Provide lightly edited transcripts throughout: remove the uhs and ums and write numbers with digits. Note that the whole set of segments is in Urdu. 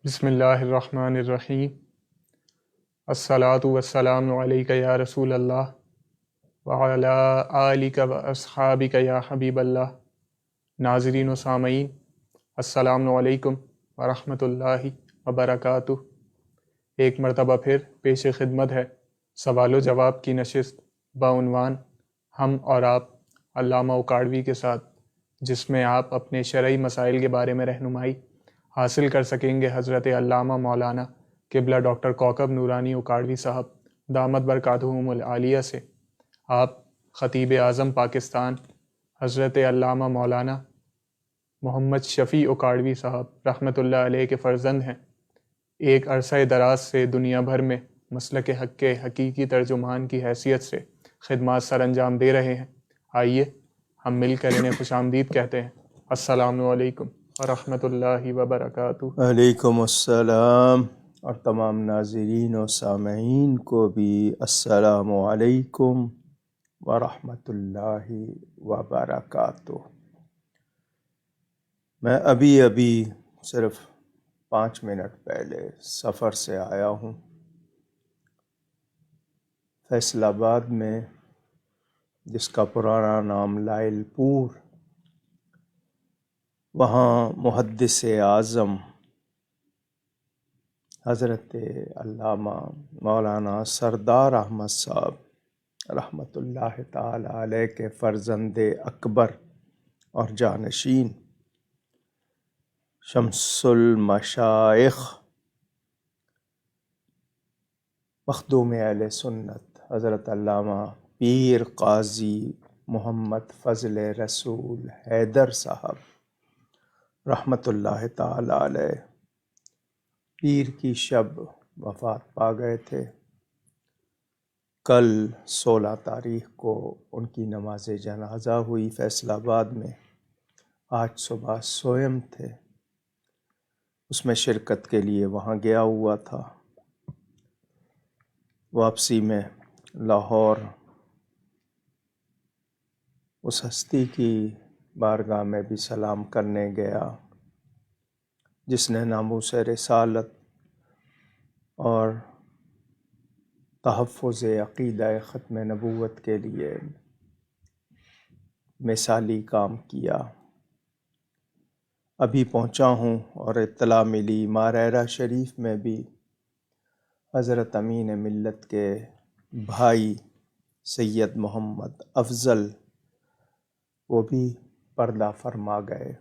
بسم اللہ الرحمن الرحیم۔ الصلاۃ والسلام علیک یا رسول اللہ وعلی آلک و اصحابک یا حبیب اللہ۔ ناظرین و سامعین، السلام علیکم ورحمۃ اللہ وبرکاتہ۔ ایک مرتبہ پھر پیش خدمت ہے سوال و جواب کی نشست بعنوان ہم اور آپ علامہ اکاڑوی کے ساتھ، جس میں آپ اپنے شرعی مسائل کے بارے میں رہنمائی حاصل کر سکیں گے حضرت علامہ مولانا قبلہ ڈاکٹر کوکب نورانی اکاڑوی صاحب دامت برکاتہم العالیہ سے۔ آپ خطیب اعظم پاکستان حضرت علامہ مولانا محمد شفیع اکاڑوی صاحب رحمۃ اللہ علیہ کے فرزند ہیں۔ ایک عرصہ دراز سے دنیا بھر میں مسلک حق کے حقیقی ترجمان کی حیثیت سے خدمات سر انجام دے رہے ہیں۔ آئیے ہم مل کر انہیں خوش آمدید کہتے ہیں۔ السلام علیکم ورحمۃ اللہ وبرکاتہ۔ وعلیکم السلام، اور تمام ناظرین و سامعین کو بھی السلام علیکم ورحمۃ اللہ وبرکاتہ۔ میں ابھی صرف 5 منٹ پہلے سفر سے آیا ہوں۔ فیصل آباد میں، جس کا پرانا نام لائل پور، وہاں محدث اعظم حضرت علامہ مولانا سردار احمد صاحب رحمۃ اللہ تعالی علیہ کے فرزند اکبر اور جانشین شمس المشائخ مخدوم اہل سنت حضرت علامہ پیر قاضی محمد فضل رسول حیدر صاحب رحمۃ اللہ تعالی علیہ پیر کی شب وفات پا گئے تھے۔ کل 16 تاریخ کو ان کی نماز جنازہ ہوئی فیصل آباد میں۔ آج صبح سوئم تھے، اس میں شرکت کے لیے وہاں گیا ہوا تھا۔ واپسی میں لاہور اس ہستی کی بارگاہ میں بھی سلام کرنے گیا جس نے ناموس رسالت اور تحفظ عقیدہ ختم نبوت کے لیے مثالی کام کیا۔ ابھی پہنچا ہوں اور اطلاع ملی ماریرہ شریف میں بھی حضرت امین ملت کے بھائی سید محمد افضل وہ بھی پردہ فرما گئے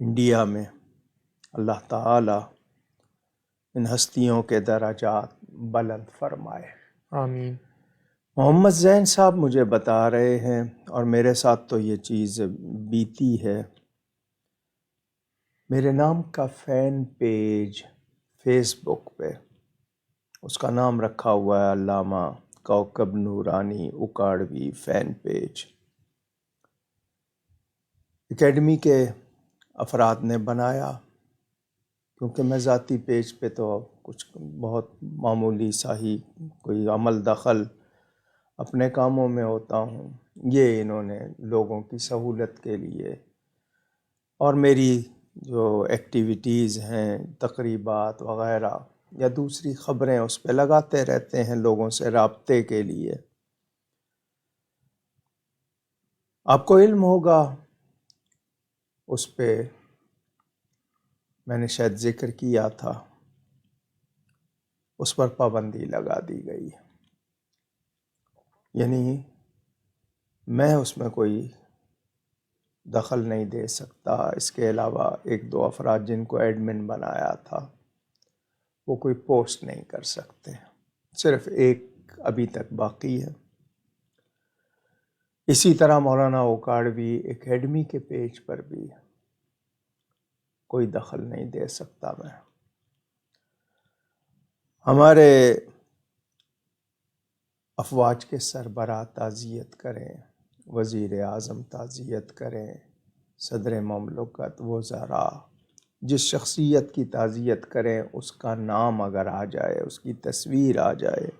انڈیا میں۔ اللہ تعالی ان ہستیوں کے درجات بلند فرمائے، آمین۔ محمد زین صاحب مجھے بتا رہے ہیں، اور میرے ساتھ تو یہ چیز بیتی ہے، میرے نام کا فین پیج فیس بک پہ اس کا نام رکھا ہوا ہے علامہ کوکب نورانی اکاڑوی فین پیج۔ اکیڈمی کے افراد نے بنایا، کیونکہ میں ذاتی پیج پہ تو کچھ بہت معمولی سا ہی کوئی عمل دخل اپنے کاموں میں ہوتا ہوں۔ یہ انہوں نے لوگوں کی سہولت کے لیے اور میری جو ایکٹیویٹیز ہیں، تقریبات وغیرہ یا دوسری خبریں اس پہ لگاتے رہتے ہیں لوگوں سے رابطے کے لیے۔ آپ کو علم ہوگا اس پہ میں نے شاید ذکر کیا تھا، اس پر پابندی لگا دی گئی، یعنی میں اس میں کوئی دخل نہیں دے سکتا۔ اس کے علاوہ 1-2 افراد جن کو ایڈمن بنایا تھا وہ کوئی پوسٹ نہیں کر سکتے، صرف ایک ابھی تک باقی ہے۔ اسی طرح مولانا اکاڑوی اکیڈمی کے پیج پر بھی کوئی دخل نہیں دے سکتا میں۔ ہمارے افواج کے سربراہ تعزیت کریں، وزیر اعظم تعزیت کریں، صدر مملکت، وزراء، جس شخصیت کی تعزیت کریں اس کا نام اگر آ جائے، اس کی تصویر آ جائے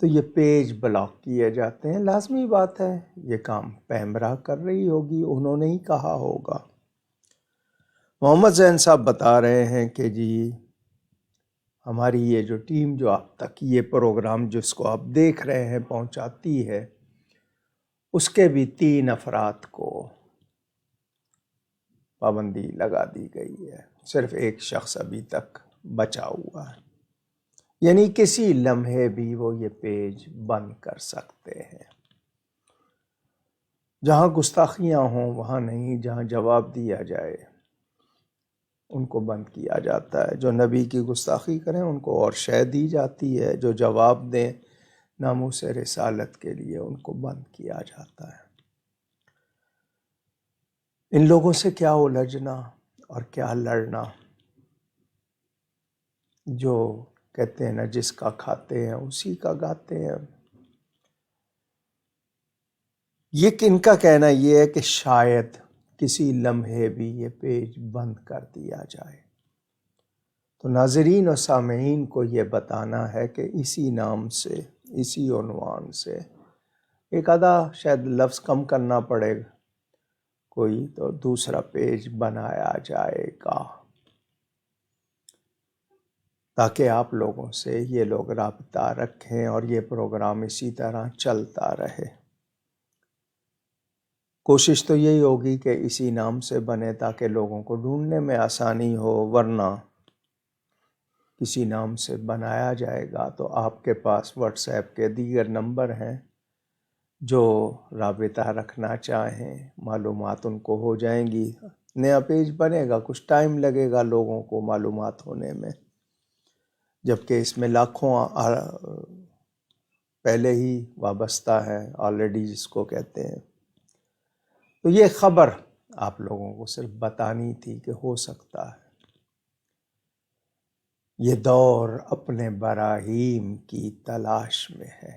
تو یہ پیج بلاک کیے جاتے ہیں۔ لازمی بات ہے، یہ کام پیمرا کر رہی ہوگی، انہوں نے ہی کہا ہوگا۔ محمد زین صاحب بتا رہے ہیں کہ جی ہماری یہ جو ٹیم جو آپ تک یہ پروگرام جس کو آپ دیکھ رہے ہیں پہنچاتی ہے، اس کے بھی 3 افراد کو پابندی لگا دی گئی ہے، صرف ایک شخص ابھی تک بچا ہوا ہے، یعنی کسی لمحے بھی وہ یہ پیج بند کر سکتے ہیں۔ جہاں گستاخیاں ہوں وہاں نہیں، جہاں جواب دیا جائے ان کو بند کیا جاتا ہے۔ جو نبی کی گستاخی کریں ان کو اور شے دی جاتی ہے، جو جواب دیں ناموس رسالت کے لیے ان کو بند کیا جاتا ہے۔ ان لوگوں سے کیا الجھنا اور کیا لڑنا، جو کہتے ہیں نا جس کا کھاتے ہیں اسی کا گاتے ہیں۔ یہ ان کا کہنا یہ ہے کہ شاید کسی لمحے بھی یہ پیج بند کر دیا جائے، تو ناظرین اور سامعین کو یہ بتانا ہے کہ اسی نام سے، اسی عنوان سے ایک آدھا شاید لفظ کم کرنا پڑے گا کوئی، تو دوسرا پیج بنایا جائے گا تاکہ آپ لوگوں سے یہ لوگ رابطہ رکھیں اور یہ پروگرام اسی طرح چلتا رہے۔ کوشش تو یہی ہوگی کہ اسی نام سے بنے تاکہ لوگوں کو ڈھونڈنے میں آسانی ہو، ورنہ کسی نام سے بنایا جائے گا تو آپ کے پاس واٹس ایپ کے دیگر نمبر ہیں، جو رابطہ رکھنا چاہیں معلومات ان کو ہو جائیں گی۔ نیا پیج بنے گا، کچھ ٹائم لگے گا لوگوں کو معلومات ہونے میں، جبکہ اس میں لاکھوں پہلے ہی وابستہ ہے آلریڈی جس کو کہتے ہیں۔ تو یہ خبر آپ لوگوں کو صرف بتانی تھی کہ ہو سکتا ہے یہ دور اپنے براہیم کی تلاش میں ہے،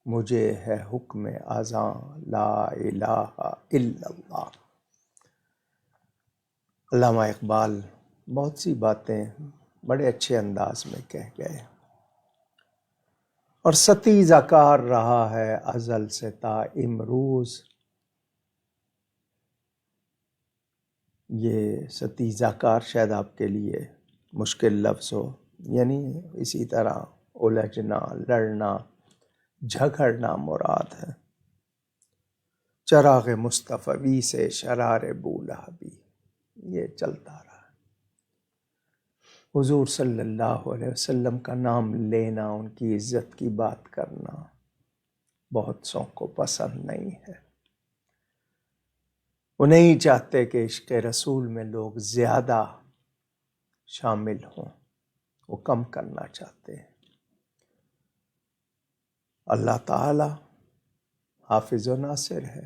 مجھے ہے حکم اذاں لا الہ الا اللہ۔ علامہ اقبال بہت سی باتیں بڑے اچھے انداز میں کہہ گئے، اور ستیزہ کار رہا ہے ازل سے تا امروز۔ یہ ستیزہ کار شاید آپ کے لیے مشکل لفظ ہو، یعنی اسی طرح الجھنا، لڑنا، جھگڑنا مراد ہے۔ چراغ مصطفی سے شرار بولہبی، یہ چلتا رہا۔ حضور صلی اللہ علیہ وسلم کا نام لینا، ان کی عزت کی بات کرنا بہت سو کو پسند نہیں ہے۔ وہ نہیں چاہتے کہ عشق رسول میں لوگ زیادہ شامل ہوں، وہ کم کرنا چاہتے ہیں۔ اللہ تعالی حافظ و ناصر ہے،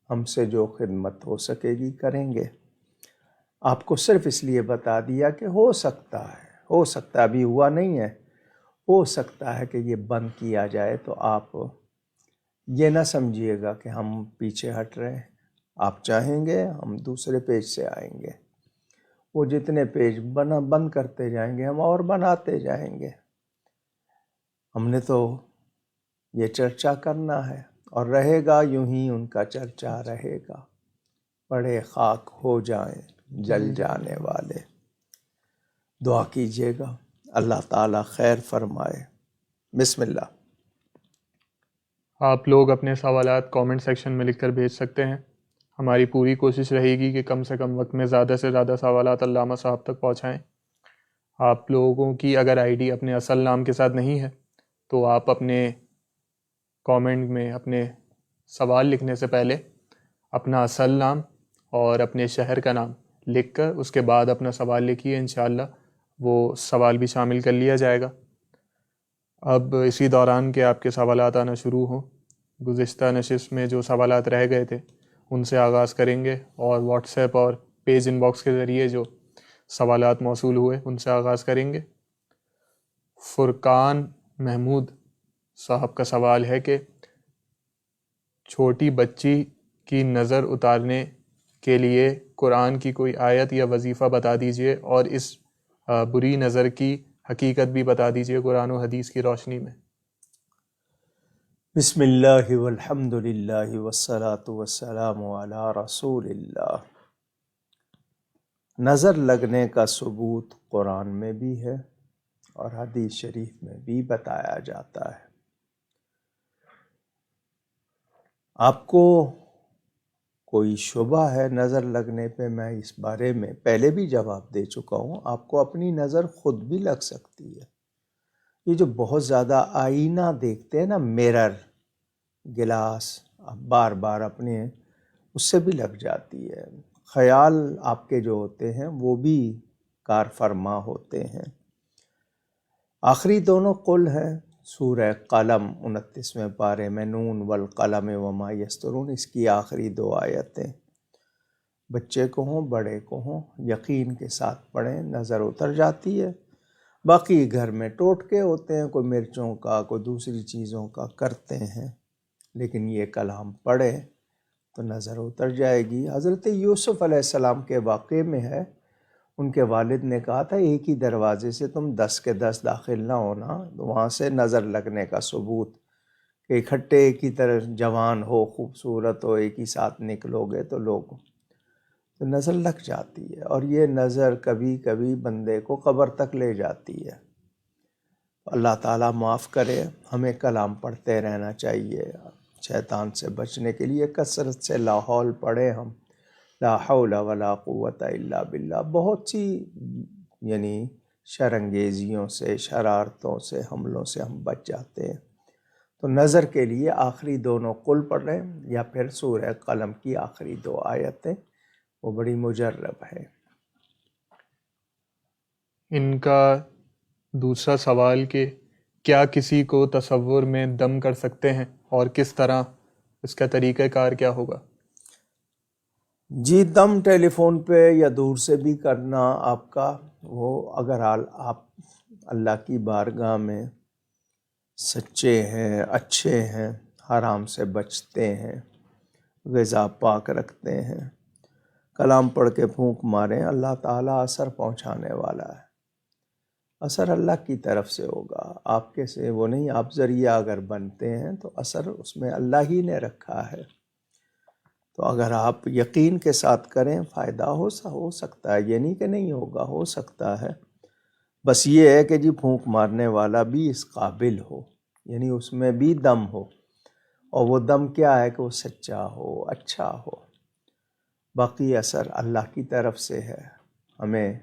ہم سے جو خدمت ہو سکے گی کریں گے۔ آپ کو صرف اس لیے بتا دیا کہ ہو سکتا ہے، ابھی ہوا نہیں ہے، ہو سکتا ہے کہ یہ بند کیا جائے، تو آپ یہ نہ سمجھیے گا کہ ہم پیچھے ہٹ رہے ہیں۔ آپ چاہیں گے ہم دوسرے پیج سے آئیں گے، وہ جتنے پیج بند کرتے جائیں گے ہم اور بناتے جائیں گے۔ ہم نے تو یہ چرچا کرنا ہے اور رہے گا، یوں ہی ان کا چرچا رہے گا۔ بڑے خاک ہو جائیں جل جانے والے، دعا کیجیے گا اللہ تعالی خیر فرمائے۔ بسم اللہ۔ آپ لوگ اپنے سوالات کامنٹ سیکشن میں لکھ کر بھیج سکتے ہیں۔ ہماری پوری کوشش رہے گی کہ کم سے کم وقت میں زیادہ سے زیادہ سوالات علامہ صاحب تک پہنچائیں۔ آپ لوگوں کی اگر آئی ڈی اپنے اصل نام کے ساتھ نہیں ہے تو آپ اپنے کامنٹ میں اپنے سوال لکھنے سے پہلے اپنا اصل نام اور اپنے شہر کا نام لکھ کر اس کے بعد اپنا سوال لکھیے، انشاءاللہ وہ سوال بھی شامل کر لیا جائے گا۔ اب اسی دوران کے آپ کے سوالات آنا شروع ہوں۔ گزشتہ نشست میں جو سوالات رہ گئے تھے ان سے آغاز کریں گے، اور واٹس ایپ اور پیج ان باکس کے ذریعے جو سوالات موصول ہوئے ان سے آغاز کریں گے۔ فرقان محمود صاحب کا سوال ہے کہ چھوٹی بچی کی نظر اتارنے کے لیے قرآن کی کوئی آیت یا وظیفہ بتا دیجئے، اور اس بری نظر کی حقیقت بھی بتا دیجئے قرآن و حدیث کی روشنی میں۔ بسم اللہ والحمد للہ والصلاة والسلام علی رسول اللہ۔ نظر لگنے کا ثبوت قرآن میں بھی ہے اور حدیث شریف میں بھی بتایا جاتا ہے۔ آپ کو کوئی شبہ ہے نظر لگنے پہ، میں اس بارے میں پہلے بھی جواب دے چکا ہوں، آپ کو اپنی نظر خود بھی لگ سکتی ہے۔ یہ جو بہت زیادہ آئینہ دیکھتے ہیں نا، میرر، گلاس، آپ بار بار اپنے اس سے بھی لگ جاتی ہے۔ خیال آپ کے جو ہوتے ہیں وہ بھی کار فرما ہوتے ہیں۔ آخری دونوں قل ہیں سورہ قلم 29ویں پارے میں، نون والقلم وما یسطرون، اس کی آخری 2 آیتیں۔ بچے کو ہوں بڑے کو ہوں، یقین کے ساتھ پڑھیں، نظر اتر جاتی ہے۔ باقی گھر میں ٹوٹکے ہوتے ہیں، کوئی مرچوں کا، کوئی دوسری چیزوں کا کرتے ہیں، لیکن یہ کلام پڑھے تو نظر اتر جائے گی۔ حضرت یوسف علیہ السلام کے واقعے میں ہے، ان کے والد نے کہا تھا ایک ہی دروازے سے تم 10 کے 10 داخل نہ ہونا، وہاں سے نظر لگنے کا ثبوت کہ اکٹھے ایک ہی طرح جوان ہو، خوبصورت ہو، ایک ہی ساتھ نکلو گے تو لوگ تو نظر لگ جاتی ہے، اور یہ نظر کبھی کبھی بندے کو قبر تک لے جاتی ہے۔ اللہ تعالیٰ معاف کرے، ہمیں کلام پڑھتے رہنا چاہیے، شیطان سے بچنے کے لیے کثرت سے لا حول پڑھیں ہم، لا حول ولا قوت الا باللہ۔ بہت سی یعنی شرانگیزیوں سے، شرارتوں سے، حملوں سے ہم بچ جاتے ہیں۔ تو نظر کے لیے آخری دونوں قل پڑھ لیں، یا پھر سورہ قلم کی آخری 2 آیتیں، وہ بڑی مجرب ہے۔ ان کا دوسرا سوال کہ کیا کسی کو تصور میں دم کر سکتے ہیں اور کس طرح، اس کا طریقہ کار کیا ہوگا؟ جی، دم ٹیلی فون پہ یا دور سے بھی کرنا آپ کا، وہ اگر آپ اللہ کی بارگاہ میں سچے ہیں، اچھے ہیں، حرام سے بچتے ہیں، غذا پاک رکھتے ہیں، کلام پڑھ کے پھونک ماریں، اللہ تعالیٰ اثر پہنچانے والا ہے۔ اثر اللہ کی طرف سے ہوگا، آپ کے سے وہ نہیں۔ آپ ذریعہ اگر بنتے ہیں تو اثر اس میں اللہ ہی نے رکھا ہے۔ تو اگر آپ یقین کے ساتھ کریں، فائدہ ہو سکتا ہے، یہ نہیں کہ نہیں ہوگا، ہو سکتا ہے۔ بس یہ ہے کہ جی پھونک مارنے والا بھی اس قابل ہو، یعنی اس میں بھی دم ہو، اور وہ دم کیا ہے کہ وہ سچا ہو، اچھا ہو۔ باقی اثر اللہ کی طرف سے ہے، ہمیں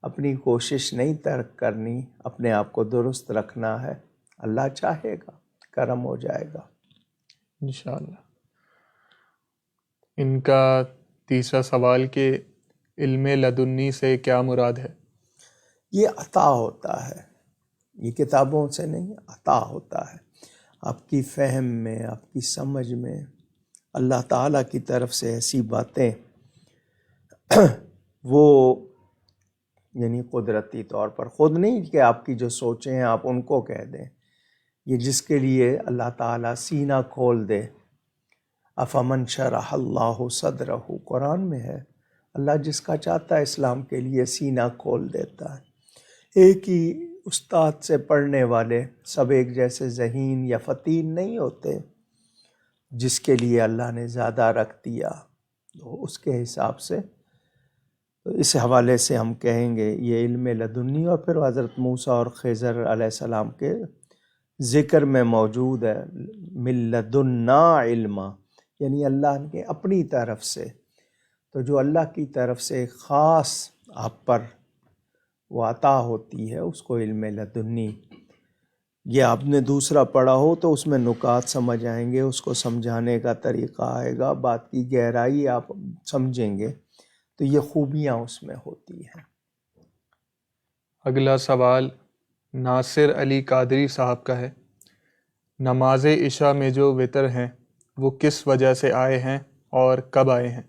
اپنی کوشش نہیں ترک کرنی، اپنے آپ کو درست رکھنا ہے، اللہ چاہے گا کرم ہو جائے گا انشاءاللہ۔ ان کا تیسرا سوال کہ علم لدنی سے کیا مراد ہے؟ یہ عطا ہوتا ہے، یہ کتابوں سے نہیں، عطا ہوتا ہے۔ آپ کی فہم میں، آپ کی سمجھ میں اللہ تعالیٰ کی طرف سے ایسی باتیں وہ یعنی قدرتی طور پر، خود نہیں کہ آپ کی جو سوچیں ہیں آپ ان کو کہہ دیں، یہ جس کے لیے اللہ تعالیٰ سینہ کھول دے۔ افمن شرح اللہ صدرہ، قرآن میں ہے، اللہ جس کا چاہتا ہے اسلام کے لیے سینہ کھول دیتا ہے۔ ایک ہی استاد سے پڑھنے والے سب ایک جیسے ذہین یا فتین نہیں ہوتے، جس کے لیے اللہ نے زیادہ رکھ دیا تو اس کے حساب سے، تو اس حوالے سے ہم کہیں گے یہ علم لدنی، اور پھر حضرت موسیٰ اور خضر علیہ السلام کے ذکر میں موجود ہے، من لدنا علما، یعنی اللہ کے اپنی طرف سے۔ تو جو اللہ کی طرف سے خاص آپ پر وہ عطا ہوتی ہے اس کو علم لدنی۔ یہ آپ نے دوسرا پڑھا ہو تو اس میں نکات سمجھ آئیں گے، اس کو سمجھانے کا طریقہ آئے گا، بات کی گہرائی آپ سمجھیں گے، تو یہ خوبیاں اس میں ہوتی ہیں۔ اگلا سوال ناصر علی قادری صاحب کا ہے، نماز عشاء میں جو وتر ہیں وہ کس وجہ سے آئے ہیں اور کب آئے ہیں؟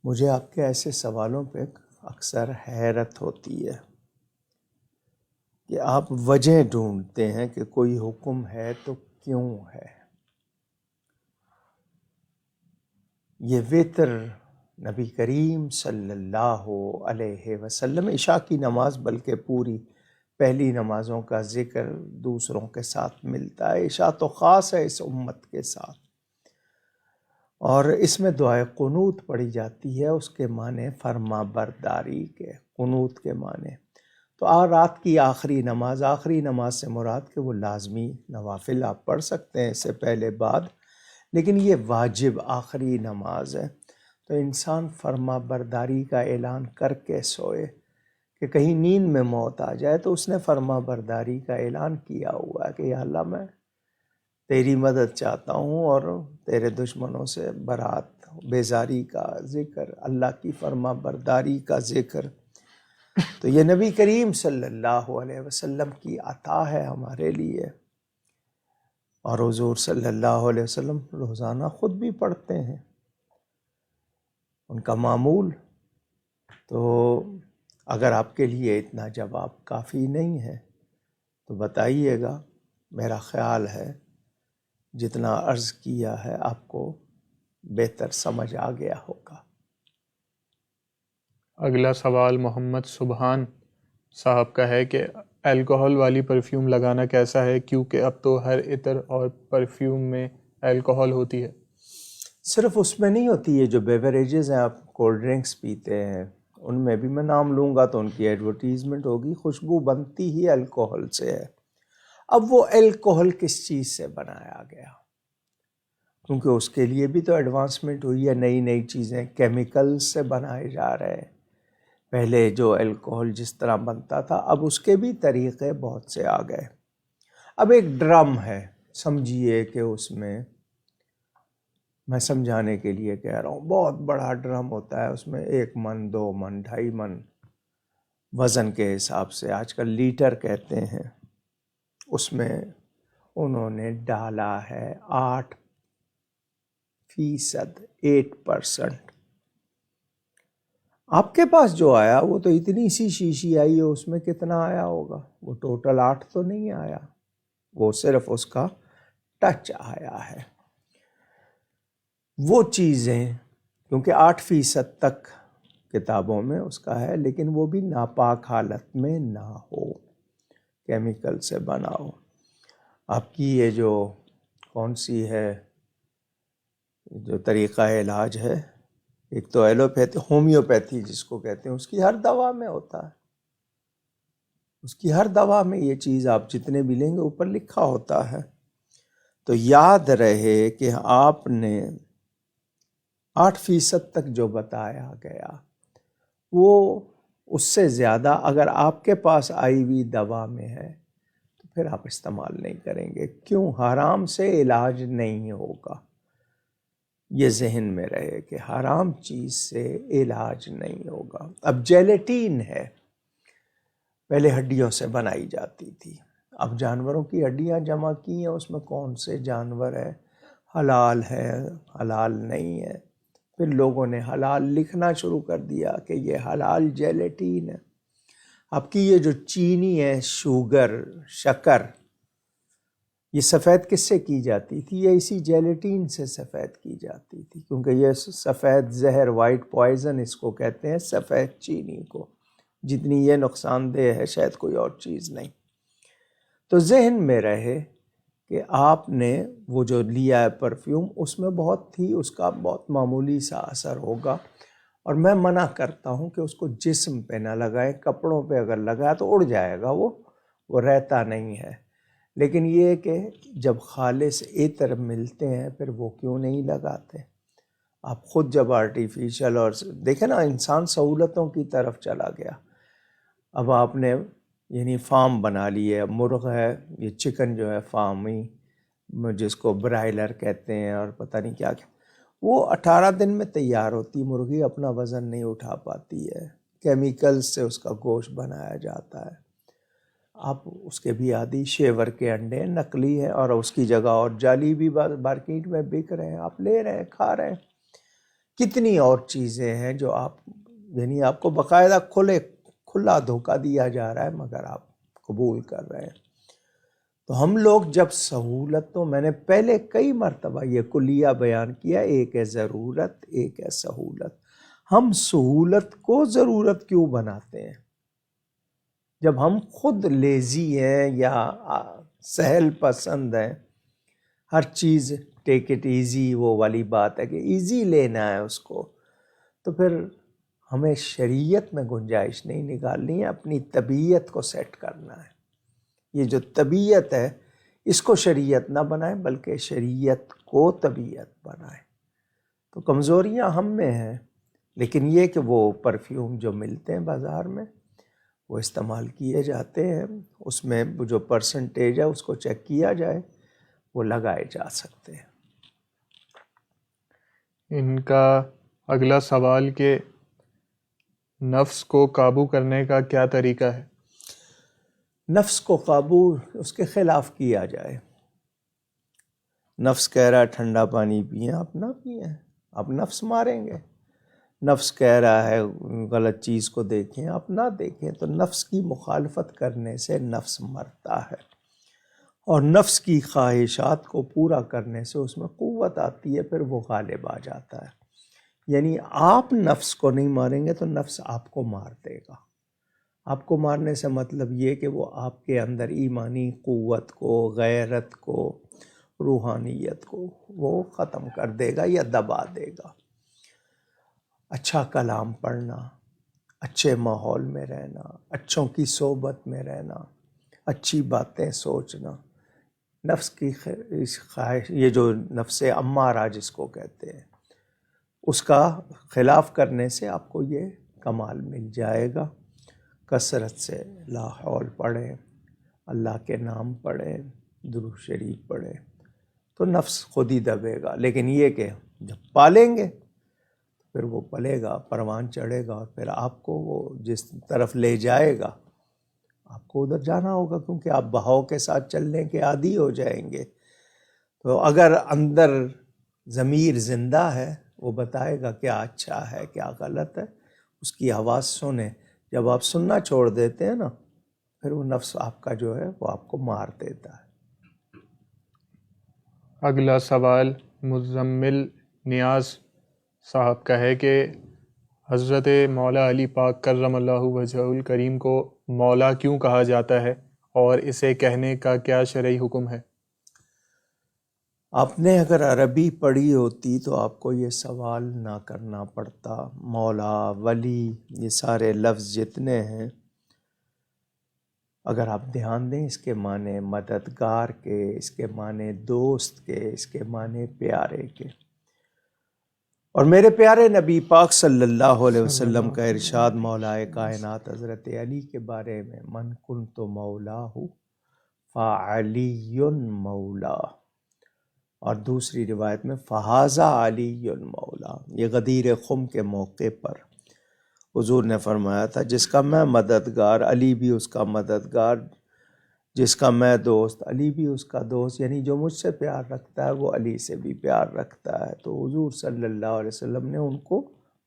مجھے آپ کے ایسے سوالوں پہ اکثر حیرت ہوتی ہے کہ آپ وجہ ڈھونڈتے ہیں کہ کوئی حکم ہے تو کیوں ہے۔ یہ وتر نبی کریم صلی اللہ علیہ وسلم، عشاء کی نماز بلکہ پوری پہلی نمازوں کا ذکر دوسروں کے ساتھ ملتا ہے، عشاء تو خاص ہے اس امت کے ساتھ۔ اور اس میں دعائے قنوت پڑھی جاتی ہے، اس کے معنی فرما برداری کے، قنوت کے معنی۔ تو رات کی آخری نماز سے مراد کہ وہ لازمی نوافل آپ پڑھ سکتے ہیں اس سے پہلے بعد، لیکن یہ واجب آخری نماز ہے۔ تو انسان فرما برداری کا اعلان کر کے سوئے کہ کہیں نیند میں موت آ جائے تو اس نے فرما برداری کا اعلان کیا ہوا ہے کہ یا اللہ میں تیری مدد چاہتا ہوں اور تیرے دشمنوں سے برات، بیزاری کا ذکر، اللہ کی فرما برداری کا ذکر۔ تو یہ نبی کریم صلی اللہ علیہ وسلم کی عطا ہے ہمارے لیے، اور حضور صلی اللہ علیہ وسلم روزانہ خود بھی پڑھتے ہیں، ان کا معمول۔ تو اگر آپ کے لیے اتنا جواب کافی نہیں ہے تو بتائیے گا، میرا خیال ہے جتنا عرض کیا ہے آپ کو بہتر سمجھ آ گیا ہوگا۔ اگلا سوال محمد سبحان صاحب کا ہے کہ الکوہل والی پرفیوم لگانا کیسا ہے، کیونکہ اب تو ہر عطر اور پرفیوم میں الکوہل ہوتی ہے۔ صرف اس میں نہیں ہوتی ہے، جو بیوریجز ہیں، آپ کولڈ ڈرنکس پیتے ہیں ان میں بھی میں نام لوں گا تو ان کی ایڈورٹیزمنٹ ہوگی، خوشبو بنتی ہی الکوہل سے ہے۔ اب وہ الکوہل کس چیز سے بنایا گیا؟ کیونکہ اس کے لیے بھی تو ایڈوانسمنٹ ہوئی ہے، نئی چیزیں کیمیکل سے بنائے جا رہے ہیں۔ پہلے جو الکوہل جس طرح بنتا تھا اب اس کے بھی طریقے بہت سے آ گئے۔ اب ایک ڈرم ہے، سمجھیے کہ اس میں سمجھانے کے لیے کہہ رہا ہوں، بہت بڑا ڈرم ہوتا ہے، اس میں 1 من 2 من 2.5 من وزن کے حساب سے، آج کل لیٹر کہتے ہیں، اس میں انہوں نے ڈالا ہے 8%۔ آپ کے پاس جو آیا وہ تو اتنی سی شیشی آئی ہے، اس میں کتنا آیا ہوگا؟ وہ ٹوٹل 8 تو نہیں آیا، وہ صرف اس کا ٹچ آیا ہے۔ وہ چیزیں کیونکہ 8% تک کتابوں میں اس کا ہے، لیکن وہ بھی ناپاک حالت میں نہ ہو، کیمیکل سے بنا ہو۔ آپ کی یہ جو کون سی ہے جو طریقہ علاج ہے، ایک تو ایلوپیتھی، ہومیوپیتھی جس کو کہتے ہیں، اس کی ہر دوا میں ہوتا ہے، اس کی ہر دوا میں یہ چیز آپ جتنے بھی لیں گے اوپر لکھا ہوتا ہے۔ تو یاد رہے کہ آپ نے 8% تک جو بتایا گیا وہ اس سے زیادہ اگر آپ کے پاس آئی ہوئی دوا میں ہے تو پھر آپ استعمال نہیں کریں گے۔ کیوں؟ حرام سے علاج نہیں ہوگا، یہ ذہن میں رہے کہ حرام چیز سے علاج نہیں ہوگا۔ اب جیلیٹین ہے، پہلے ہڈیوں سے بنائی جاتی تھی، اب جانوروں کی ہڈیاں جمع کی ہیں، اس میں کون سے جانور ہے، حلال ہے حلال نہیں ہے، پھر لوگوں نے حلال لکھنا شروع کر دیا کہ یہ حلال جیلیٹین ہے۔ اب کی یہ جو چینی ہے، شکر، یہ سفید کس سے کی جاتی تھی؟ یہ اسی جیلیٹین سے سفید کی جاتی تھی، کیونکہ یہ سفید زہر، وائٹ پوائزن اس کو کہتے ہیں، سفید چینی کو، جتنی یہ نقصان دہ ہے شاید کوئی اور چیز نہیں۔ تو ذہن میں رہے کہ آپ نے وہ جو لیا ہے پرفیوم، اس میں اس کا بہت معمولی سا اثر ہوگا، اور میں منع کرتا ہوں کہ اس کو جسم پہ نہ لگائیں، کپڑوں پہ اگر لگایا تو اڑ جائے گا، وہ رہتا نہیں ہے۔ لیکن یہ کہ جب خالص عطر ملتے ہیں پھر وہ کیوں نہیں لگاتے؟ آپ خود جب آرٹیفیشل، اور دیکھیں نا انسان سہولتوں کی طرف چلا گیا، اب آپ نے یعنی فارم بنا لی ہے، مرغ ہے، یہ چکن جو ہے فارمی، جس کو برائلر کہتے ہیں اور پتہ نہیں کیا، وہ 18 دن میں تیار ہوتی مرغی، اپنا وزن نہیں اٹھا پاتی ہے، کیمیکل سے اس کا گوشت بنایا جاتا ہے۔ آپ اس کے بھی عادی، شیور کے انڈے نقلی ہیں، اور اس کی جگہ اور جعلی بھی مارکیٹ میں بک رہے ہیں، آپ لے رہے ہیں، کھا رہے ہیں۔ کتنی اور چیزیں ہیں جو یعنی آپ کو باقاعدہ کھلا دھوکہ دیا جا رہا ہے، مگر آپ قبول کر رہے ہیں۔ تو ہم لوگ جب سہولتوں، میں نے پہلے کئی مرتبہ یہ کلیہ بیان کیا، ایک ہے ضرورت، ایک ہے سہولت۔ ہم سہولت کو ضرورت کیوں بناتے ہیں؟ جب ہم خود لیزی ہیں یا سہل پسند ہیں، ہر چیز ٹیک اٹ ایزی وہ والی بات ہے کہ ایزی لینا ہے اس کو، تو پھر ہمیں شریعت میں گنجائش نہیں نکالنی ہے، اپنی طبیعت کو سیٹ کرنا ہے۔ یہ جو طبیعت ہے اس کو شریعت نہ بنائیں بلکہ شریعت کو طبیعت بنائیں۔ تو کمزوریاں ہم میں ہیں، لیکن یہ کہ وہ پرفیوم جو ملتے ہیں بازار میں وہ استعمال کیے جاتے ہیں، اس میں جو پرسنٹیج ہے اس کو چیک کیا جائے، وہ لگائے جا سکتے ہیں۔ ان کا اگلا سوال کہ نفس کو قابو کرنے کا کیا طریقہ ہے؟ نفس کو قابو اس کے خلاف کیا جائے۔ نفس کہہ رہا ہے ٹھنڈا پانی پئیں، آپ نہ پئیں، آپ نفس ماریں گے۔ نفس کہہ رہا ہے غلط چیز کو دیکھیں، آپ نہ دیکھیں۔ تو نفس کی مخالفت کرنے سے نفس مرتا ہے، اور نفس کی خواہشات کو پورا کرنے سے اس میں قوت آتی ہے، پھر وہ غالب آ جاتا ہے۔ یعنی آپ نفس کو نہیں ماریں گے تو نفس آپ کو مار دے گا۔ آپ کو مارنے سے مطلب یہ کہ وہ آپ کے اندر ایمانی قوت کو، غیرت کو، روحانیت کو وہ ختم کر دے گا یا دبا دے گا۔ اچھا کلام پڑھنا، اچھے ماحول میں رہنا، اچھوں کی صحبت میں رہنا، اچھی باتیں سوچنا، نفس کی خواہش، یہ جو نفس امارہ جس کو کہتے ہیں، اس کا خلاف کرنے سے آپ کو یہ کمال مل جائے گا۔ کثرت سے لا حول پڑھیں، اللہ کے نام پڑھیں، درود شریف پڑھیں، تو نفس خود ہی دبے گا۔ لیکن یہ کہ جب پالیں گے پھر وہ پلے گا، پروان چڑھے گا، اور پھر آپ کو وہ جس طرف لے جائے گا آپ کو ادھر جانا ہوگا، کیونکہ آپ بہاؤ کے ساتھ چلنے کے عادی ہو جائیں گے۔ تو اگر اندر ضمیر زندہ ہے وہ بتائے گا کیا اچھا ہے کیا غلط ہے، اس کی آواز سنیں۔ جب آپ سننا چھوڑ دیتے ہیں نا، پھر وہ نفس آپ کا جو ہے وہ آپ کو مار دیتا ہے۔ اگلا سوال مزمل نیاز صاحب کا ہے کہ حضرت مولا علی پاک کرم اللہ وجہہ الکریم کو مولا کیوں کہا جاتا ہے، اور اسے کہنے کا کیا شرعی حکم ہے؟ آپ نے اگر عربی پڑھی ہوتی تو آپ کو یہ سوال نہ کرنا پڑتا۔ مولا، ولی، یہ سارے لفظ جتنے ہیں، اگر آپ دھیان دیں اس کے معنی مددگار کے، اس کے معنی دوست کے، اس کے معنی پیارے کے۔ اور میرے پیارے نبی پاک صلی اللہ علیہ وسلم کا ارشاد مولا کائنات حضرت علی کے بارے میں، من کنت مولاہ فعلی مولا، اور دوسری روایت میں فہذا علی مولا۔ یہ غدیر خم کے موقع پر حضور نے فرمایا تھا جس کا میں مددگار، علی بھی اس کا مددگار، جس کا میں دوست، علی بھی اس کا دوست۔ یعنی جو مجھ سے پیار رکھتا ہے وہ علی سے بھی پیار رکھتا ہے۔ تو حضور صلی اللہ علیہ وسلم نے ان کو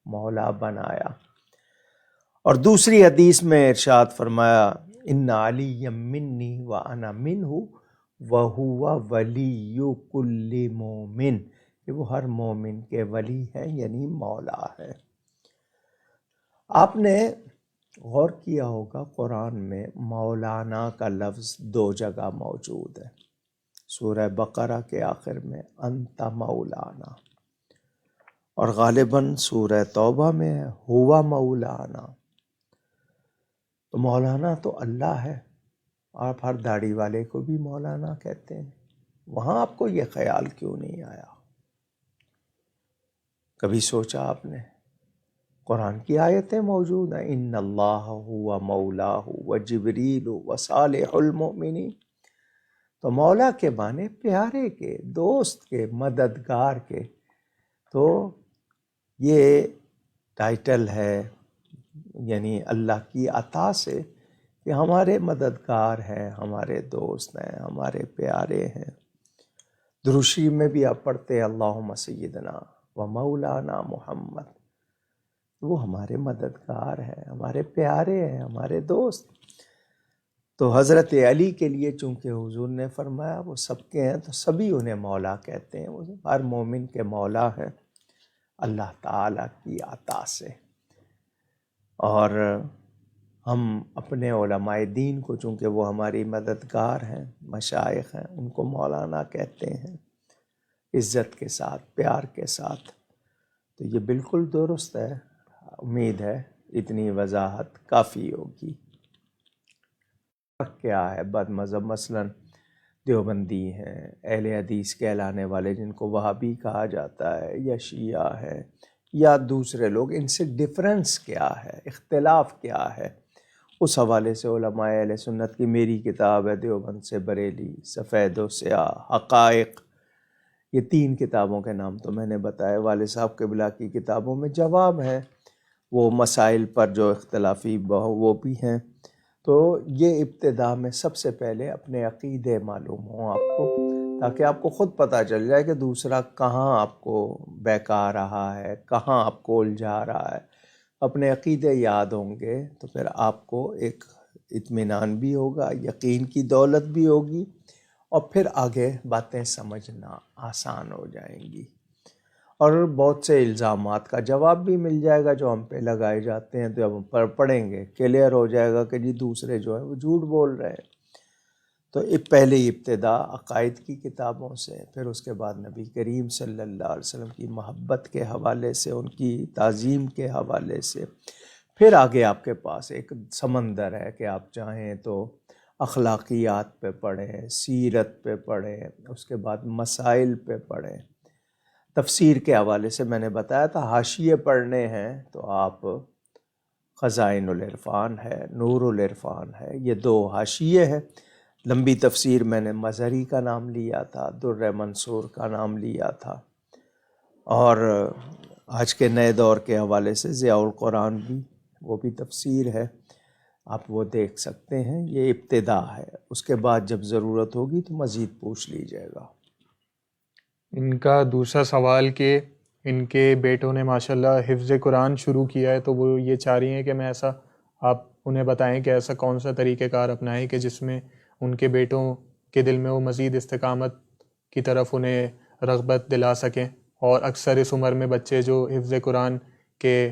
مولا بنایا۔ اور دوسری حدیث میں ارشاد فرمایا ان علی منی وانا منہ وہو ولی کل مومن، کہ وہ ہر مومن کے ولی ہے، یعنی مولا ہے۔ آپ نے غور کیا ہوگا قرآن میں مولانا کا لفظ 2 جگہ موجود ہے۔ سورہ بقرہ کے آخر میں انت مولانا، اور غالباً سورہ توبہ میں ہوا مولانا۔ تو مولانا تو اللہ ہے، آپ ہر داڑھی والے کو بھی مولانا کہتے ہیں، وہاں آپ کو یہ خیال کیوں نہیں آیا؟ کبھی سوچا آپ نے؟ قرآن کی آیتیں موجود ہیں، ان اللہ ہوا مولاہ وجبریل وصالح المؤمنین۔ تو مولا کے معنی پیارے کے، دوست کے، مددگار کے۔ تو یہ ٹائٹل ہے یعنی اللہ کی عطا سے کہ ہمارے مددگار ہیں، ہمارے دوست ہیں، ہمارے پیارے ہیں۔ درود شریف میں بھی آپ پڑھتے ہیں اللہم سیدنا و مولانا محمد، وہ ہمارے مددگار ہیں، ہمارے پیارے ہیں، ہمارے دوست۔ تو حضرت علی کے لیے چونکہ حضور نے فرمایا وہ سب کے ہیں، تو سبھی انہیں مولا کہتے ہیں۔ وہ ہر مومن کے مولا ہے اللہ تعالیٰ کی عطا سے۔ اور ہم اپنے علماء دین کو چونکہ وہ ہماری مددگار ہیں، مشائخ ہیں، ان کو مولانا کہتے ہیں۔ عزت کے ساتھ، پیار کے ساتھ۔ تو یہ بالکل درست ہے، امید ہے اتنی وضاحت کافی ہوگی۔ کیا ہے بد مذہب؟ مثلاً دیوبندی ہیں، اہل حدیث کہلانے والے جن کو وہابی کہا جاتا ہے، یا شیعہ ہیں یا دوسرے لوگ، ان سے ڈفرنس کیا ہے، اختلاف کیا ہے؟ اس حوالے سے علماء اہل سنت کی میری کتاب ہے دیوبند سے بریلی، سفید و سیاہ، حقائق، یہ 3 کتابوں کے نام تو میں نے بتائے۔ والد صاحب قبلہ کی کتابوں میں جواب ہے وہ مسائل پر جو اختلافی وہ بھی ہیں۔ تو یہ ابتدا میں سب سے پہلے اپنے عقیدے معلوم ہوں آپ کو، تاکہ آپ کو خود پتہ چل جائے کہ دوسرا کہاں آپ کو بہکا رہا ہے، کہاں آپ کو الجھا رہا ہے۔ اپنے عقیدے یاد ہوں گے تو پھر آپ کو ایک اطمینان بھی ہوگا، یقین کی دولت بھی ہوگی، اور پھر آگے باتیں سمجھنا آسان ہو جائیں گی، اور بہت سے الزامات کا جواب بھی مل جائے گا جو ہم پہ لگائے جاتے ہیں۔ تو جب ہم پڑھیں گے کلیئر ہو جائے گا کہ جی دوسرے جو ہیں وہ جھوٹ بول رہے ہیں۔ تو پہلے ابتدا عقائد کی کتابوں سے، پھر اس کے بعد نبی کریم صلی اللہ علیہ وسلم کی محبت کے حوالے سے، ان کی تعظیم کے حوالے سے، پھر آگے آپ کے پاس ایک سمندر ہے کہ آپ چاہیں تو اخلاقیات پہ پڑھیں، سیرت پہ پڑھیں، اس کے بعد مسائل پہ پڑھیں۔ تفسیر کے حوالے سے میں نے بتایا تھا، حاشیے پڑھنے ہیں تو آپ خزائن العرفان ہے، نور العرفان ہے، یہ 2 حاشیے ہیں۔ لمبی تفسیر میں نے مظہری کا نام لیا تھا، در منصور کا نام لیا تھا، اور آج کے نئے دور کے حوالے سے ضیاء القرآن بھی، وہ بھی تفسیر ہے، آپ وہ دیکھ سکتے ہیں۔ یہ ابتدا ہے، اس کے بعد جب ضرورت ہوگی تو مزید پوچھ لیجیے گا۔ ان کا دوسرا سوال کہ ان کے بیٹوں نے ماشاءاللہ حفظ قرآن شروع کیا ہے، تو وہ یہ چاہ رہی ہیں کہ میں ایسا، آپ انہیں بتائیں کہ ایسا کون سا طریقہ کار اپنائیں کہ جس میں ان کے بیٹوں کے دل میں وہ مزید استقامت کی طرف انہیں رغبت دلا سکیں۔ اور اکثر اس عمر میں بچے جو حفظ قرآن کے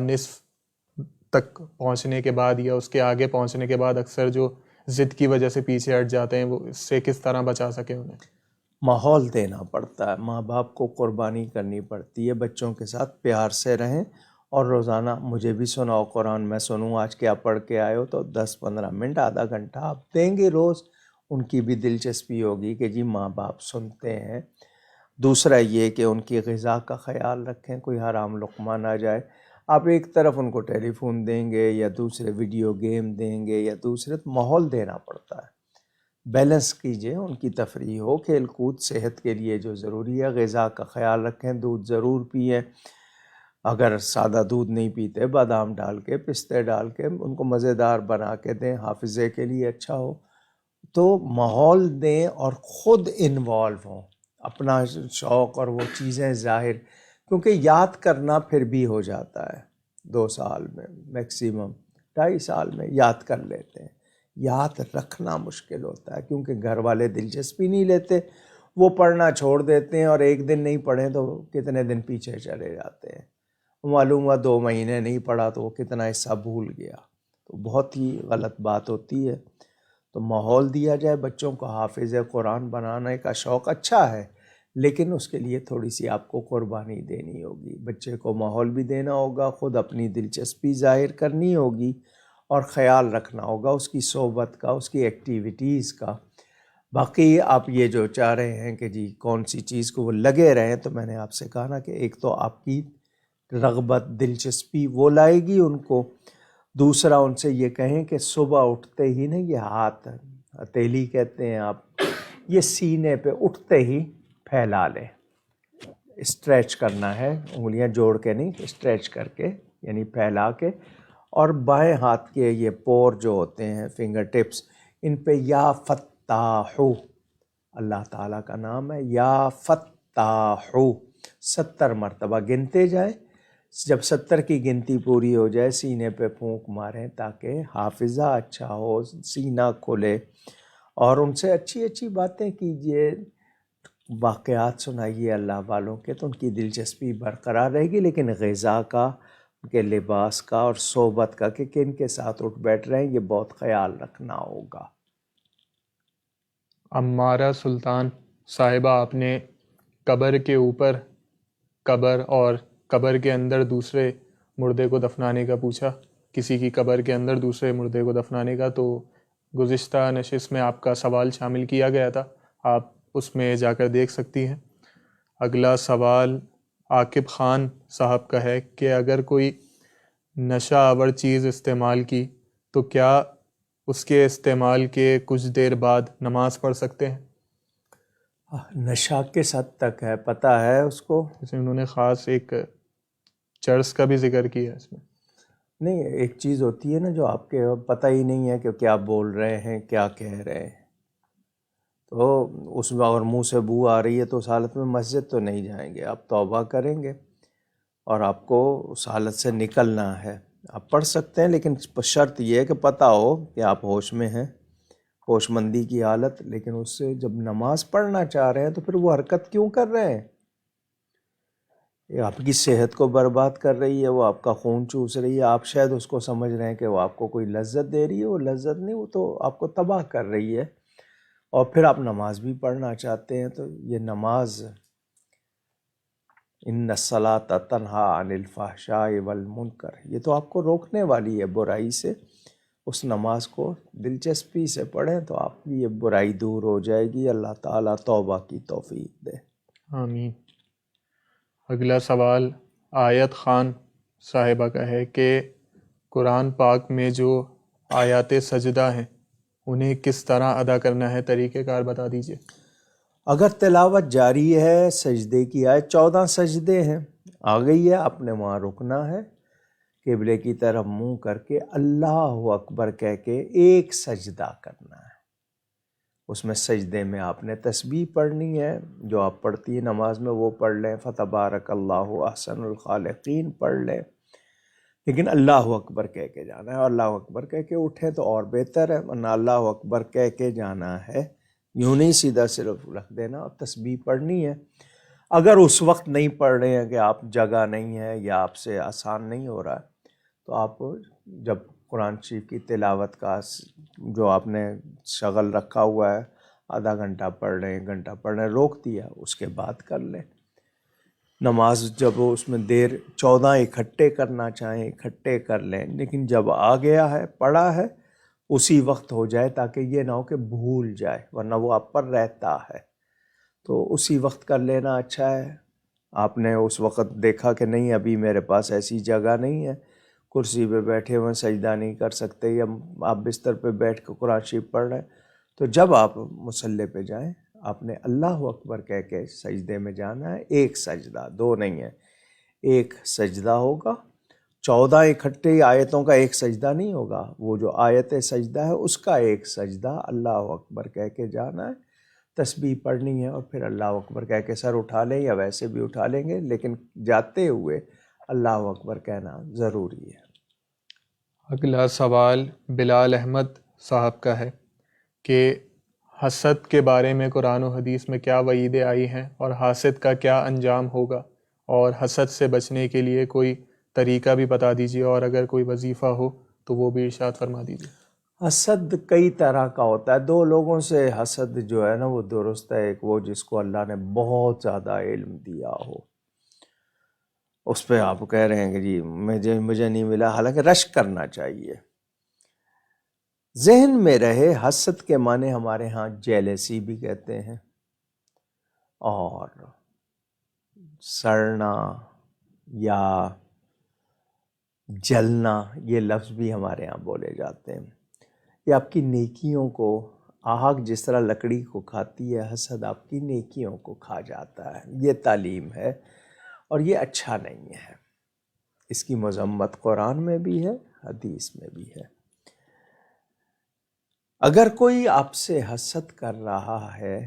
نصف تک پہنچنے کے بعد یا اس کے آگے پہنچنے کے بعد اکثر جو ضد کی وجہ سے پیچھے ہٹ جاتے ہیں، وہ اس سے کس طرح بچا سکیں انہیں؟ ماحول دینا پڑتا ہے، ماں باپ کو قربانی کرنی پڑتی ہے، بچوں کے ساتھ پیار سے رہیں، اور روزانہ مجھے بھی سناؤ قرآن، میں سنوں آج کیا پڑھ کے آئے ہو، تو 10-15 منٹ، آدھا گھنٹہ آپ دیں گے روز، ان کی بھی دلچسپی ہوگی کہ جی ماں باپ سنتے ہیں۔ دوسرا یہ کہ ان کی غذا کا خیال رکھیں، کوئی حرام لقمہ نہ جائے۔ آپ ایک طرف ان کو ٹیلی فون دیں گے یا دوسرے ویڈیو گیم دیں گے یا دوسرے، ماحول دینا پڑتا ہے۔ بیلنس کیجئے، ان کی تفریح ہو، کھیل کود صحت کے لیے جو ضروری ہے، غذا کا خیال رکھیں، دودھ ضرور پئیں، اگر سادہ دودھ نہیں پیتے بادام ڈال کے، پستے ڈال کے ان کو مزیدار بنا کے دیں، حافظے کے لیے اچھا ہو۔ تو ماحول دیں اور خود انوالو ہوں، اپنا شوق اور وہ چیزیں ظاہر، کیونکہ یاد کرنا پھر بھی ہو جاتا ہے 2 سال میں، میکسیمم 2.5 سال میں یاد کر لیتے ہیں۔ یاد رکھنا مشکل ہوتا ہے کیونکہ گھر والے دلچسپی نہیں لیتے، وہ پڑھنا چھوڑ دیتے ہیں، اور ایک دن نہیں پڑھیں تو کتنے دن پیچھے چلے جاتے ہیں۔ معلوم ہوا 2 مہینے نہیں پڑھا تو وہ کتنا حصہ بھول گیا، تو بہت ہی غلط بات ہوتی ہے۔ تو ماحول دیا جائے، بچوں کو حافظ قرآن بنانے کا شوق اچھا ہے، لیکن اس کے لیے تھوڑی سی آپ کو قربانی دینی ہوگی، بچے کو ماحول بھی دینا ہوگا، خود اپنی دلچسپی ظاہر کرنی ہوگی، اور خیال رکھنا ہوگا اس کی صحبت کا، اس کی ایکٹیویٹیز کا۔ باقی آپ یہ جو چاہ رہے ہیں کہ جی کون سی چیز کو وہ لگے رہیں، تو میں نے آپ سے کہا نا کہ ایک تو آپ کی رغبت، دلچسپی وہ لائے گی ان کو، دوسرا ان سے یہ کہیں کہ صبح اٹھتے ہی نا، یہ ہاتھ ہتھیلی کہتے ہیں آپ، یہ سینے پہ اٹھتے ہی پھیلا لیں، اسٹریچ کرنا ہے، انگلیاں جوڑ کے نہیں، اسٹریچ کر کے، یعنی پھیلا کے، اور بائیں ہاتھ کے یہ پور جو ہوتے ہیں، فنگر ٹپس، ان پہ یا فتاحو، اللہ تعالیٰ کا نام ہے، یا فتاحو، 70 مرتبہ گنتے جائیں۔ جب 70 کی گنتی پوری ہو جائے، سینے پہ پھونک ماریں تاکہ حافظہ اچھا ہو، سینہ کھلے، اور ان سے اچھی اچھی باتیں کیجیے، واقعات سنائیے اللہ والوں کے، تو ان کی دلچسپی برقرار رہے گی۔ لیکن غذا کا، ان کے لباس کا اور صحبت کا، کہ کن کے ساتھ اٹھ بیٹھ رہے ہیں، یہ بہت خیال رکھنا ہوگا۔ عمارہ سلطان صاحبہ، آپ نے قبر کے اوپر قبر اور قبر کے اندر دوسرے مردے کو دفنانے کا پوچھا، کسی کی قبر کے اندر دوسرے مردے کو دفنانے کا، تو گزشتہ نشست میں آپ کا سوال شامل کیا گیا تھا، آپ اس میں جا کر دیکھ سکتی ہیں۔ اگلا سوال عاقب خان صاحب کا ہے کہ اگر کوئی نشہ آور چیز استعمال کی تو کیا اس کے استعمال کے کچھ دیر بعد نماز پڑھ سکتے ہیں؟ نشہ کس حد تک ہے پتہ ہے اس کو؟ جیسے انہوں نے خاص ایک چرس کا بھی ذکر کیا اس میں۔ نہیں، ایک چیز ہوتی ہے نا جو آپ کے پتہ ہی نہیں ہے کہ کیا بول رہے ہیں، کیا کہہ رہے ہیں، تو اس میں اگر منہ سے بو آ رہی ہے تو اس حالت میں مسجد تو نہیں جائیں گے، آپ توبہ کریں گے اور آپ کو اس حالت سے نکلنا ہے۔ آپ پڑھ سکتے ہیں لیکن شرط یہ ہے کہ پتہ ہو کہ آپ ہوش میں ہیں، ہوش مندی کی حالت، لیکن اس سے جب نماز پڑھنا چاہ رہے ہیں تو پھر وہ حرکت کیوں کر رہے ہیں؟ یہ آپ کی صحت کو برباد کر رہی ہے، وہ آپ کا خون چوس رہی ہے، آپ شاید اس کو سمجھ رہے ہیں کہ وہ آپ کو کوئی لذت دے رہی ہے، وہ لذت نہیں، وہ تو آپ کو تباہ کر رہی ہے، اور پھر آپ نماز بھی پڑھنا چاہتے ہیں۔ تو یہ نماز ان الصلاۃ تنہا عن الفحشاء والمنکر، یہ تو آپ کو روکنے والی ہے برائی سے۔ اس نماز کو دلچسپی سے پڑھیں تو آپ کی یہ برائی دور ہو جائے گی۔ اللہ تعالیٰ توبہ کی توفیق دے۔ آمین۔ اگلا سوال آیت خان صاحبہ کا ہے کہ قرآن پاک میں جو آیات سجدہ ہیں انہیں کس طرح ادا کرنا ہے، طریقہ کار بتا دیجیے۔ اگر تلاوت جاری ہے سجدے کی آیت 14 سجدے ہیں، آ گئی ہے، آپ نے وہاں رکنا ہے، قبلے کی طرف منہ کر کے اللہ اکبر کہہ کے ایک سجدہ کرنا ہے۔ اس میں سجدے میں آپ نے تسبیح پڑھنی ہے، جو آپ پڑھتی ہیں نماز میں وہ پڑھ لیں، فتبارک اللہ احسن الخالقین پڑھ لیں، لیکن اللہ اکبر کہہ کے جانا ہے، اور اللہ اکبر کہہ کے اٹھیں تو اور بہتر ہے، ورنہ اللہ اکبر کہہ کے جانا ہے، یوں نہیں سیدھا صرف رکھ دینا، اور تسبیح پڑھنی ہے۔ اگر اس وقت نہیں پڑھ رہے ہیں کہ آپ جگہ نہیں ہے یا آپ سے آسان نہیں ہو رہا ہے، تو آپ جب قرآن شریف کی تلاوت کا جو آپ نے شغل رکھا ہوا ہے، آدھا گھنٹہ پڑھ رہے ہیں، ایک گھنٹہ پڑھ رہے ہیں، روک دیا، اس کے بعد کر لیں نماز۔ جب اس میں دیر 14 اکٹھے کرنا چاہیں اکٹھے کر لیں، لیکن جب آ گیا ہے پڑھا ہے اسی وقت ہو جائے، تاکہ یہ نہ ہو کہ بھول جائے، ورنہ وہ آپ پر رہتا ہے، تو اسی وقت کر لینا اچھا ہے۔ آپ نے اس وقت دیکھا کہ نہیں ابھی میرے پاس ایسی جگہ نہیں ہے، کرسی پہ بیٹھے ہوئے سجدہ نہیں کر سکتے، یا آپ بستر پہ بیٹھ کے قرآن شریف پڑھ رہے ہیں، تو جب آپ مصلی پہ جائیں آپ نے اللہ اکبر کہہ کے سجدے میں جانا ہے، ایک سجدہ، دو نہیں ہے، ایک سجدہ ہوگا۔ 14 اکٹھے آیتوں کا ایک سجدہ نہیں ہوگا، وہ جو آیت سجدہ ہے اس کا ایک سجدہ اللہ اکبر کہہ کے جانا ہے، تسبیح پڑھنی ہے، اور پھر اللہ اکبر کہہ کے سر اٹھا لیں یا ویسے بھی اٹھا لیں گے، لیکن جاتے ہوئے اللہ اکبر کہنا ضروری ہے۔ اگلا سوال بلال احمد صاحب کا ہے کہ حسد کے بارے میں قرآن و حدیث میں کیا وعیدیں آئی ہیں، اور حاسد کا کیا انجام ہوگا، اور حسد سے بچنے کے لیے کوئی طریقہ بھی بتا دیجیے، اور اگر کوئی وظیفہ ہو تو وہ بھی ارشاد فرما دیجیے۔ حسد کئی طرح کا ہوتا ہے، دو لوگوں سے حسد جو ہے نا وہ درست ہے، ایک وہ جس کو اللہ نے بہت زیادہ علم دیا ہو، اس پہ آپ کہہ رہے ہیں کہ جی مجھے نہیں ملا، حالانکہ رشک کرنا چاہیے۔ ذہن میں رہے، حسد کے معنی ہمارے ہاں جیلسی بھی کہتے ہیں، اور سڑنا یا جلنا، یہ لفظ بھی ہمارے ہاں بولے جاتے ہیں۔ یہ آپ کی نیکیوں کو، آگ جس طرح لکڑی کو کھاتی ہے، حسد آپ کی نیکیوں کو کھا جاتا ہے، یہ تعلیم ہے، اور یہ اچھا نہیں ہے۔ اس کی مذمت قرآن میں بھی ہے، حدیث میں بھی ہے۔ اگر کوئی آپ سے حسد کر رہا ہے،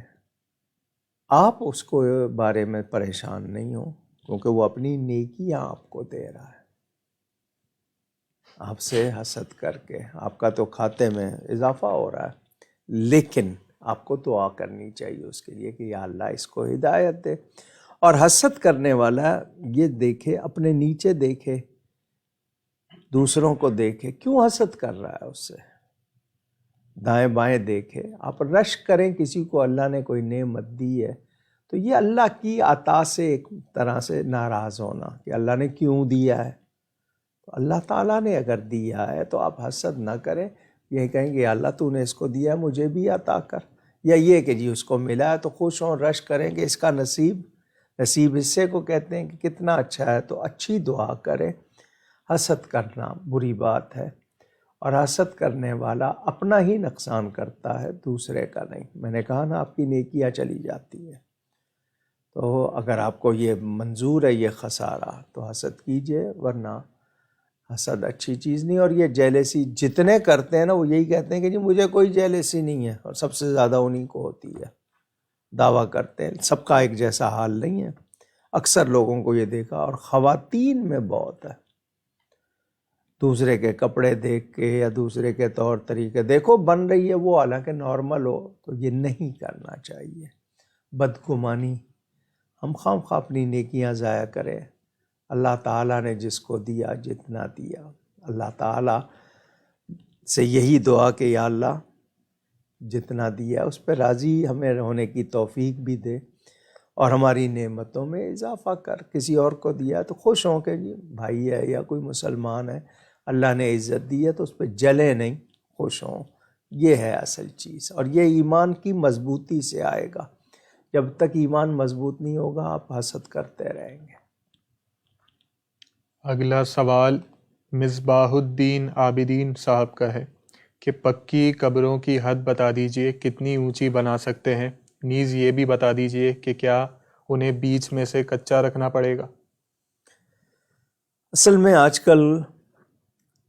آپ اس کو بارے میں پریشان نہیں ہو، کیونکہ وہ اپنی نیکیاں آپ کو دے رہا ہے۔ آپ سے حسد کر کے آپ کا تو کھاتے میں اضافہ ہو رہا ہے، لیکن آپ کو دعا کرنی چاہیے اس کے لیے کہ یا اللہ اس کو ہدایت دے۔ اور حسد کرنے والا یہ دیکھے، اپنے نیچے دیکھے، دوسروں کو دیکھے، کیوں حسد کر رہا ہے اس سے، دائیں بائیں دیکھے۔ آپ رشک کریں، کسی کو اللہ نے کوئی نعمت دی ہے تو یہ اللہ کی عطا سے ایک طرح سے ناراض ہونا کہ اللہ نے کیوں دیا ہے. تو اللہ تعالیٰ نے اگر دیا ہے تو آپ حسد نہ کریں، یہ کہیں گے اللہ تو نے اس کو دیا مجھے بھی عطا کر، یا یہ کہ جی اس کو ملا ہے تو خوش ہوں، رش کریں کہ اس کا نصیب حصے کو کہتے ہیں کہ کتنا اچھا ہے، تو اچھی دعا کریں. حسد کرنا بری بات ہے، اور حسد کرنے والا اپنا ہی نقصان کرتا ہے، دوسرے کا نہیں. میں نے کہا نا آپ کی نیکیاں چلی جاتی ہیں. تو اگر آپ کو یہ منظور ہے یہ خسارہ تو حسد کیجئے، ورنہ حسد اچھی چیز نہیں. اور یہ جیلسی جتنے کرتے ہیں نا وہ یہی کہتے ہیں کہ جی مجھے کوئی جیلسی نہیں ہے، اور سب سے زیادہ انہی کو ہوتی ہے. دعویٰ کرتے ہیں، سب کا ایک جیسا حال نہیں ہے. اکثر لوگوں کو یہ دیکھا، اور خواتین میں بہت ہے. دوسرے کے کپڑے دیکھ کے یا دوسرے کے طور طریقے دیکھو بن رہی ہے وہ، حالانکہ نارمل ہو، تو یہ نہیں کرنا چاہیے. بدگمانی، ہم خواہ اپنی نیکیاں ضائع کریں. اللہ تعالیٰ نے جس کو دیا جتنا دیا، اللہ تعالیٰ سے یہی دعا کہ یا اللہ جتنا دیا اس پہ راضی ہمیں ہونے کی توفیق بھی دے، اور ہماری نعمتوں میں اضافہ کر. کسی اور کو دیا تو خوش ہوں کہ جی بھائی ہے یا کوئی مسلمان ہے، اللہ نے عزت دی ہے تو اس پہ جلے نہیں، خوش ہوں. یہ ہے اصل چیز، اور یہ ایمان کی مضبوطی سے آئے گا. جب تک ایمان مضبوط نہیں ہوگا آپ حسد کرتے رہیں گے. اگلا سوال مصباح الدین عابدین صاحب کا ہے کہ پکی قبروں کی حد بتا دیجئے، کتنی اونچی بنا سکتے ہیں؟ نیز یہ بھی بتا دیجئے کہ کیا انہیں بیچ میں سے کچا رکھنا پڑے گا؟ اصل میں آج کل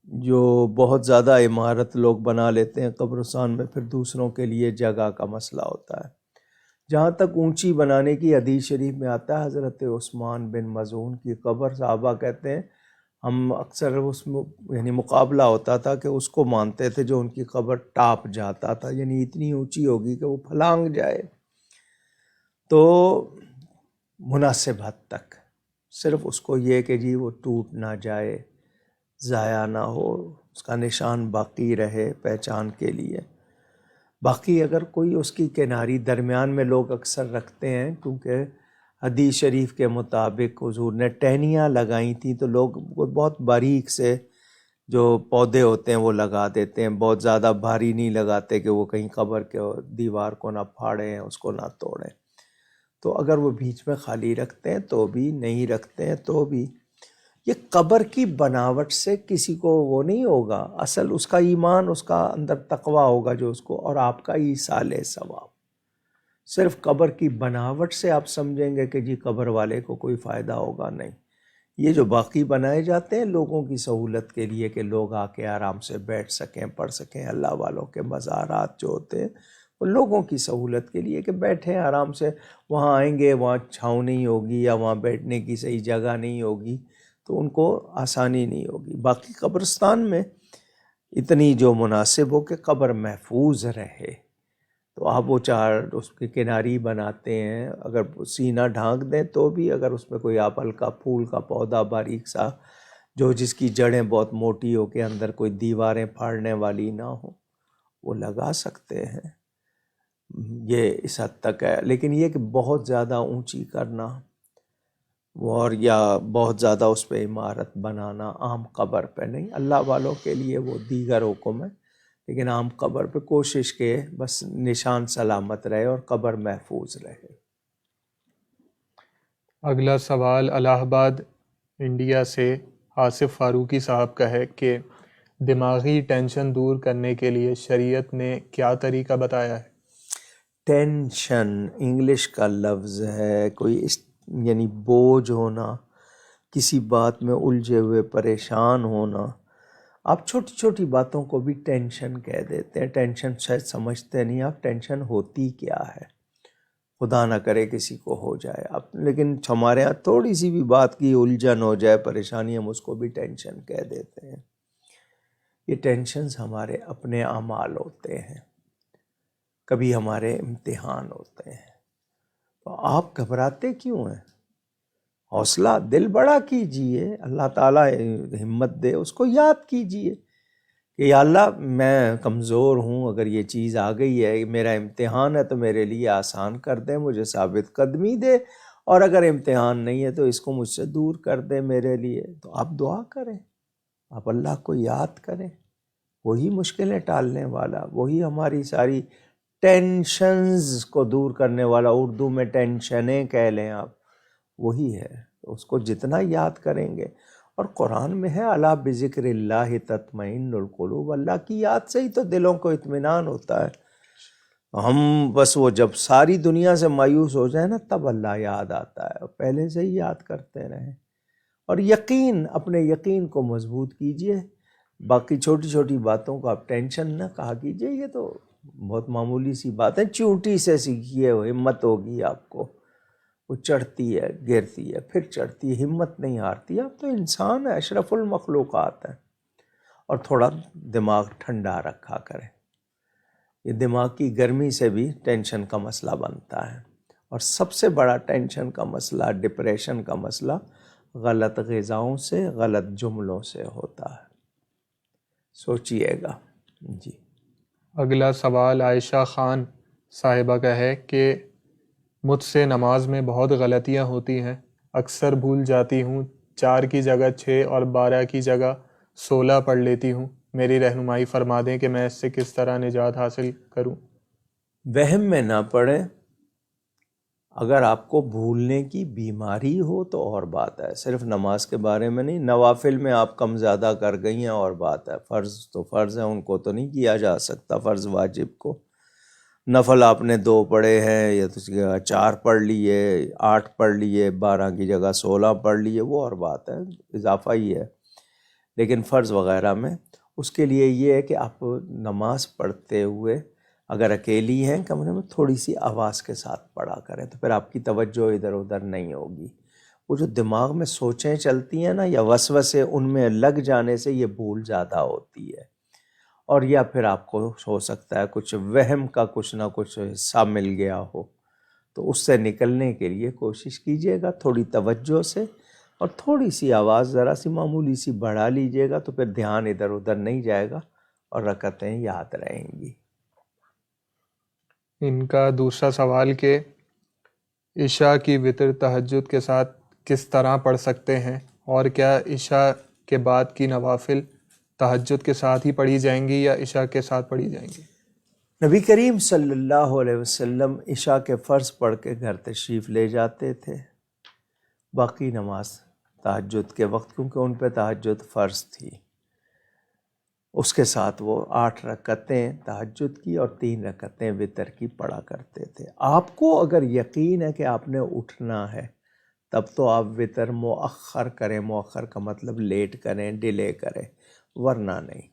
جو بہت زیادہ عمارت لوگ بنا لیتے ہیں قبرستان میں، پھر دوسروں کے لیے جگہ کا مسئلہ ہوتا ہے. جہاں تک اونچی بنانے کی حدیث شریف میں آتا ہے، حضرت عثمان بن مظعون کی قبر، صحابہ کہتے ہیں ہم اکثر اس میں یعنی مقابلہ ہوتا تھا کہ اس کو مانتے تھے جو ان کی قبر ٹاپ جاتا تھا، یعنی اتنی اونچی ہوگی کہ وہ پھلانگ جائے. تو مناسب حد تک، صرف اس کو یہ کہ جی وہ ٹوٹ نہ جائے، ضائع نہ ہو، اس کا نشان باقی رہے پہچان کے لیے. باقی اگر کوئی اس کی کناری درمیان میں لوگ اکثر رکھتے ہیں، کیونکہ حدیث شریف کے مطابق حضور نے ٹہنیاں لگائی تھیں، تو لوگ بہت باریک سے جو پودے ہوتے ہیں وہ لگا دیتے ہیں، بہت زیادہ بھاری نہیں لگاتے کہ وہ کہیں قبر کے دیوار کو نہ پھاڑیں، اس کو نہ توڑیں. تو اگر وہ بیچ میں خالی رکھتے ہیں تو بھی، نہیں رکھتے ہیں تو بھی، یہ قبر کی بناوٹ سے کسی کو وہ نہیں ہوگا. اصل اس کا ایمان، اس کا اندر تقویٰ ہوگا جو اس کو، اور آپ کا ایصال ثواب. صرف قبر کی بناوٹ سے آپ سمجھیں گے کہ جی قبر والے کو کوئی فائدہ ہوگا، نہیں. یہ جو باقی بنائے جاتے ہیں لوگوں کی سہولت کے لیے کہ لوگ آ کے آرام سے بیٹھ سکیں، پڑھ سکیں، اللہ والوں کے مزارات جو ہوتے ہیں وہ لوگوں کی سہولت کے لیے کہ بیٹھیں آرام سے. وہاں آئیں گے، وہاں چھاؤں نہیں ہوگی یا وہاں بیٹھنے کی صحیح جگہ نہیں ہوگی تو ان کو آسانی نہیں ہوگی. باقی قبرستان میں اتنی جو مناسب ہو کہ قبر محفوظ رہے، تو آپ وہ چار اس کی کناری بناتے ہیں، اگر سینہ ڈھانک دیں تو بھی، اگر اس میں کوئی ایپل کا پھول کا پودا باریک سا جو جس کی جڑیں بہت موٹی ہو کے اندر کوئی دیواریں پھاڑنے والی نہ ہو، وہ لگا سکتے ہیں. یہ اس حد تک ہے. لیکن یہ کہ بہت زیادہ اونچی کرنا اور یا بہت زیادہ اس پہ عمارت بنانا عام قبر پہ نہیں. اللہ والوں کے لیے وہ دیگر حکم ہے، لیکن عام قبر پہ کوشش کے بس نشان سلامت رہے اور قبر محفوظ رہے. اگلا سوال الہ آباد انڈیا سے آصف فاروقی صاحب کا ہے کہ دماغی ٹینشن دور کرنے کے لیے شریعت نے کیا طریقہ بتایا ہے؟ ٹینشن انگلش کا لفظ ہے، کوئی یعنی بوجھ ہونا، کسی بات میں الجھے ہوئے پریشان ہونا. آپ چھوٹی چھوٹی باتوں کو بھی ٹینشن کہہ دیتے ہیں. ٹینشن شاید سمجھتے نہیں آپ ٹینشن ہوتی کیا ہے. خدا نہ کرے کسی کو ہو جائے آپ، لیکن ہمارے ہاں تھوڑی سی بھی بات کی الجھن ہو جائے، پریشانی، ہم اس کو بھی ٹینشن کہہ دیتے ہیں. یہ ٹینشنز ہمارے اپنے اعمال ہوتے ہیں، کبھی ہمارے امتحان ہوتے ہیں. تو آپ گھبراتے کیوں ہیں؟ حوصلہ دل بڑا کیجئے، اللہ تعالیٰ ہمت دے، اس کو یاد کیجئے کہ یا اللہ میں کمزور ہوں، اگر یہ چیز آ گئی ہے، میرا امتحان ہے تو میرے لیے آسان کر دے، مجھے ثابت قدمی دے، اور اگر امتحان نہیں ہے تو اس کو مجھ سے دور کر دے میرے لیے۔ تو آپ دعا کریں، آپ اللہ کو یاد کریں، وہی مشکلیں ٹالنے والا، وہی ہماری ساری ٹینشنز کو دور کرنے والا، اردو میں ٹینشنیں کہہ لیں آپ، وہی ہے۔ اس کو جتنا یاد کریں گے، اور قرآن میں ہے الا بذکر اللہ تطمئن القلوب، اللہ کی یاد سے ہی تو دلوں کو اطمینان ہوتا ہے۔ ہم بس وہ جب ساری دنیا سے مایوس ہو جائیں نا، تب اللہ یاد آتا ہے، اور پہلے سے ہی یاد کرتے رہیں۔ اور یقین، اپنے یقین کو مضبوط کیجئے، باقی چھوٹی چھوٹی باتوں کو آپ ٹینشن نہ کہا کیجئے، یہ تو بہت معمولی سی بات ہے، چونٹی سے سیکھیے، وہ ہمت ہوگی آپ کو، وہ چڑھتی ہے گرتی ہے پھر چڑھتی ہے، ہمت نہیں ہارتی۔ آپ تو انسان ہے، اشرف المخلوقات ہیں۔ اور تھوڑا دماغ ٹھنڈا رکھا کریں، یہ دماغ کی گرمی سے بھی ٹینشن کا مسئلہ بنتا ہے، اور سب سے بڑا ٹینشن کا مسئلہ، ڈپریشن کا مسئلہ غلط غذاؤں سے، غلط جملوں سے ہوتا ہے، سوچئے گا۔ جی اگلا سوال عائشہ خان صاحبہ کا ہے کہ مجھ سے نماز میں بہت غلطیاں ہوتی ہیں، اکثر بھول جاتی ہوں، 4 کی جگہ 6 اور 12 کی جگہ 16 پڑھ لیتی ہوں، میری رہنمائی فرما دیں کہ میں اس سے کس طرح نجات حاصل کروں۔ وہم میں نہ پڑیں، اگر آپ کو بھولنے کی بیماری ہو تو اور بات ہے، صرف نماز کے بارے میں نہیں، نوافل میں آپ کم زیادہ کر گئی ہیں اور بات ہے، فرض تو فرض ہیں، ان کو تو نہیں کیا جا سکتا، فرض واجب کو۔ نفل آپ نے 2 پڑھے ہیں، یا تو 4 پڑھ لیے، 8 پڑھ لیے، 12 کی جگہ 16 پڑھ لیے، وہ اور بات ہے، اضافہ ہی ہے۔ لیکن فرض وغیرہ میں اس کے لیے یہ ہے کہ آپ نماز پڑھتے ہوئے اگر اکیلی ہیں کمرے میں، تھوڑی سی آواز کے ساتھ پڑھا کریں، تو پھر آپ کی توجہ ادھر ادھر نہیں ہوگی۔ وہ جو دماغ میں سوچیں چلتی ہیں نا، یا وسوسے ان میں لگ جانے سے یہ بھول زیادہ ہوتی ہے، اور یا پھر آپ کو ہو سکتا ہے کچھ وہم کا کچھ نہ کچھ حصہ مل گیا ہو، تو اس سے نکلنے کے لیے کوشش کیجیے گا تھوڑی توجہ سے، اور تھوڑی سی آواز ذرا سی معمولی سی بڑھا لیجیے گا، تو پھر دھیان ادھر ادھر نہیں جائے گا اور رکعتیں یاد رہیں گی۔ ان کا دوسرا سوال کہ عشاء کی وتر تہجد کے ساتھ کس طرح پڑھ سکتے ہیں، اور کیا عشاء کے بعد کی نوافل تہجد کے ساتھ ہی پڑھی جائیں گی یا عشاء کے ساتھ پڑھی جائیں گی؟ نبی کریم صلی اللہ علیہ وسلم عشاء کے فرض پڑھ کے گھر تشریف لے جاتے تھے، باقی نماز تہجد کے وقت، کیونکہ ان پہ تہجد فرض تھی، اس کے ساتھ وہ 8 رکعتیں تہجد کی اور 3 رکعتیں وتر کی پڑھا کرتے تھے۔ آپ کو اگر یقین ہے کہ آپ نے اٹھنا ہے، تب تو آپ وتر مؤخر کریں، مؤخر کا مطلب لیٹ کریں، ڈیلے کریں، ورنہ نہیں۔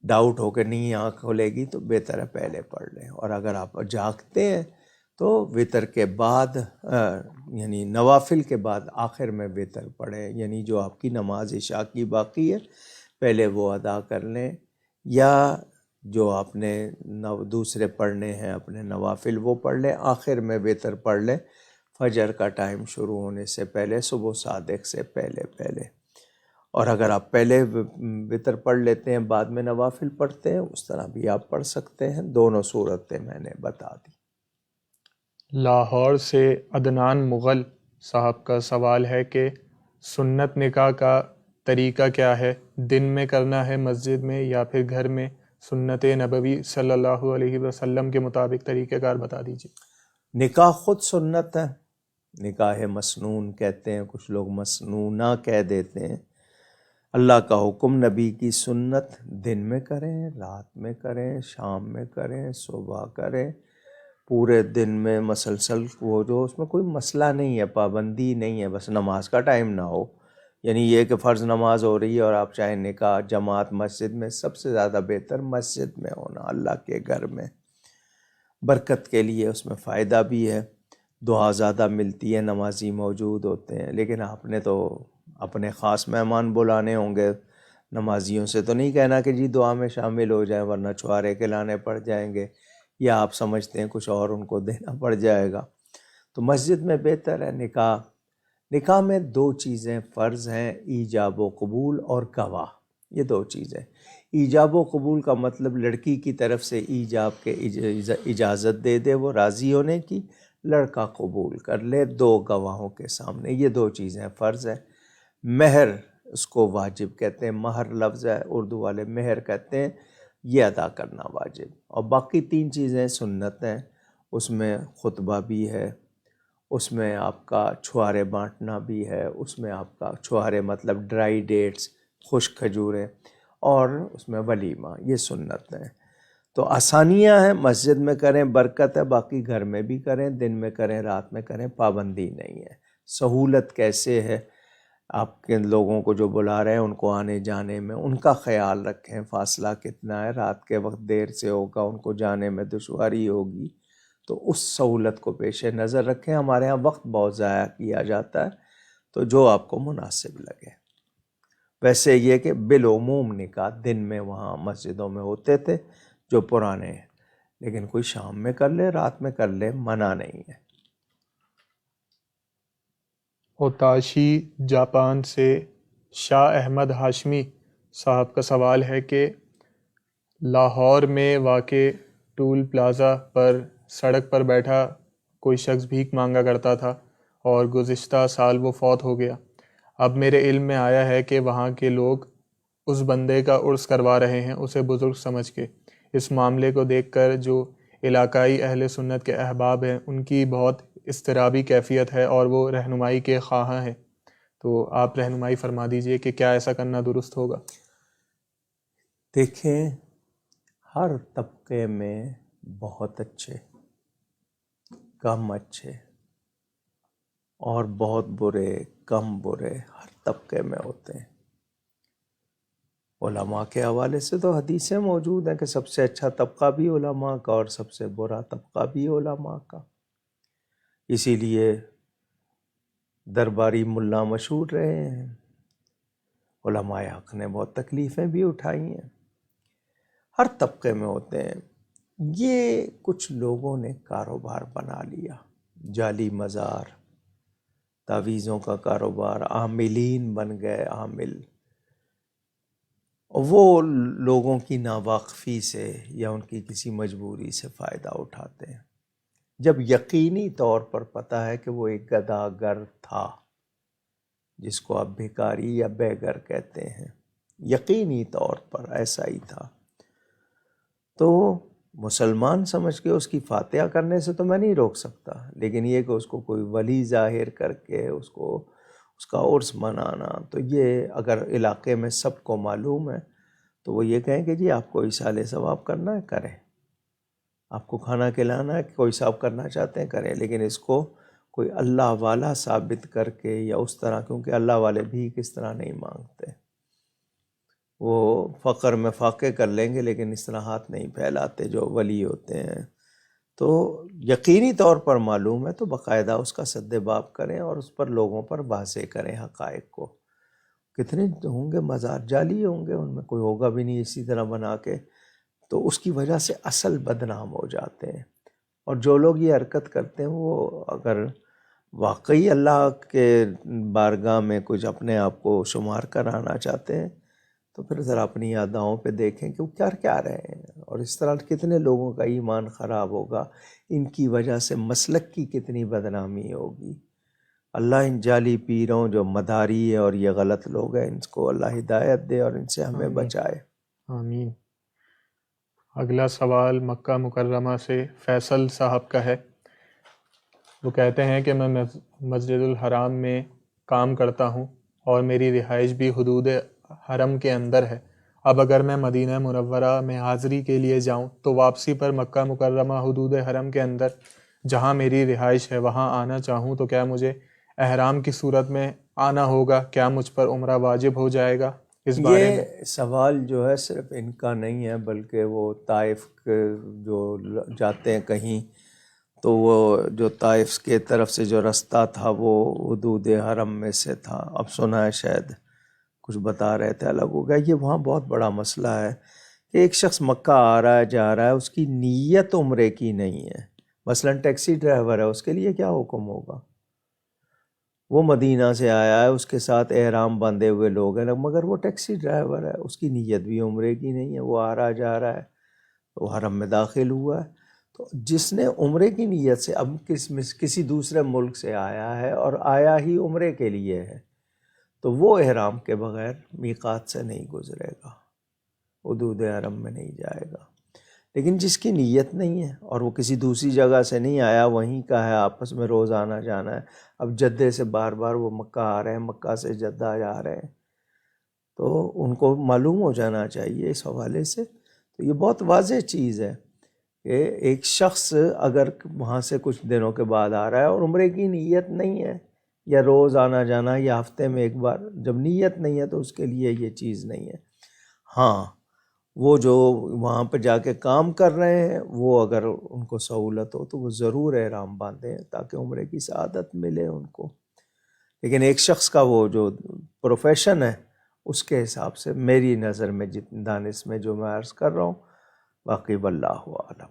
ڈاؤٹ ہو کہ نہیں آنکھ کھلے گی تو بہتر ہے پہلے پڑھ لیں، اور اگر آپ جاگتے ہیں تو وتر کے بعد یعنی نوافل کے بعد آخر میں وتر پڑھیں، یعنی جو آپ کی نماز عشاء کی باقی ہے پہلے وہ ادا کر لیں، یا جو آپ نے دوسرے پڑھنے ہیں اپنے نوافل وہ پڑھ لیں، آخر میں وتر پڑھ لیں فجر کا ٹائم شروع ہونے سے پہلے، صبح صادق سے پہلے۔ اور اگر آپ پہلے وتر پڑھ لیتے ہیں بعد میں نوافل پڑھتے ہیں، اس طرح بھی آپ پڑھ سکتے ہیں، دونوں صورتیں میں نے بتا دی۔ لاہور سے عدنان مغل صاحب کا سوال ہے کہ سنت نکاح کا طریقہ کیا ہے، دن میں کرنا ہے مسجد میں یا پھر گھر میں؟ سنت نبوی صلی اللہ علیہ وسلم کے مطابق طریقہ کار بتا دیجیے۔ نکاح خود سنت ہے، نکاح مسنون کہتے ہیں، کچھ لوگ مسنونہ کہہ دیتے ہیں۔ اللہ کا حکم، نبی کی سنت، دن میں کریں، رات میں کریں، شام میں کریں، صبح کریں، پورے دن میں مسلسل، وہ جو اس میں کوئی مسئلہ نہیں ہے، پابندی نہیں ہے، بس نماز کا ٹائم نہ ہو، یعنی یہ کہ فرض نماز ہو رہی ہے اور آپ چاہیں نکاح جماعت مسجد میں، سب سے زیادہ بہتر مسجد میں ہونا، اللہ کے گھر میں، برکت کے لیے اس میں فائدہ بھی ہے، دعا زیادہ ملتی ہے، نمازی موجود ہوتے ہیں۔ لیکن آپ نے تو اپنے خاص مہمان بلانے ہوں گے، نمازیوں سے تو نہیں کہنا کہ جی دعا میں شامل ہو جائیں ورنہ چھوارے کھلانے پڑ جائیں گے، یا آپ سمجھتے ہیں کچھ اور ان کو دینا پڑ جائے گا، تو مسجد میں بہتر ہے۔ نکاح میں 2 چیزیں فرض ہیں، ایجاب و قبول اور گواہ، یہ 2 چیزیں۔ ایجاب و قبول کا مطلب لڑکی کی طرف سے ایجاب کے اجازت دے دے وہ راضی ہونے کی، لڑکا قبول کر لے 2 گواہوں کے سامنے، یہ 2 چیزیں فرض ہیں۔ مہر اس کو واجب کہتے ہیں، مہر لفظ ہے اردو والے مہر کہتے ہیں، یہ ادا کرنا واجب، اور باقی 3 چیزیں سنت ہیں، اس میں خطبہ بھی ہے، اس میں آپ کا چھوارے بانٹنا بھی ہے، اس میں آپ کا چھوارے مطلب ڈرائی ڈیٹس، خشک کھجوریں، اور اس میں ولیمہ، یہ سنت ہیں۔ تو آسانیاں ہیں، مسجد میں کریں برکت ہے، باقی گھر میں بھی کریں، دن میں کریں رات میں کریں، پابندی نہیں ہے۔ سہولت کیسے ہے، آپ کے لوگوں کو جو بلا رہے ہیں ان کو آنے جانے میں ان کا خیال رکھیں، فاصلہ کتنا ہے، رات کے وقت دیر سے ہوگا، ان کو جانے میں دشواری ہوگی، تو اس سہولت کو پیش نظر رکھیں۔ ہمارے ہاں وقت بہت ضائع کیا جاتا ہے، تو جو آپ کو مناسب لگے۔ ویسے یہ کہ بالعموم نکاح دن میں وہاں مسجدوں میں ہوتے تھے جو پرانے ہیں، لیکن کوئی شام میں کر لے، رات میں کر لے، منع نہیں ہے۔ اوتاشی جاپان سے شاہ احمد ہاشمی صاحب کا سوال ہے کہ لاہور میں واقع ٹول پلازا پر سڑک پر بیٹھا کوئی شخص بھیک مانگا کرتا تھا اور گزشتہ سال وہ فوت ہو گیا۔ اب میرے علم میں آیا ہے کہ وہاں کے لوگ اس بندے کا عرس کروا رہے ہیں اسے بزرگ سمجھ کے۔ اس معاملے کو دیکھ کر جو علاقائی اہل سنت کے احباب ہیں ان کی بہت اضطرابی کیفیت ہے اور وہ رہنمائی کے خواہاں ہیں، تو آپ رہنمائی فرما دیجئے کہ کیا ایسا کرنا درست ہوگا؟ دیکھیں، ہر طبقے میں بہت اچھے، کم اچھے، اور بہت برے، کم برے، ہر طبقے میں ہوتے ہیں۔ علماء کے حوالے سے تو حدیثیں موجود ہیں کہ سب سے اچھا طبقہ بھی علماء کا اور سب سے برا طبقہ بھی علماء کا۔ اسی لیے درباری ملا مشہور رہے ہیں، علماء حق نے بہت تکلیفیں بھی اٹھائی ہیں، ہر طبقے میں ہوتے ہیں۔ یہ کچھ لوگوں نے کاروبار بنا لیا، جعلی مزار، تعویذوں کا کاروبار، عاملین بن گئے، عامل، وہ لوگوں کی ناواقفی سے یا ان کی کسی مجبوری سے فائدہ اٹھاتے ہیں۔ جب یقینی طور پر پتہ ہے کہ وہ ایک گداگر تھا، جس کو آپ بھکاری یا بے گھر کہتے ہیں، یقینی طور پر ایسا ہی تھا، تو مسلمان سمجھ کے اس کی فاتحہ کرنے سے تو میں نہیں روک سکتا، لیکن یہ کہ اس کو کوئی ولی ظاہر کر کے اس کا عرس منانا، تو یہ اگر علاقے میں سب کو معلوم ہے تو وہ یہ کہیں کہ جی آپ کو ایصال ثواب کرنا ہے کریں، آپ کو کھانا کھلانا ہے، کوئی ثواب کرنا چاہتے ہیں کریں، لیکن اس کو کوئی اللہ والا ثابت کر کے یا اس طرح، کیونکہ اللہ والے بھی کس طرح نہیں مانگتے، وہ فقر میں فاقے کر لیں گے لیکن اس طرح ہاتھ نہیں پھیلاتے جو ولی ہوتے ہیں۔ تو یقینی طور پر معلوم ہے تو باقاعدہ اس کا سد باب کریں اور اس پر لوگوں پر واضح کریں حقائق کو۔ کتنے ہوں گے مزار جعلی ہوں گے، ان میں کوئی ہوگا بھی نہیں اسی طرح بنا کے، تو اس کی وجہ سے اصل بدنام ہو جاتے ہیں۔ اور جو لوگ یہ حرکت کرتے ہیں وہ اگر واقعی اللہ کے بارگاہ میں کچھ اپنے آپ کو شمار کرانا چاہتے ہیں تو پھر ذرا اپنی یاداؤں پہ دیکھیں کہ وہ کیا رہے ہیں، اور اس طرح کتنے لوگوں کا ایمان خراب ہوگا، ان کی وجہ سے مسلک کی کتنی بدنامی ہوگی۔ اللہ ان جعلی پیروں جو مداری ہے اور یہ غلط لوگ ہیں، ان کو اللہ ہدایت دے اور ان سے ہمیں آمین بچائے۔ آمین۔ اگلا سوال مکہ مکرمہ سے فیصل صاحب کا ہے۔ وہ کہتے ہیں کہ میں مسجد الحرام میں کام کرتا ہوں اور میری رہائش بھی حدود حرم کے اندر ہے۔ اب اگر میں مدینہ منورہ میں حاضری کے لیے جاؤں تو واپسی پر مکہ مکرمہ حدود حرم کے اندر جہاں میری رہائش ہے وہاں آنا چاہوں تو کیا مجھے احرام کی صورت میں آنا ہوگا؟ کیا مجھ پر عمرہ واجب ہو جائے گا؟ اس بارے میں یہ سوال جو ہے صرف ان کا نہیں ہے، بلکہ وہ طائف کے جو جاتے ہیں کہیں تو وہ جو طائف کے طرف سے جو رستہ تھا وہ حدود حرم میں سے تھا، اب سنا ہے شاید کچھ بتا رہے تھے الگ ہو گیا۔ یہ وہاں بہت بڑا مسئلہ ہے کہ ایک شخص مکہ آ رہا ہے جا رہا ہے، اس کی نیت عمرے کی نہیں ہے، مثلا ٹیکسی ڈرائیور ہے، اس کے لیے کیا حکم ہوگا؟ وہ مدینہ سے آیا ہے، اس کے ساتھ احرام باندھے ہوئے لوگ ہیں، مگر وہ ٹیکسی ڈرائیور ہے، اس کی نیت بھی عمرے کی نہیں ہے، وہ آ رہا جا رہا ہے، وہ حرم میں داخل ہوا ہے۔ تو جس نے عمرے کی نیت سے اب کسی دوسرے ملک سے آیا ہے اور آیا ہی عمرے کے لیے ہے، تو وہ احرام کے بغیر میقات سے نہیں گزرے گا، حدود حرم میں نہیں جائے گا۔ لیکن جس کی نیت نہیں ہے اور وہ کسی دوسری جگہ سے نہیں آیا، وہیں کا ہے، آپس میں روز آنا جانا ہے، اب جدے سے بار بار وہ مکہ آ رہے ہیں، مکہ سے جدہ جا رہے ہیں، تو ان کو معلوم ہو جانا چاہیے اس حوالے سے۔ تو یہ بہت واضح چیز ہے کہ ایک شخص اگر وہاں سے کچھ دنوں کے بعد آ رہا ہے اور عمرے کی نیت نہیں ہے، یا روز آنا جانا یا ہفتے میں ایک بار، جب نیت نہیں ہے تو اس کے لیے یہ چیز نہیں ہے۔ ہاں، وہ جو وہاں پہ جا کے کام کر رہے ہیں، وہ اگر ان کو سہولت ہو تو وہ ضرور احرام باندھیں تاکہ عمرے کی سعادت ملے ان کو۔ لیکن ایک شخص کا وہ جو پروفیشن ہے، اس کے حساب سے میری نظر میں جتنی دانش میں جو میں عرض کر رہا ہوں، باقی واللہ اعلم۔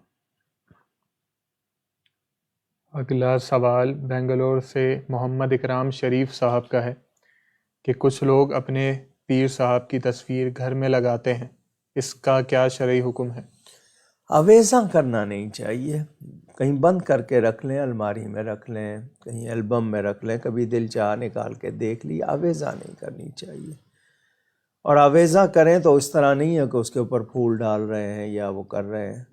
اگلا سوال بنگلور سے محمد اکرام شریف صاحب کا ہے کہ کچھ لوگ اپنے پیر صاحب کی تصویر گھر میں لگاتے ہیں، اس کا کیا شرعی حکم ہے؟ آویزاں کرنا نہیں چاہیے، کہیں بند کر کے رکھ لیں، الماری میں رکھ لیں، کہیں البم میں رکھ لیں، کبھی دل چاہ نکال کے دیکھ لی، آویزاں نہیں کرنی چاہیے۔ اور آویزاں کریں تو اس طرح نہیں ہے کہ اس کے اوپر پھول ڈال رہے ہیں یا وہ کر رہے ہیں،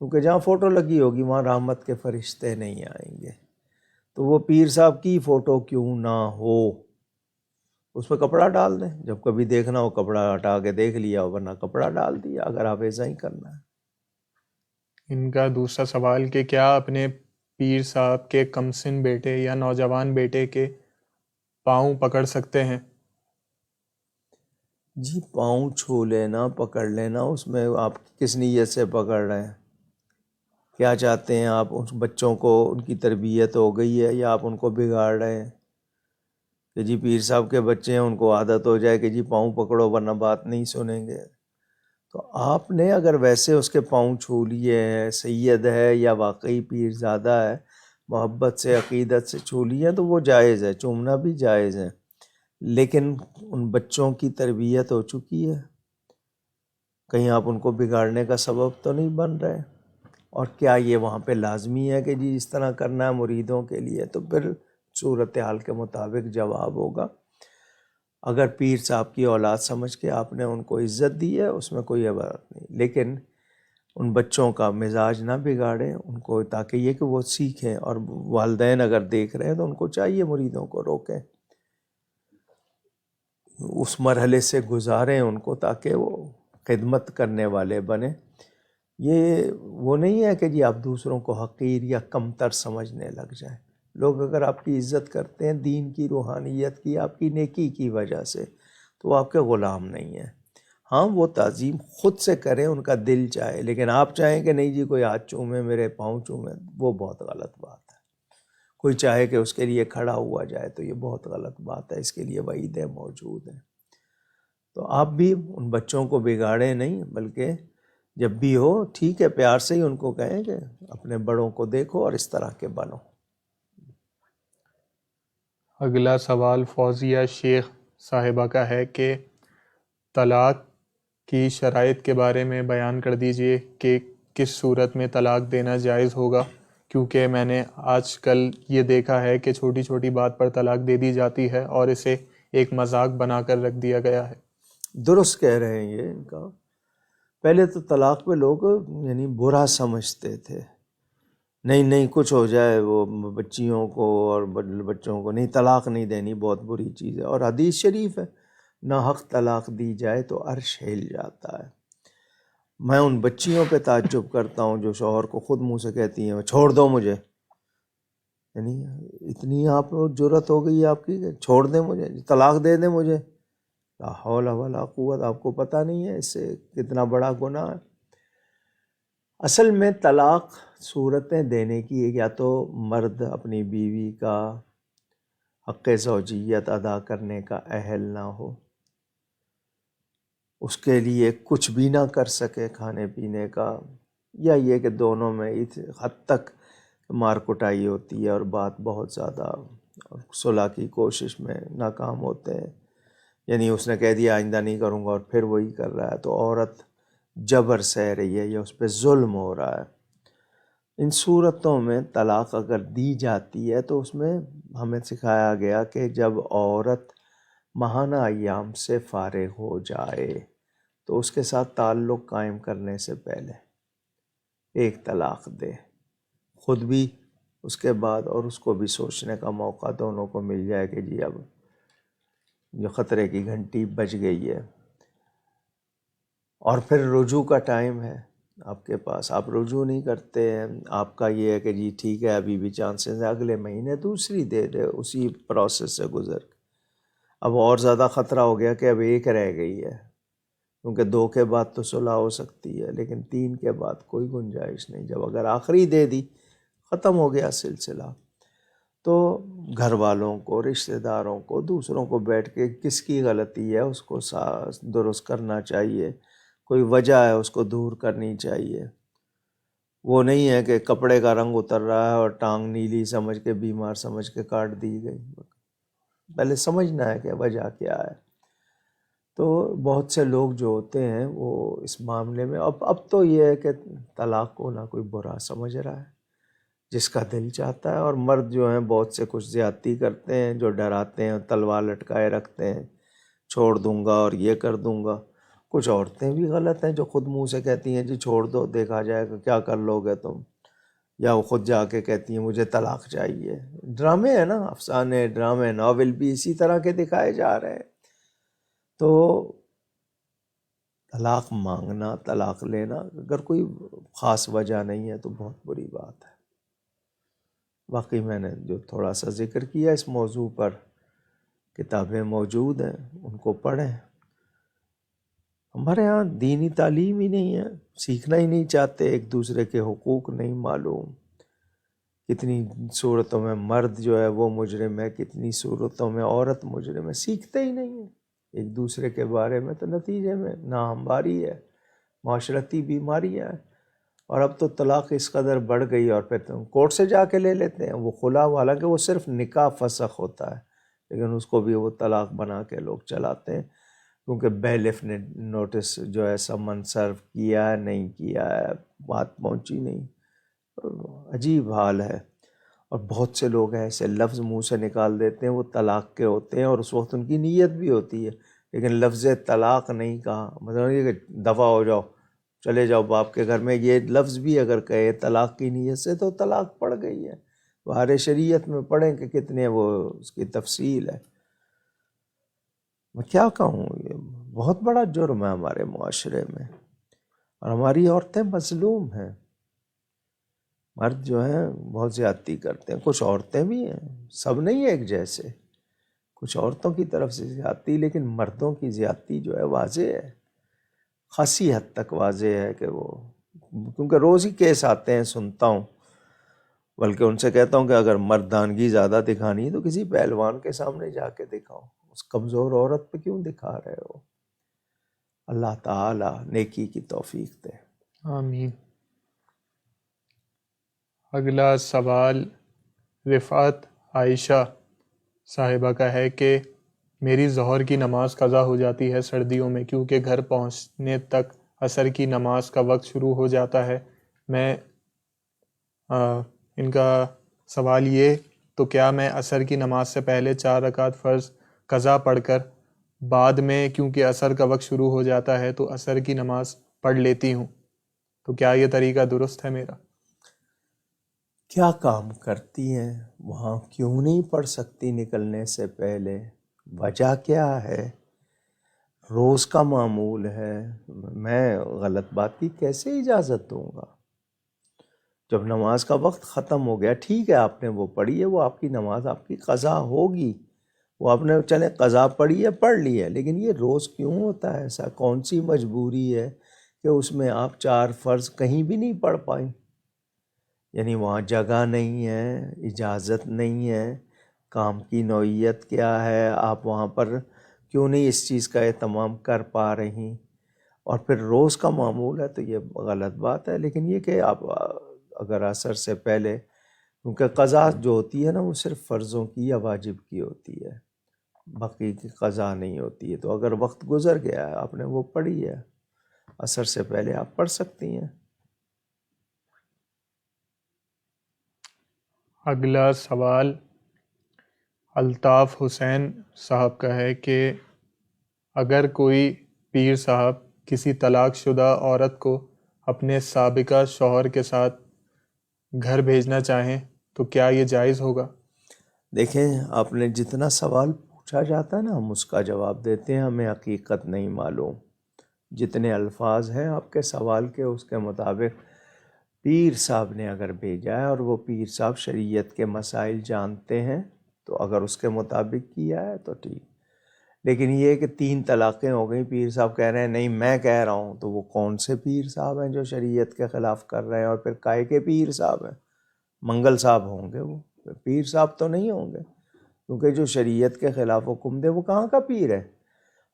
کیونکہ جہاں فوٹو لگی ہوگی وہاں رحمت کے فرشتے نہیں آئیں گے۔ تو وہ پیر صاحب کی فوٹو کیوں نہ ہو، اس پہ کپڑا ڈال دیں، جب کبھی دیکھنا ہو کپڑا ہٹا کے دیکھ لیا، ورنہ کپڑا ڈال دیا، اگر آویزاں ہی کرنا ہے۔ ان کا دوسرا سوال کہ کیا اپنے پیر صاحب کے کمسن بیٹے یا نوجوان بیٹے کے پاؤں پکڑ سکتے ہیں؟ جی، پاؤں چھو لینا، پکڑ لینا، اس میں آپ کس نیت سے پکڑ رہے ہیں؟ کیا چاہتے ہیں آپ؟ اس بچوں کو ان کی تربیت ہو گئی ہے یا آپ ان کو بگاڑ رہے ہیں کہ جی پیر صاحب کے بچے ہیں، ان کو عادت ہو جائے کہ جی پاؤں پکڑو ورنہ بات نہیں سنیں گے؟ تو آپ نے اگر ویسے اس کے پاؤں چھو لیے ہیں، سید ہے یا واقعی پیر زادہ ہے، محبت سے عقیدت سے چھو لیے تو وہ جائز ہے، چومنا بھی جائز ہے، لیکن ان بچوں کی تربیت ہو چکی ہے، کہیں آپ ان کو بگاڑنے کا سبب تو نہیں بن رہے۔ اور کیا یہ وہاں پہ لازمی ہے کہ جی اس طرح کرنا ہے مریدوں کے لیے؟ تو پھر صورتحال کے مطابق جواب ہوگا۔ اگر پیر صاحب کی اولاد سمجھ کے آپ نے ان کو عزت دی ہے، اس میں کوئی بات نہیں، لیکن ان بچوں کا مزاج نہ بگاڑیں ان کو، تاکہ یہ کہ وہ سیکھیں، اور والدین اگر دیکھ رہے ہیں تو ان کو چاہیے مریدوں کو روکیں، اس مرحلے سے گزاریں ان کو تاکہ وہ خدمت کرنے والے بنیں۔ یہ وہ نہیں ہے کہ جی آپ دوسروں کو حقیر یا کمتر سمجھنے لگ جائیں۔ لوگ اگر آپ کی عزت کرتے ہیں دین کی، روحانیت کی، آپ کی نیکی کی وجہ سے، تو وہ آپ کے غلام نہیں ہیں۔ ہاں، وہ تعظیم خود سے کریں، ان کا دل چاہے، لیکن آپ چاہیں کہ نہیں جی کوئی ہاتھ چومے، میرے پاؤں چومے، وہ بہت غلط بات ہے۔ کوئی چاہے کہ اس کے لیے کھڑا ہوا جائے تو یہ بہت غلط بات ہے، اس کے لیے وعیدیں موجود ہیں۔ تو آپ بھی ان بچوں کو بگاڑیں نہیں، بلکہ جب بھی ہو ٹھیک ہے، پیار سے ہی ان کو کہیں کہ اپنے بڑوں کو دیکھو اور اس طرح کے بنو۔ اگلا سوال فوزیہ شیخ صاحبہ کا ہے کہ طلاق کی شرائط کے بارے میں بیان کر دیجئے کہ کس صورت میں طلاق دینا جائز ہوگا، کیونکہ میں نے آج کل یہ دیکھا ہے کہ چھوٹی چھوٹی بات پر طلاق دے دی جاتی ہے اور اسے ایک مذاق بنا کر رکھ دیا گیا ہے۔ درست کہہ رہے ہیں یہ ان کا۔ پہلے تو طلاق پہ لوگ یعنی برا سمجھتے تھے، نہیں کچھ ہو جائے وہ بچیوں کو اور بچوں کو، نہیں طلاق نہیں دینی، بہت بری چیز ہے، اور حدیث شریف ہے نہ حق طلاق دی جائے تو عرش ہل جاتا ہے۔ میں ان بچیوں پہ تعجب کرتا ہوں جو شوہر کو خود منہ سے کہتی ہیں چھوڑ دو مجھے، یعنی اتنی آپ جرت ہو گئی آپ کی کہ چھوڑ دیں مجھے، طلاق دے دیں مجھے، لا حول ولا قوت۔ آپ کو پتہ نہیں ہے اس سے کتنا بڑا گناہ ہے۔ اصل میں طلاق صورتیں دینے کی ایک، یا تو مرد اپنی بیوی کا حق زوجیت ادا کرنے کا اہل نہ ہو، اس کے لیے کچھ بھی نہ کر سکے کھانے پینے کا، یا یہ کہ دونوں میں اس حد تک مار کٹائی ہوتی ہے اور بات بہت زیادہ اور صلح کی کوشش میں ناکام ہوتے ہیں، یعنی اس نے کہہ دیا آئندہ نہیں کروں گا اور پھر وہی کر رہا ہے، تو عورت جبر سہ رہی ہے یا اس پہ ظلم ہو رہا ہے۔ ان صورتوں میں طلاق اگر دی جاتی ہے تو اس میں ہمیں سکھایا گیا کہ جب عورت ماہانہ ایام سے فارغ ہو جائے تو اس کے ساتھ تعلق قائم کرنے سے پہلے ایک طلاق دے، خود بھی اس کے بعد، اور اس کو بھی سوچنے کا موقع دونوں کو مل جائے کہ جی اب جو خطرے کی گھنٹی بج گئی ہے۔ اور پھر رجوع کا ٹائم ہے آپ کے پاس، آپ رجوع نہیں کرتے ہیں، آپ کا یہ ہے کہ جی ٹھیک ہے ابھی بھی چانسز ہے، اگلے مہینے دوسری دے دے، اسی پروسیس سے گزر۔ اب اور زیادہ خطرہ ہو گیا کہ اب ایک رہ گئی ہے، کیونکہ 2 کے بعد تو صلح ہو سکتی ہے لیکن 3 کے بعد کوئی گنجائش نہیں۔ جب اگر آخری دے دی ختم ہو گیا سلسلہ۔ تو گھر والوں کو، رشتہ داروں کو، دوسروں کو بیٹھ کے کس کی غلطی ہے اس کو درست کرنا چاہیے، کوئی وجہ ہے اس کو دور کرنی چاہیے۔ وہ نہیں ہے کہ کپڑے کا رنگ اتر رہا ہے اور ٹانگ نیلی سمجھ کے، بیمار سمجھ کے کاٹ دی گئی، پہلے سمجھنا ہے کہ وجہ کیا ہے۔ تو بہت سے لوگ جو ہوتے ہیں وہ اس معاملے میں اب تو یہ ہے کہ طلاق کو نہ کوئی برا سمجھ رہا ہے، جس کا دل چاہتا ہے، اور مرد جو ہیں بہت سے کچھ زیادتی کرتے ہیں، جو ڈراتے ہیں، تلوار لٹکائے رکھتے ہیں، چھوڑ دوں گا اور یہ کر دوں گا۔ کچھ عورتیں بھی غلط ہیں جو خود منہ سے کہتی ہیں جی چھوڑ دو دیکھا جائے گا کیا کر لو گے تم، یا وہ خود جا کے کہتی ہیں مجھے طلاق چاہیے۔ ڈرامے ہیں نا، افسانے، ڈرامے، ناول بھی اسی طرح کے دکھائے جا رہے ہیں۔ تو طلاق مانگنا، طلاق لینا اگر کوئی خاص وجہ نہیں ہے تو بہت بری بات ہے۔ باقی میں نے جو تھوڑا سا ذکر کیا اس موضوع پر، کتابیں موجود ہیں، ان کو پڑھیں۔ ہمارے ہاں دینی تعلیم ہی نہیں ہے، سیکھنا ہی نہیں چاہتے، ایک دوسرے کے حقوق نہیں معلوم۔ کتنی صورتوں میں مرد جو ہے وہ مجرم ہے، کتنی صورتوں میں عورت مجرم ہے، سیکھتے ہی نہیں ہیں ایک دوسرے کے بارے میں، تو نتیجے میں ناہمواری ہے، معاشرتی بیماریاں ہیں۔ اور اب تو طلاق اس قدر بڑھ گئی، اور پھر کورٹ سے جا کے لے لیتے ہیں وہ خلا، حالانکہ وہ صرف نکاح فسخ ہوتا ہے لیکن اس کو بھی وہ طلاق بنا کے لوگ چلاتے ہیں، کیونکہ بیلف نے نوٹس جو ہے سمن سرو کیا ہے نہیں کیا ہے، بات پہنچی نہیں۔ عجیب حال ہے۔ اور بہت سے لوگ ایسے لفظ منہ سے نکال دیتے ہیں وہ طلاق کے ہوتے ہیں، اور اس وقت ان کی نیت بھی ہوتی ہے لیکن لفظ طلاق نہیں کہا، مطلب یہ کہ دفع ہو جاؤ، چلے جاؤ باپ کے گھر میں، یہ لفظ بھی اگر کہے طلاق کی نیت سے تو طلاق پڑ گئی ہے۔ بہار شریعت میں پڑھیں کہ کتنے وہ اس کی تفصیل ہے۔ میں کیا کہوں، یہ بہت بڑا جرم ہے ہمارے معاشرے میں، اور ہماری عورتیں مظلوم ہیں۔ مرد جو ہیں بہت زیادتی کرتے ہیں، کچھ عورتیں بھی ہیں، سب نہیں ایک جیسے، کچھ عورتوں کی طرف سے زیادتی، لیکن مردوں کی زیادتی جو ہے واضح ہے، خاصی حد تک واضح ہے کہ وہ، کیونکہ روز ہی کیس آتے ہیں سنتا ہوں، بلکہ ان سے کہتا ہوں کہ اگر مردانگی زیادہ دکھانی ہے تو کسی پہلوان کے سامنے جا کے دکھاؤ، اس کمزور عورت پہ کیوں دکھا رہے ہو؟ اللہ تعالی نیکی کی توفیق دے۔ آمین۔ اگلا سوال رفعت عائشہ صاحبہ کا ہے کہ میری ظہر کی نماز قضا ہو جاتی ہے سردیوں میں، کیونکہ گھر پہنچنے تک عصر کی نماز کا وقت شروع ہو جاتا ہے۔ ان کا سوال یہ، تو کیا میں عصر کی نماز سے پہلے 4 رکعت فرض قضا پڑھ کر بعد میں کیونکہ عصر کا وقت شروع ہو جاتا ہے تو عصر کی نماز پڑھ لیتی ہوں، تو کیا یہ طریقہ درست ہے میرا؟ کیا کام کرتی ہیں وہاں کیوں نہیں پڑھ سکتی نکلنے سے پہلے؟ وجہ کیا ہے؟ روز کا معمول ہے، میں غلط بات کی کیسے اجازت دوں گا؟ جب نماز کا وقت ختم ہو گیا ٹھیک ہے، آپ نے وہ پڑھی ہے، وہ آپ کی نماز آپ کی قضا ہوگی، وہ آپ نے چلے قضا پڑھی ہے، پڑھ لی ہے، لیکن یہ روز کیوں ہوتا ہے ایسا؟ کون سی مجبوری ہے کہ اس میں آپ 4 فرض کہیں بھی نہیں پڑھ پائیں؟ یعنی وہاں جگہ نہیں ہے، اجازت نہیں ہے، کام کی نوعیت کیا ہے، آپ وہاں پر کیوں نہیں اس چیز کا اہتمام کر پا رہی؟ اور پھر روز کا معمول ہے تو یہ غلط بات ہے۔ لیکن یہ کہ آپ اگر عصر سے پہلے کیونکہ قضا جو ہوتی ہے نا وہ صرف فرضوں کی یا واجب کی ہوتی ہے، باقی کی قضا نہیں ہوتی ہے۔ تو اگر وقت گزر گیا ہے، آپ نے وہ پڑھی ہے، عصر سے پہلے آپ پڑھ سکتی ہیں۔ اگلا سوال الطاف حسین صاحب کا ہے کہ اگر کوئی پیر صاحب کسی طلاق شدہ عورت کو اپنے سابقہ شوہر کے ساتھ گھر بھیجنا چاہیں تو کیا یہ جائز ہوگا؟ دیکھیں، آپ نے جتنا سوال پوچھا جاتا ہے نا ہم اس کا جواب دیتے ہیں، ہمیں حقیقت نہیں معلوم۔ جتنے الفاظ ہیں آپ کے سوال کے اس کے مطابق پیر صاحب نے اگر بھیجا ہے اور وہ پیر صاحب شریعت کے مسائل جانتے ہیں تو اگر اس کے مطابق کیا ہے تو ٹھیک۔ لیکن یہ کہ 3 طلاقیں ہو گئیں، پیر صاحب کہہ رہے ہیں نہیں میں کہہ رہا ہوں، تو وہ کون سے پیر صاحب ہیں جو شریعت کے خلاف کر رہے ہیں؟ اور پھر کائے کے پیر صاحب ہیں؟ منگل صاحب ہوں گے، وہ پیر صاحب تو نہیں ہوں گے، کیونکہ جو شریعت کے خلاف حکم دے وہ کہاں کا پیر ہے؟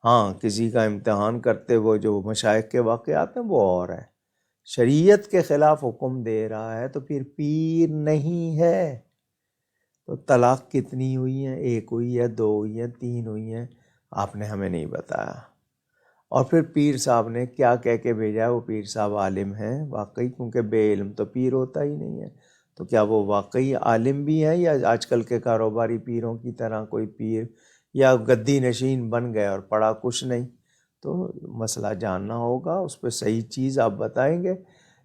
ہاں، کسی کا امتحان کرتے ہوئے جو مشائخ کے واقعات ہیں وہ اور ہیں، شریعت کے خلاف حکم دے رہا ہے تو پھر پیر نہیں ہے۔ تو طلاق کتنی ہوئی ہیں؟ 1 ہوئی ہے، 2 ہوئی ہیں، 3 ہوئی ہیں؟ آپ نے ہمیں نہیں بتایا۔ اور پھر پیر صاحب نے کیا کہہ کے بھیجا ہے؟ وہ پیر صاحب عالم ہیں واقعی، کیونکہ بے علم تو پیر ہوتا ہی نہیں ہے، تو کیا وہ واقعی عالم بھی ہیں یا آج کل کے کاروباری پیروں کی طرح کوئی پیر یا گدی نشین بن گئے اور پڑھا کچھ نہیں؟ تو مسئلہ جاننا ہوگا، اس پہ صحیح چیز آپ بتائیں گے۔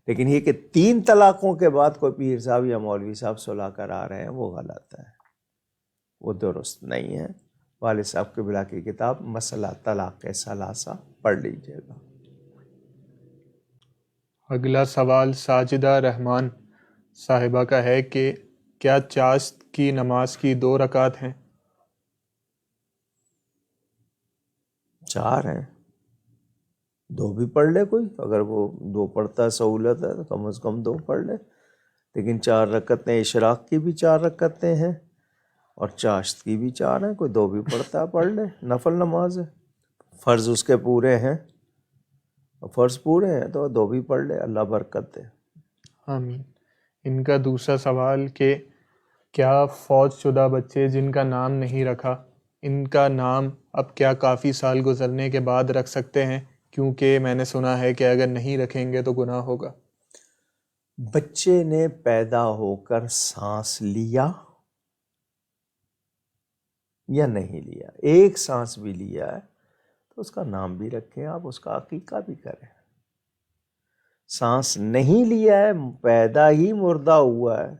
لیکن یہ کہ 3 طلاقوں کے بعد کوئی پیر صاحب یا مولوی صاحب صلح کرا رہے ہیں وہ غلط ہے، وہ درست نہیں ہے۔ والد صاحب قبلہ کی کتاب مسئلہ طلاق ثلاثہ پڑھ لیجئے گا۔ اگلا سوال ساجدہ رحمان صاحبہ کا ہے کہ کیا چاشت کی نماز کی 2 رکعت ہیں؟ 4 ہیں، 2 بھی پڑھ لے کوئی، اگر وہ 2 پڑھتا ہے سہولت ہے تو کم از کم 2 پڑھ لے، لیکن 4 رکعتیں اشراق کی بھی 4 رکعتیں ہیں اور چاشت کی بھی 4 ہیں، کوئی 2 بھی پڑھتا ہے پڑھ لے، نفل نماز ہے، فرض اس کے پورے ہیں، اور فرض پورے ہیں تو 2 بھی پڑھ لے، اللہ برکت دے۔ آمین۔ ان کا دوسرا سوال کہ کیا فوت شدہ بچے جن کا نام نہیں رکھا، ان کا نام اب کیا کافی سال گزرنے کے بعد رکھ سکتے ہیں؟ کیونکہ میں نے سنا ہے کہ اگر نہیں رکھیں گے تو گناہ ہوگا۔ بچے نے پیدا ہو کر سانس لیا یا نہیں لیا، 1 سانس بھی لیا ہے تو اس کا نام بھی رکھیں آپ، اس کا عقیقہ بھی کریں۔ سانس نہیں لیا ہے، پیدا ہی مردہ ہوا ہے،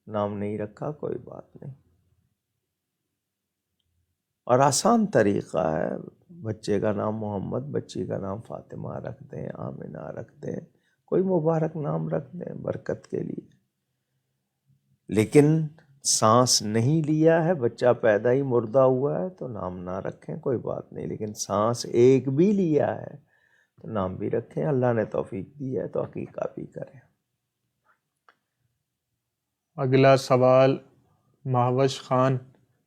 نام نہیں رکھا، کوئی بات نہیں۔ اور آسان طریقہ ہے، بچے کا نام محمد، بچی کا نام فاطمہ رکھ دیں، آمنہ رکھ دیں، کوئی مبارک نام رکھ دیں برکت کے لیے۔ لیکن سانس نہیں لیا ہے، بچہ پیدا ہی مردہ ہوا ہے تو نام نہ رکھیں، کوئی بات نہیں، لیکن سانس 1 بھی لیا ہے تو نام بھی رکھیں، اللہ نے توفیق دی ہے تو عقیقہ بھی کریں۔ اگلا سوال مہوش خان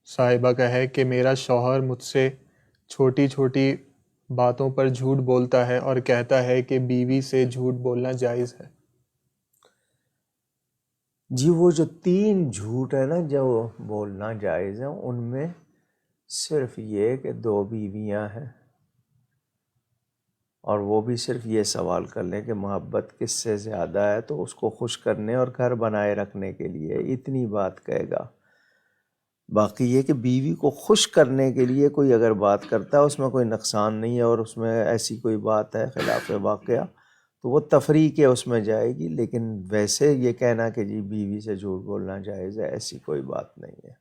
صاحبہ کا ہے کہ میرا شوہر مجھ سے چھوٹی چھوٹی باتوں پر جھوٹ بولتا ہے اور کہتا ہے کہ بیوی سے جھوٹ بولنا جائز ہے۔ جی، وہ جو 3 جھوٹ ہے نا جو بولنا جائز ہیں، ان میں صرف یہ کہ 2 بیویاں ہیں، اور وہ بھی صرف یہ سوال کر لیں کہ محبت کس سے زیادہ ہے تو اس کو خوش کرنے اور گھر بنائے رکھنے کے لیے اتنی بات کہے گا۔ باقی یہ کہ بیوی کو خوش کرنے کے لیے کوئی اگر بات کرتا ہے اس میں کوئی نقصان نہیں ہے اور اس میں ایسی کوئی بات ہے خلاف واقعہ تو وہ تفریح کے اس میں جائے گی، لیکن ویسے یہ کہنا کہ جی بیوی سے جھوٹ بولنا جائز ہے، ایسی کوئی بات نہیں ہے۔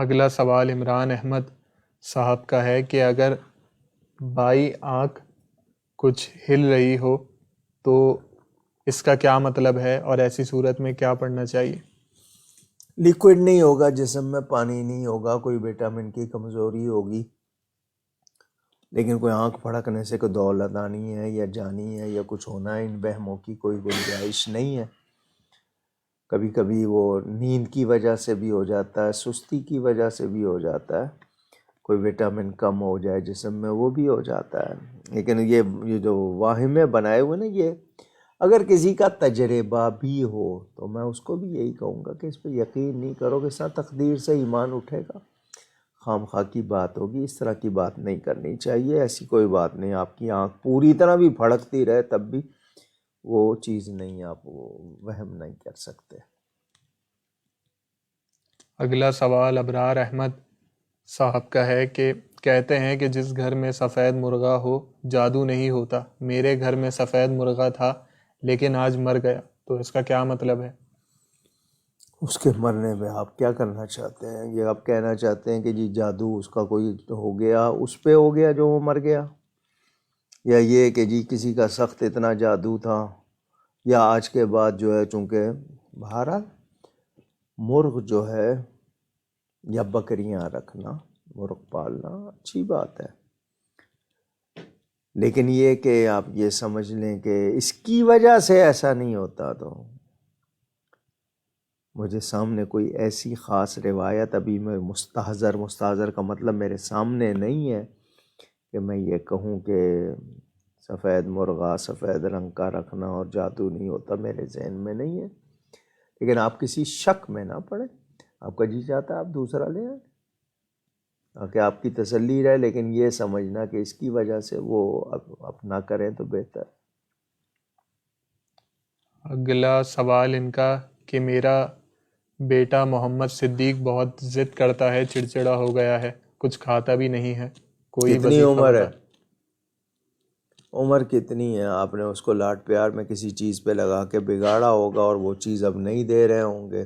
اگلا سوال عمران احمد صاحب کا ہے کہ اگر بائیں آنکھ کچھ ہل رہی ہو تو اس کا کیا مطلب ہے اور ایسی صورت میں کیا پڑھنا چاہیے؟ لیکوڈ نہیں ہوگا، جسم میں پانی نہیں ہوگا، کوئی وٹامن کی کمزوری ہوگی، لیکن کوئی آنکھ پھڑکنے سے کوئی دولت آنی ہے یا جانی ہے یا کچھ ہونا ہے، ان بہموں کی کوئی گنجائش نہیں ہے۔ کبھی کبھی وہ نیند کی وجہ سے بھی ہو جاتا ہے، سستی کی وجہ سے بھی ہو جاتا ہے، کوئی وٹامن کم ہو جائے جسم میں وہ بھی ہو جاتا ہے، لیکن یہ جو واہمے بنائے ہوئے نا یہ اگر کسی کا تجربہ بھی ہو تو میں اس کو بھی یہی کہوں گا کہ اس پہ یقین نہیں کرو کہ ساتھ تقدیر سے ایمان اٹھے گا، خام خواہ کی بات ہوگی، اس طرح کی بات نہیں کرنی چاہیے. ایسی کوئی بات نہیں، آپ کی آنکھ پوری طرح بھی پھڑکتی رہے تب بھی وہ چیز نہیں، آپ وہ وہم نہیں کر سکتے. اگلا سوال ابرار احمد صاحب کا ہے کہ کہتے ہیں کہ جس گھر میں سفید مرغہ ہو جادو نہیں ہوتا. میرے گھر میں سفید مرغہ تھا لیکن آج مر گیا، تو اس کا کیا مطلب ہے؟ اس کے مرنے میں آپ کیا کرنا چاہتے ہیں؟ یہ آپ کہنا چاہتے ہیں کہ جی جادو اس کا کوئی ہو گیا، اس پہ ہو گیا جو وہ مر گیا، یا یہ کہ جی کسی کا سخت اتنا جادو تھا، یا آج کے بعد جو ہے چونکہ بہرحال مرغ جو ہے یا بکریاں رکھنا، مرغ پالنا اچھی بات ہے، لیکن یہ کہ آپ یہ سمجھ لیں کہ اس کی وجہ سے ایسا نہیں ہوتا. تو مجھے سامنے کوئی ایسی خاص روایت ابھی میں مستحضر کا مطلب میرے سامنے نہیں ہے کہ میں یہ کہوں کہ سفید مرغہ سفید رنگ کا رکھنا اور جادو نہیں ہوتا، میرے ذہن میں نہیں ہے. لیکن آپ کسی شک میں نہ پڑیں، آپ کا جی چاہتا ہے آپ دوسرا لے آئیں تاکہ آپ کی تسلی رہے، لیکن یہ سمجھنا کہ اس کی وجہ سے وہ اب نہ کریں تو بہتر. اگلا سوال ان کا کہ میرا بیٹا محمد صدیق بہت ضد کرتا ہے، چڑچڑا ہو گیا ہے، کچھ کھاتا بھی نہیں ہے، کوئی کتنی وظیفہ عمر ہے؟ بتا. عمر کتنی ہے؟ آپ نے اس کو لاڈ پیار میں کسی چیز پہ لگا کے بگاڑا ہوگا اور وہ چیز اب نہیں دے رہے ہوں گے،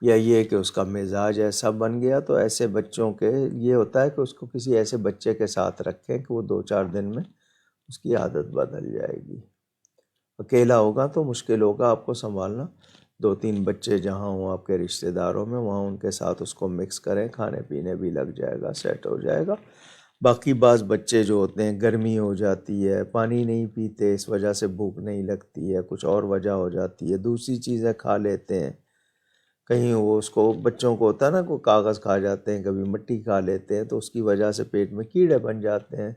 یا یہ کہ اس کا مزاج ایسا بن گیا. تو ایسے بچوں کے یہ ہوتا ہے کہ اس کو کسی ایسے بچے کے ساتھ رکھیں کہ وہ 2-4 دن میں اس کی عادت بدل جائے گی. اکیلا ہوگا تو مشکل ہوگا آپ کو سنبھالنا. 2-3 بچے جہاں ہوں آپ کے رشتہ داروں میں، وہاں ان کے ساتھ اس کو مکس کریں، کھانے پینے بھی لگ جائے گا، سیٹ ہو جائے گا. باقی بعض بچے جو ہوتے ہیں گرمی ہو جاتی ہے، پانی نہیں پیتے، اس وجہ سے بھوک نہیں لگتی ہے، کچھ اور وجہ ہو جاتی ہے، دوسری چیزیں کھا لیتے ہیں، کہیں وہ اس کو بچوں کو ہوتا ہے نا کوئی کاغذ کھا جاتے ہیں، کبھی مٹی کھا لیتے ہیں، تو اس کی وجہ سے پیٹ میں کیڑے بن جاتے ہیں،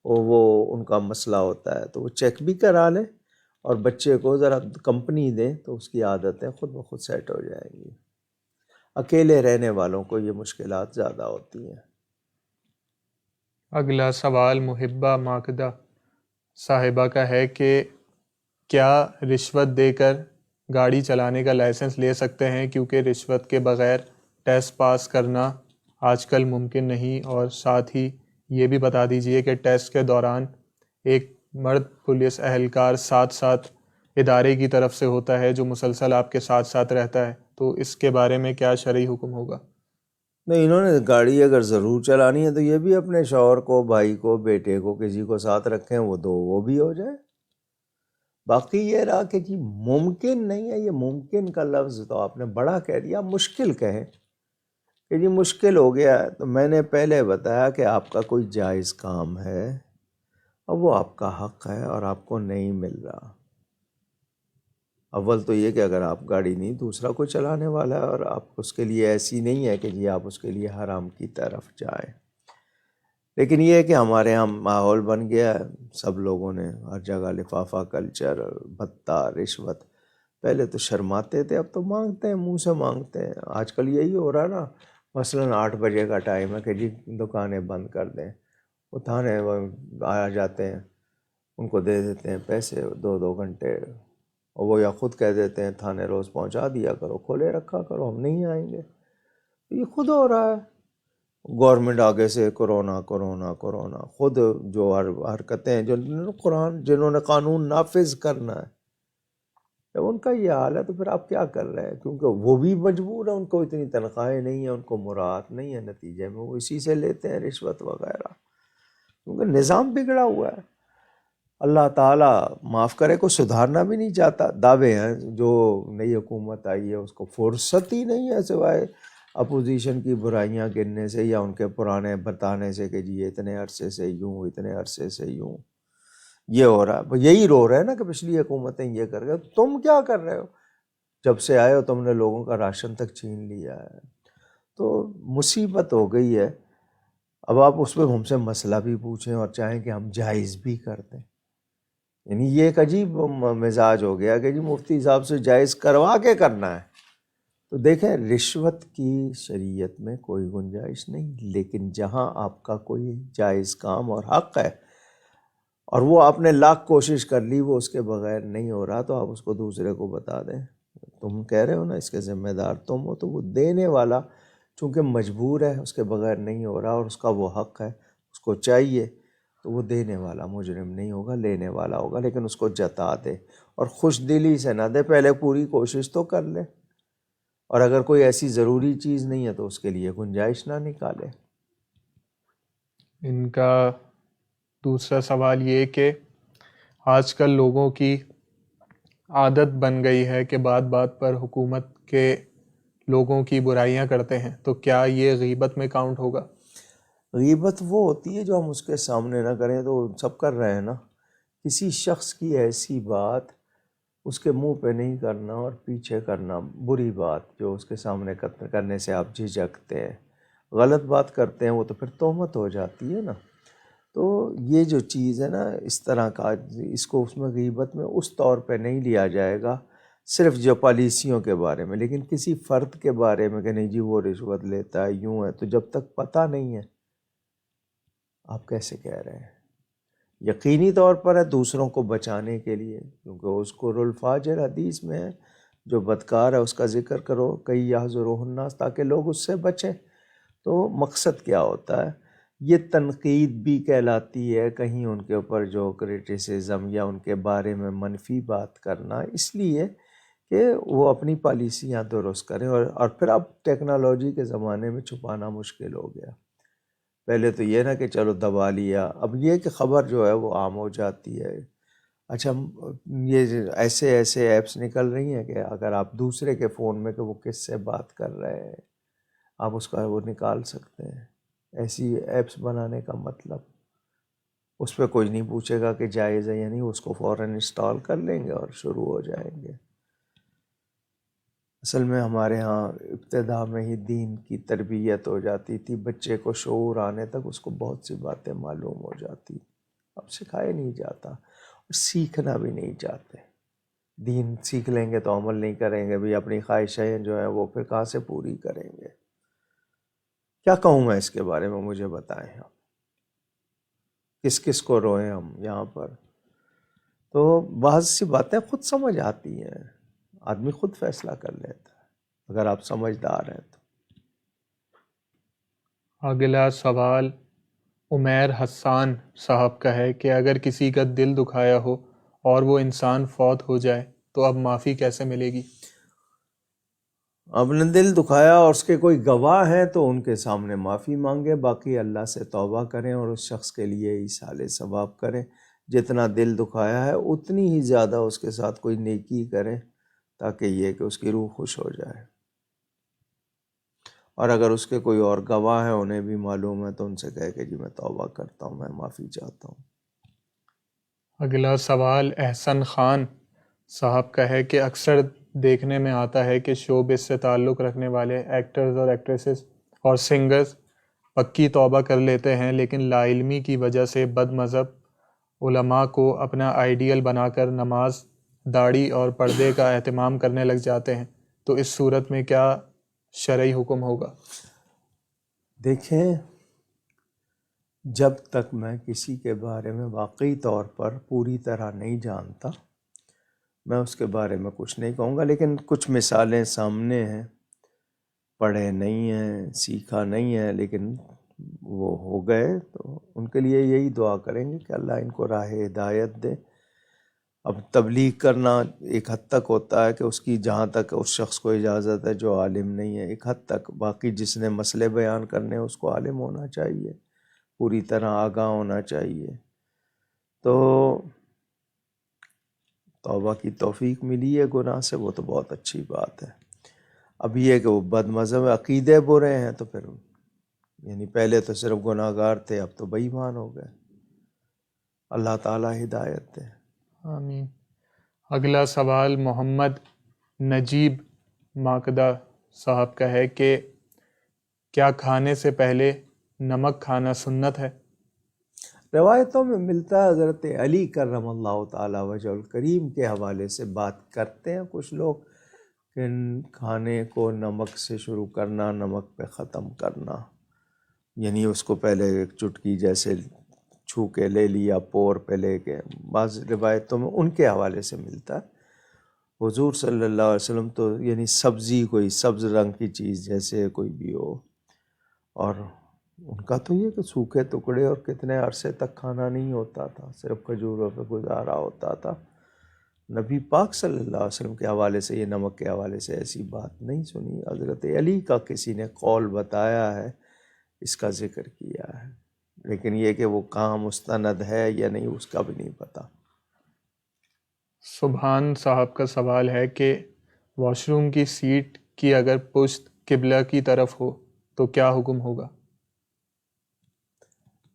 اور وہ ان کا مسئلہ ہوتا ہے. تو وہ چیک بھی کرا لیں اور بچے کو ذرا کمپنی دیں تو اس کی عادتیں خود بخود سیٹ ہو جائیں گی. اکیلے رہنے والوں کو یہ مشکلات زیادہ ہوتی ہیں. اگلا سوال محبہ ماکدہ صاحبہ کا ہے کہ کیا رشوت دے کر گاڑی چلانے کا لائسنس لے سکتے ہیں، کیونکہ رشوت کے بغیر ٹیسٹ پاس کرنا آج کل ممکن نہیں. اور ساتھ ہی یہ بھی بتا دیجئے کہ ٹیسٹ کے دوران ایک مرد پولیس اہلکار ساتھ ادارے کی طرف سے ہوتا ہے جو مسلسل آپ کے ساتھ رہتا ہے، تو اس کے بارے میں کیا شرعی حکم ہوگا؟ نہیں، انہوں نے گاڑی اگر ضرور چلانی ہے تو یہ بھی اپنے شوہر کو، بھائی کو، بیٹے کو، کسی کو ساتھ رکھیں، وہ بھی ہو جائے. باقی یہ رہا کہ جی ممکن نہیں ہے، یہ ممکن کا لفظ تو آپ نے بڑا کہہ دیا. مشکل کہیں کہ جی مشکل ہو گیا ہے، تو میں نے پہلے بتایا کہ آپ کا کوئی جائز کام ہے اور وہ آپ کا حق ہے اور آپ کو نہیں مل رہا. اول تو یہ کہ اگر آپ گاڑی نہیں، دوسرا کوئی چلانے والا ہے اور آپ اس کے لیے ایسی نہیں ہے کہ جی آپ اس کے لیے حرام کی طرف جائیں. لیکن یہ ہے کہ ہمارے یہاں ماحول بن گیا ہے، سب لوگوں نے ہر جگہ لفافہ کلچر، بھتہ، رشوت. پہلے تو شرماتے تھے، اب تو مانگتے ہیں، منہ سے مانگتے ہیں. آج کل یہی ہو رہا ہے نا، مثلاً 8 بجے کا ٹائم ہے کہ جی دکانیں بند کر دیں، وہ تھانے آ جاتے ہیں، ان کو دے دیتے ہیں پیسے 2-2 گھنٹے، اور وہ یا خود کہہ دیتے ہیں تھانے روز پہنچا دیا کرو، کھولے رکھا کرو، ہم نہیں آئیں گے. یہ خود ہو رہا ہے. گورنمنٹ آگے سے کرونا کرونا کرونا، خود جو حرکتیں جنہوں نے قانون نافذ کرنا ہے، جب ان کا یہ حال ہے تو پھر آپ کیا کر رہے ہیں؟ کیونکہ وہ بھی مجبور ہیں، ان کو اتنی تنخواہیں نہیں ہیں، ان کو مراعات نہیں ہے، نتیجے میں وہ اسی سے لیتے ہیں رشوت وغیرہ، کیونکہ نظام بگڑا ہوا ہے. اللہ تعالیٰ معاف کرے کو سدھارنا بھی نہیں چاہتا. دعوے ہیں جو نئی حکومت آئی ہے اس کو فرصت ہی نہیں ہے سوائے اپوزیشن کی برائیاں گننے سے یا ان کے پرانے بتانے سے کہ جی اتنے عرصے سے یوں، اتنے عرصے سے یوں. یہ ہو رہا ہے، یہی رو رہے ہیں نا کہ پچھلی حکومتیں یہ کر گئے. تم کیا کر رہے ہو؟ جب سے آئے ہو تم نے لوگوں کا راشن تک چھین لیا ہے. تو مصیبت ہو گئی ہے. اب آپ اس پہ ہم سے مسئلہ بھی پوچھیں اور چاہیں کہ ہم جائز بھی کر دیں یعنی یہ ایک عجیب مزاج ہو گیا کہ جی مفتی صاحب سے جائز کروا کے کرنا ہے. تو دیکھیں رشوت کی شریعت میں کوئی گنجائش نہیں، لیکن جہاں آپ کا کوئی جائز کام اور حق ہے اور وہ آپ نے لاکھ کوشش کر لی وہ اس کے بغیر نہیں ہو رہا، تو آپ اس کو دوسرے کو بتا دیں. تم کہہ رہے ہو نا اس کے ذمہ دار تم ہو، تو وہ دینے والا چونکہ مجبور ہے، اس کے بغیر نہیں ہو رہا اور اس کا وہ حق ہے، اس کو چاہیے، تو وہ دینے والا مجرم نہیں ہوگا، لینے والا ہوگا. لیکن اس کو جتا دے اور خوش دلی سے نہ دے، پہلے پوری کوشش تو کر لے، اور اگر کوئی ایسی ضروری چیز نہیں ہے تو اس کے لیے گنجائش نہ نکالے. ان کا دوسرا سوال یہ کہ آج کل لوگوں کی عادت بن گئی ہے کہ بات بات پر حکومت کے لوگوں کی برائیاں کرتے ہیں، تو کیا یہ غیبت میں کاؤنٹ ہوگا؟ غیبت وہ ہوتی ہے جو ہم اس کے سامنے نہ کریں، تو سب کر رہے ہیں نا. کسی شخص کی ایسی بات اس کے منہ پہ نہیں کرنا اور پیچھے کرنا، بری بات جو اس کے سامنے کرنے سے آپ جھجکتے ہیں، غلط بات کرتے ہیں، وہ تو پھر تہمت ہو جاتی ہے نا. تو یہ جو چیز ہے نا اس طرح کا، اس کو اس میں غیبت میں اس طور پہ نہیں لیا جائے گا صرف جو پالیسیوں کے بارے میں، لیکن کسی فرد کے بارے میں کہ نہیں جی وہ رشوت لیتا ہے یوں ہے، تو جب تک پتہ نہیں ہے آپ کیسے کہہ رہے ہیں. یقینی طور پر ہے دوسروں کو بچانے کے لیے، کیونکہ اس کو الفاجر حدیث میں ہے جو بدکار ہے اس کا ذکر کرو، کئی یحذرہ الناس، تاکہ لوگ اس سے بچیں. تو مقصد کیا ہوتا ہے؟ یہ تنقید بھی کہلاتی ہے، کہیں ان کے اوپر جو کرٹیسزم یا ان کے بارے میں منفی بات کرنا، اس لیے کہ وہ اپنی پالیسیاں درست کریں. اور پھر اب ٹیکنالوجی کے زمانے میں چھپانا مشکل ہو گیا. پہلے تو یہ نا کہ چلو دبا لیا، اب یہ کہ خبر جو ہے وہ عام ہو جاتی ہے. اچھا یہ ایسے ایپس نکل رہی ہیں کہ اگر آپ دوسرے کے فون میں کہ وہ کس سے بات کر رہے ہیں آپ اس کا وہ نکال سکتے ہیں. ایسی ایپس بنانے کا مطلب اس پہ کوئی نہیں پوچھے گا کہ جائز ہے یا نہیں، اس کو فوراً انسٹال کر لیں گے اور شروع ہو جائیں گے. اصل میں ہمارے ہاں ابتدا میں ہی دین کی تربیت ہو جاتی تھی، بچے کو شعور آنے تک اس کو بہت سی باتیں معلوم ہو جاتی. اب سکھایا نہیں جاتا اور سیکھنا بھی نہیں چاہتے. دین سیکھ لیں گے تو عمل نہیں کریں گے، بھی اپنی خواہشیں جو ہیں وہ پھر کہاں سے پوری کریں گے. کیا کہوں میں اس کے بارے میں، مجھے بتائیں آپ. کس کس کو روئیں ہم یہاں پر؟ تو بعض سی باتیں خود سمجھ آتی ہیں، آدمی خود فیصلہ کر لیتا ہے اگر آپ سمجھدار ہیں تو. اگلا سوال عمیر حسان صاحب کا ہے کہ اگر کسی کا دل دکھایا ہو اور وہ انسان فوت ہو جائے تو اب معافی کیسے ملے گی؟ اب نے دل دکھایا اور اس کے کوئی گواہ ہیں تو ان کے سامنے معافی مانگے، باقی اللہ سے توبہ کریں اور اس شخص کے لیے ایصال ثواب کریں. جتنا دل دکھایا ہے اتنی ہی زیادہ اس کے ساتھ کوئی نیکی کریں تاکہ یہ کہ اس کی روح خوش ہو جائے. اور اگر اس کے کوئی اور گواہ ہیں انہیں بھی معلوم ہے تو ان سے کہے کہ جی میں توبہ کرتا ہوں، میں معافی چاہتا ہوں. اگلا سوال احسن خان صاحب کا ہے کہ اکثر دیکھنے میں آتا ہے کہ شوبز سے تعلق رکھنے والے ایکٹرز اور ایکٹریسز اور سنگرز پکی توبہ کر لیتے ہیں، لیکن لا علمی کی وجہ سے بد مذہب علماء کو اپنا آئیڈیل بنا کر نماز، داڑھی اور پردے کا اہتمام کرنے لگ جاتے ہیں. تو اس صورت میں کیا شرعی حکم ہوگا؟ دیکھیں جب تک میں کسی کے بارے میں واقعی طور پر پوری طرح نہیں جانتا میں اس کے بارے میں کچھ نہیں کہوں گا، لیکن کچھ مثالیں سامنے ہیں، پڑھے نہیں ہیں، سیکھا نہیں ہے، لیکن وہ ہو گئے، تو ان کے لیے یہی دعا کریں گے کہ اللہ ان کو راہ ہدایت دے. اب تبلیغ کرنا ایک حد تک ہوتا ہے کہ اس کی جہاں تک اس شخص کو اجازت ہے جو عالم نہیں ہے، ایک حد تک. باقی جس نے مسئلے بیان کرنے اس کو عالم ہونا چاہیے، پوری طرح آگاہ ہونا چاہیے. تو توبہ کی توفیق ملی ہے گناہ سے، وہ تو بہت اچھی بات ہے. اب یہ کہ وہ بد مذہب عقیدے برے ہیں تو پھر یعنی پہلے تو صرف گناہ گار تھے، اب تو بے ایمان ہو گئے. اللہ تعالیٰ ہدایت دے. آمین. اگلا سوال محمد نجیب ماکدہ صاحب کا ہے کہ کیا کھانے سے پہلے نمک کھانا سنت ہے؟ روایتوں میں ملتا ہے حضرت علی کرم اللہ تعالی وجہ الکریم کے حوالے سے بات کرتے ہیں کچھ لوگ کہ کھانے کو نمک سے شروع کرنا، نمک پہ ختم کرنا، یعنی اس کو پہلے ایک چٹکی جیسے چھو کے لے لیا، پور پہ لے کے، بعض روایتوں میں ان کے حوالے سے ملتا ہے۔ حضور صلی اللہ علیہ وسلم تو یعنی سبزی، کوئی سبز رنگ کی چیز جیسے کوئی بھی ہو، اور ان کا تو یہ کہ سوکھے ٹکڑے اور کتنے عرصے تک کھانا نہیں ہوتا تھا، صرف کھجوروں پہ گزارا ہوتا تھا۔ نبی پاک صلی اللہ علیہ وسلم کے حوالے سے، یہ نمک کے حوالے سے ایسی بات نہیں سنی۔ حضرت علی کا کسی نے قول بتایا ہے، اس کا ذکر کیا ہے، لیکن یہ کہ وہ کہاں مستند ہے یا نہیں اس کا بھی نہیں پتہ۔ سبحان صاحب کا سوال ہے کہ واش روم کی سیٹ کی اگر پشت قبلہ کی طرف ہو تو کیا حکم ہوگا؟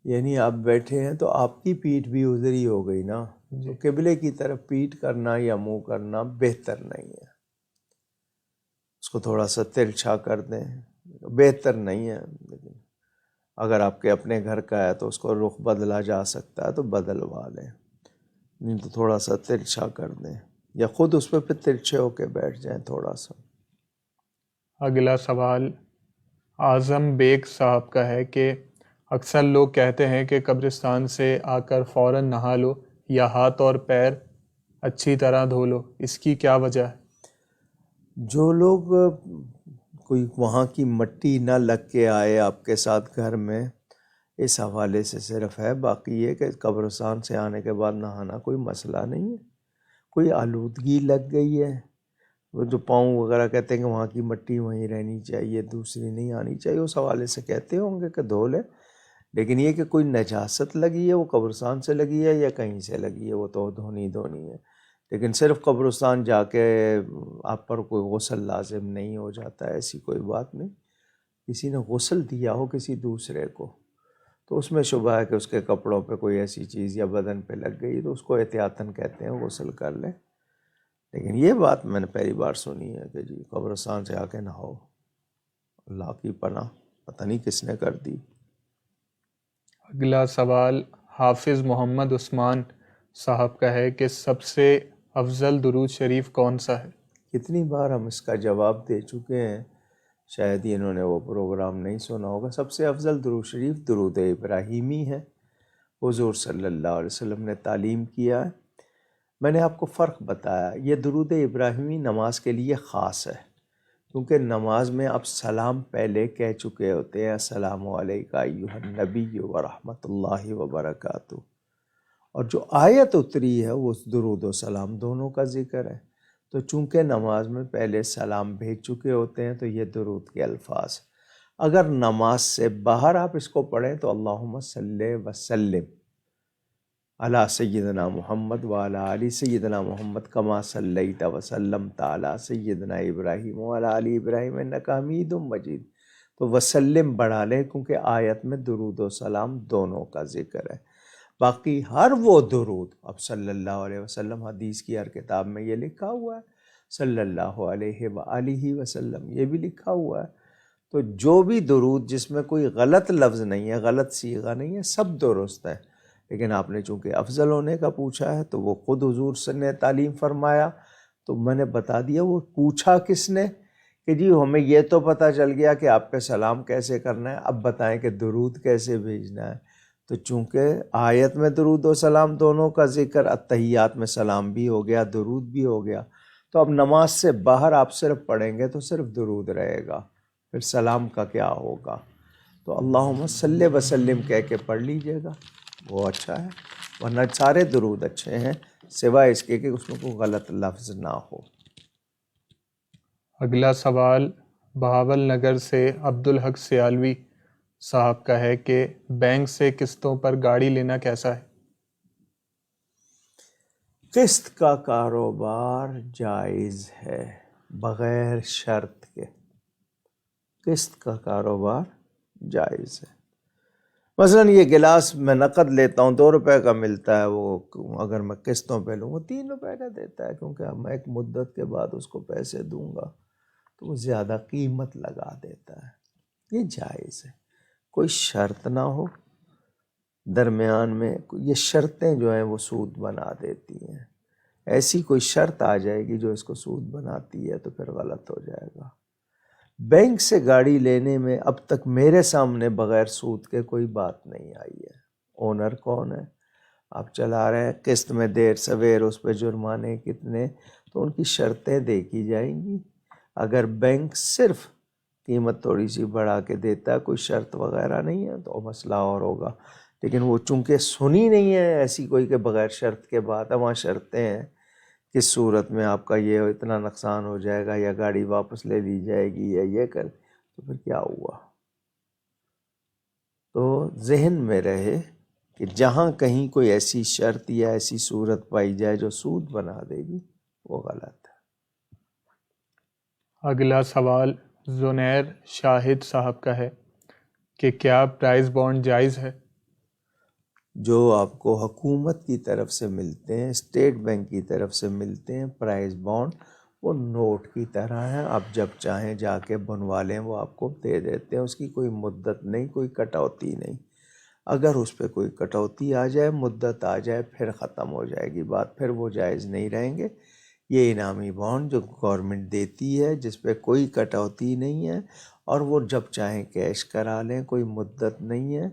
یعنی آپ بیٹھے ہیں تو آپ کی پیٹھ بھی ادھر ہی ہو گئی نا، تو قبلے کی طرف پیٹھ کرنا یا منہ کرنا بہتر نہیں ہے، اس کو تھوڑا سا ترچھا کر دیں، بہتر نہیں ہے، لیکن اگر آپ کے اپنے گھر کا ہے تو اس کو رخ بدلا جا سکتا ہے تو بدلوا لیں، نہیں تو تھوڑا سا ترچھا کر دیں، یا خود اس پہ ترچھے ہو کے بیٹھ جائیں تھوڑا سا۔ اگلا سوال اعظم بیگ صاحب کا ہے کہ اکثر لوگ کہتے ہیں کہ قبرستان سے آ کر فوراً نہا لو یا ہاتھ اور پیر اچھی طرح دھو لو، اس کی کیا وجہ ہے؟ جو لوگ کوئی وہاں کی مٹی نہ لگ کے آئے آپ کے ساتھ گھر میں، اس حوالے سے صرف ہے، باقی یہ کہ قبرستان سے آنے کے بعد نہانا کوئی مسئلہ نہیں ہے۔ کوئی آلودگی لگ گئی ہے، وہ جو پاؤں وغیرہ کہتے ہیں کہ وہاں کی مٹی وہیں رہنی چاہیے، دوسری نہیں آنی چاہیے، اس حوالے سے کہتے ہوں گے کہ دھو لے، لیکن یہ کہ کوئی نجاست لگی ہے، وہ قبرستان سے لگی ہے یا کہیں سے لگی ہے، وہ تو دھونی ہے، لیکن صرف قبرستان جا کے آپ پر کوئی غسل لازم نہیں ہو جاتا ہے، ایسی کوئی بات نہیں۔ کسی نے غسل دیا ہو کسی دوسرے کو تو اس میں شبہ ہے کہ اس کے کپڑوں پہ کوئی ایسی چیز یا بدن پہ لگ گئی تو اس کو احتیاطاً کہتے ہیں غسل کر لیں، لیکن یہ بات میں نے پہلی بار سنی ہے کہ جی قبرستان سے آ کے نہاؤ، اللہ کی پناہ، پتہ نہیں کس نے کر دی۔ اگلا سوال حافظ محمد عثمان صاحب کا ہے کہ سب سے افضل درود شریف کون سا ہے؟ کتنی بار ہم اس کا جواب دے چکے ہیں، شاید ہی انہوں نے وہ پروگرام نہیں سنا ہوگا۔ سب سے افضل درود شریف درود ابراہیمی ہے، حضور صلی اللہ علیہ وسلم نے تعلیم کیا ہے۔ میں نے آپ کو فرق بتایا، یہ درود ابراہیمی نماز کے لیے خاص ہے، کیونکہ نماز میں آپ سلام پہلے کہہ چکے ہوتے ہیں، السلام علیکہ ایھا النبی ورحمۃ اللہ وبرکاتہ، اور جو آیت اتری ہے وہ درود و سلام دونوں کا ذکر ہے، تو چونکہ نماز میں پہلے سلام بھیج چکے ہوتے ہیں تو یہ درود کے الفاظ۔ اگر نماز سے باہر آپ اس کو پڑھیں تو اللہم صلی وسلم علی سیدنا محمد وعلی آل سیدنا محمد کما صلیت وسلمت علی سیدنا ابراہیم وعلی آل ابراہیم انک حمید مجید، تو وسلم بڑھا لیں کیونکہ آیت میں درود و سلام دونوں کا ذکر ہے۔ باقی ہر وہ درود، اب صلی اللہ علیہ وسلم حدیث کی ہر کتاب میں یہ لکھا ہوا ہے، صلی اللہ علیہ وآلہ وسلم یہ بھی لکھا ہوا ہے، تو جو بھی درود جس میں کوئی غلط لفظ نہیں ہے، غلط صیغہ نہیں ہے، سب درست ہے، لیکن آپ نے چونکہ افضل ہونے کا پوچھا ہے تو وہ خود حضور سے نے تعلیم فرمایا، تو میں نے بتا دیا وہ پوچھا کس نے کہ جی ہمیں یہ تو پتہ چل گیا کہ آپ پہ سلام کیسے کرنا ہے، اب بتائیں کہ درود کیسے بھیجنا ہے، تو چونکہ آیت میں درود و سلام دونوں کا ذکر، اتحیات میں سلام بھی ہو گیا، درود بھی ہو گیا، تو اب نماز سے باہر آپ صرف پڑھیں گے تو صرف درود رہے گا، پھر سلام کا کیا ہوگا؟ تو اللہم صلی وسلم کہہ کے پڑھ لیجئے گا، وہ اچھا ہے، ورنہ سارے درود اچھے ہیں سوائے اس کے کہ اس میں کوئی غلط لفظ نہ ہو۔ اگلا سوال بہاول نگر سے عبدالحق سیالوی صاحب کا ہے کہ بینک سے قسطوں پر گاڑی لینا کیسا ہے؟ قسط کا کاروبار جائز ہے بغیر شرط کے، قسط کا کاروبار جائز ہے۔ مثلا یہ گلاس میں نقد لیتا ہوں 2 روپے کا ملتا ہے، وہ اگر میں قسطوں پہ لوں وہ 3 روپے کا دیتا ہے، کیونکہ میں ایک مدت کے بعد اس کو پیسے دوں گا تو وہ زیادہ قیمت لگا دیتا ہے، یہ جائز ہے، کوئی شرط نہ ہو، درمیان میں یہ شرطیں جو ہیں وہ سود بنا دیتی ہیں. ایسی کوئی شرط آ جائے گی جو اس کو سود بناتی ہے تو پھر غلط ہو جائے گا. بینک سے گاڑی لینے میں اب تک میرے سامنے بغیر سود کے کوئی بات نہیں آئی ہے. اونر کون ہے، آپ چلا رہے ہیں، قسط میں دیر سویر، اس پہ جرمانے کتنے، تو ان کی شرطیں دیکھی جائیں گی. اگر بینک صرف قیمت تھوڑی سی بڑھا کے دیتا ہے، کوئی شرط وغیرہ نہیں ہے، تو مسئلہ اور ہوگا. لیکن وہ چونکہ سنی نہیں ہے ایسی کوئی کہ بغیر شرط کے بعد، وہاں شرطیں ہیں کس صورت میں آپ کا یہ اتنا نقصان ہو جائے گا، یا گاڑی واپس لے لی جائے گی، یا یہ کر، تو پھر کیا ہوا. تو ذہن میں رہے کہ جہاں کہیں کوئی ایسی شرط یا ایسی صورت پائی جائے جو سود بنا دے گی، وہ غلط ہے. اگلا سوال زنیر شاہد صاحب کا ہے کہ کیا پرائز بانڈ جائز ہے؟ جو آپ کو حکومت کی طرف سے ملتے ہیں، اسٹیٹ بینک کی طرف سے ملتے ہیں پرائز بانڈ، وہ نوٹ کی طرح ہیں. آپ جب چاہیں جا کے بنوا لیں، وہ آپ کو دے دیتے ہیں. اس کی کوئی مدت نہیں، کوئی کٹوتی نہیں. اگر اس پہ کوئی کٹوتی آ جائے، مدت آ جائے، پھر ختم ہو جائے گی بات، پھر وہ جائز نہیں رہیں گے. یہ انعامی بانڈ جو گورنمنٹ دیتی ہے، جس پہ کوئی کٹوتی نہیں ہے، اور وہ جب چاہیں کیش کرا لیں، کوئی مدت نہیں ہے،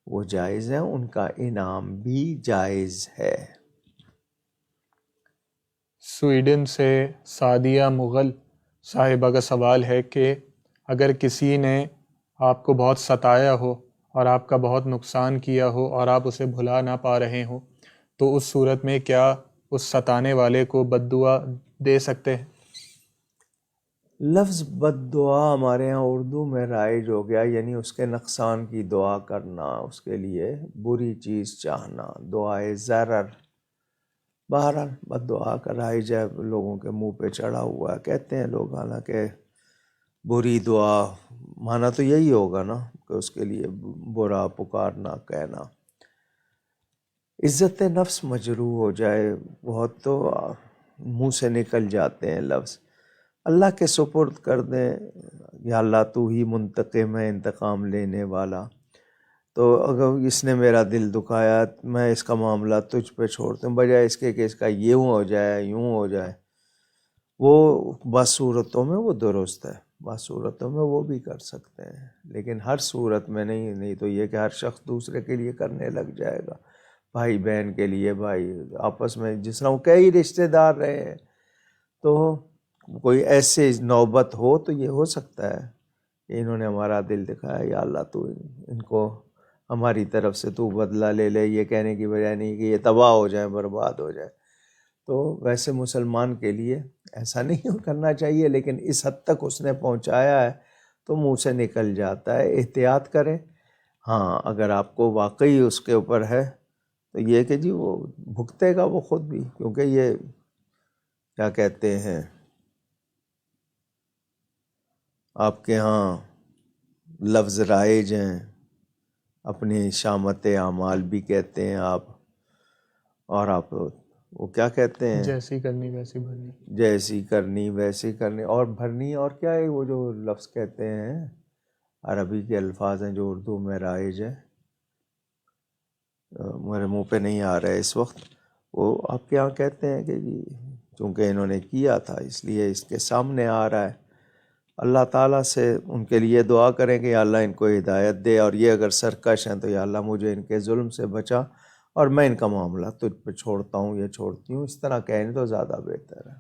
وہ جائز ہیں. ان کا انعام بھی جائز ہے. سویڈن سے سعدیہ مغل صاحبہ کا سوال ہے کہ اگر کسی نے آپ کو بہت ستایا ہو اور آپ کا بہت نقصان کیا ہو اور آپ اسے بھلا نہ پا رہے ہوں، تو اس صورت میں کیا اس ستانے والے کو بد دعا دے سکتے ہیں؟ لفظ بد دعا ہمارے ہاں اردو میں رائج ہو گیا، یعنی اس کے نقصان کی دعا کرنا، اس کے لیے بری چیز چاہنا، دعائے ضرر. بہرحال بد دعا کا رائج ہے، لوگوں کے منہ پہ چڑھا ہوا ہے، کہتے ہیں لوگ. حالانکہ بری دعا مانا تو یہی ہوگا نا کہ اس کے لیے برا پکارنا، کہنا. عزت نفس مجروح ہو جائے بہت تو منہ سے نکل جاتے ہیں لفظ. اللہ کے سپرد کر دیں، یا اللہ تو ہی منتقم ہے، انتقام لینے والا. تو اگر اس نے میرا دل دکھایا، میں اس کا معاملہ تجھ پہ چھوڑتا ہوں، بجائے اس کے کہ اس کا یوں ہو جائے، یوں ہو جائے. وہ بعض صورتوں میں وہ درست ہے، بعض صورتوں میں وہ بھی کر سکتے ہیں، لیکن ہر صورت میں نہیں. نہیں تو یہ کہ ہر شخص دوسرے کے لیے کرنے لگ جائے گا، بھائی بہن کے لیے، بھائی آپس میں، جس طرح وہ کئی رشتے دار رہے ہیں، تو کوئی ایسے نوبت ہو تو یہ ہو سکتا ہے کہ انہوں نے ہمارا دل دکھایا، یا اللہ تو ان کو ہماری طرف سے تو بدلہ لے لے، یہ کہنے کی بجائے نہیں کہ یہ تباہ ہو جائے، برباد ہو جائے. تو ویسے مسلمان کے لیے ایسا نہیں کرنا چاہیے، لیکن اس حد تک اس نے پہنچایا ہے تو منہ سے نکل جاتا ہے. احتیاط کریں. ہاں اگر آپ کو واقعی اس کے اوپر ہے تو یہ کہ جی وہ بھگتے گا وہ خود بھی، کیونکہ یہ کیا کہتے ہیں آپ کے ہاں لفظ رائج ہیں، اپنی شامت اعمال بھی کہتے ہیں آپ، اور آپ وہ کیا کہتے ہیں، جیسی کرنی ویسی بھرنی. جیسی کرنی ویسی کرنی، اور بھرنی، اور کیا ہے وہ جو لفظ کہتے ہیں، عربی کے الفاظ ہیں جو اردو میں رائج ہے، میرے منہ پہ نہیں آ رہا ہے اس وقت. وہ آپ کے یہاں کہتے ہیں کہ جی چونکہ انہوں نے کیا تھا اس لیے اس کے سامنے آ رہا ہے. اللہ تعالیٰ سے ان کے لیے دعا کریں کہ یا اللہ ان کو ہدایت دے، اور یہ اگر سرکش ہیں تو یا اللہ مجھے ان کے ظلم سے بچا، اور میں ان کا معاملہ تجھ پہ چھوڑتا ہوں یا چھوڑتی ہوں. اس طرح کہیں تو زیادہ بہتر ہے.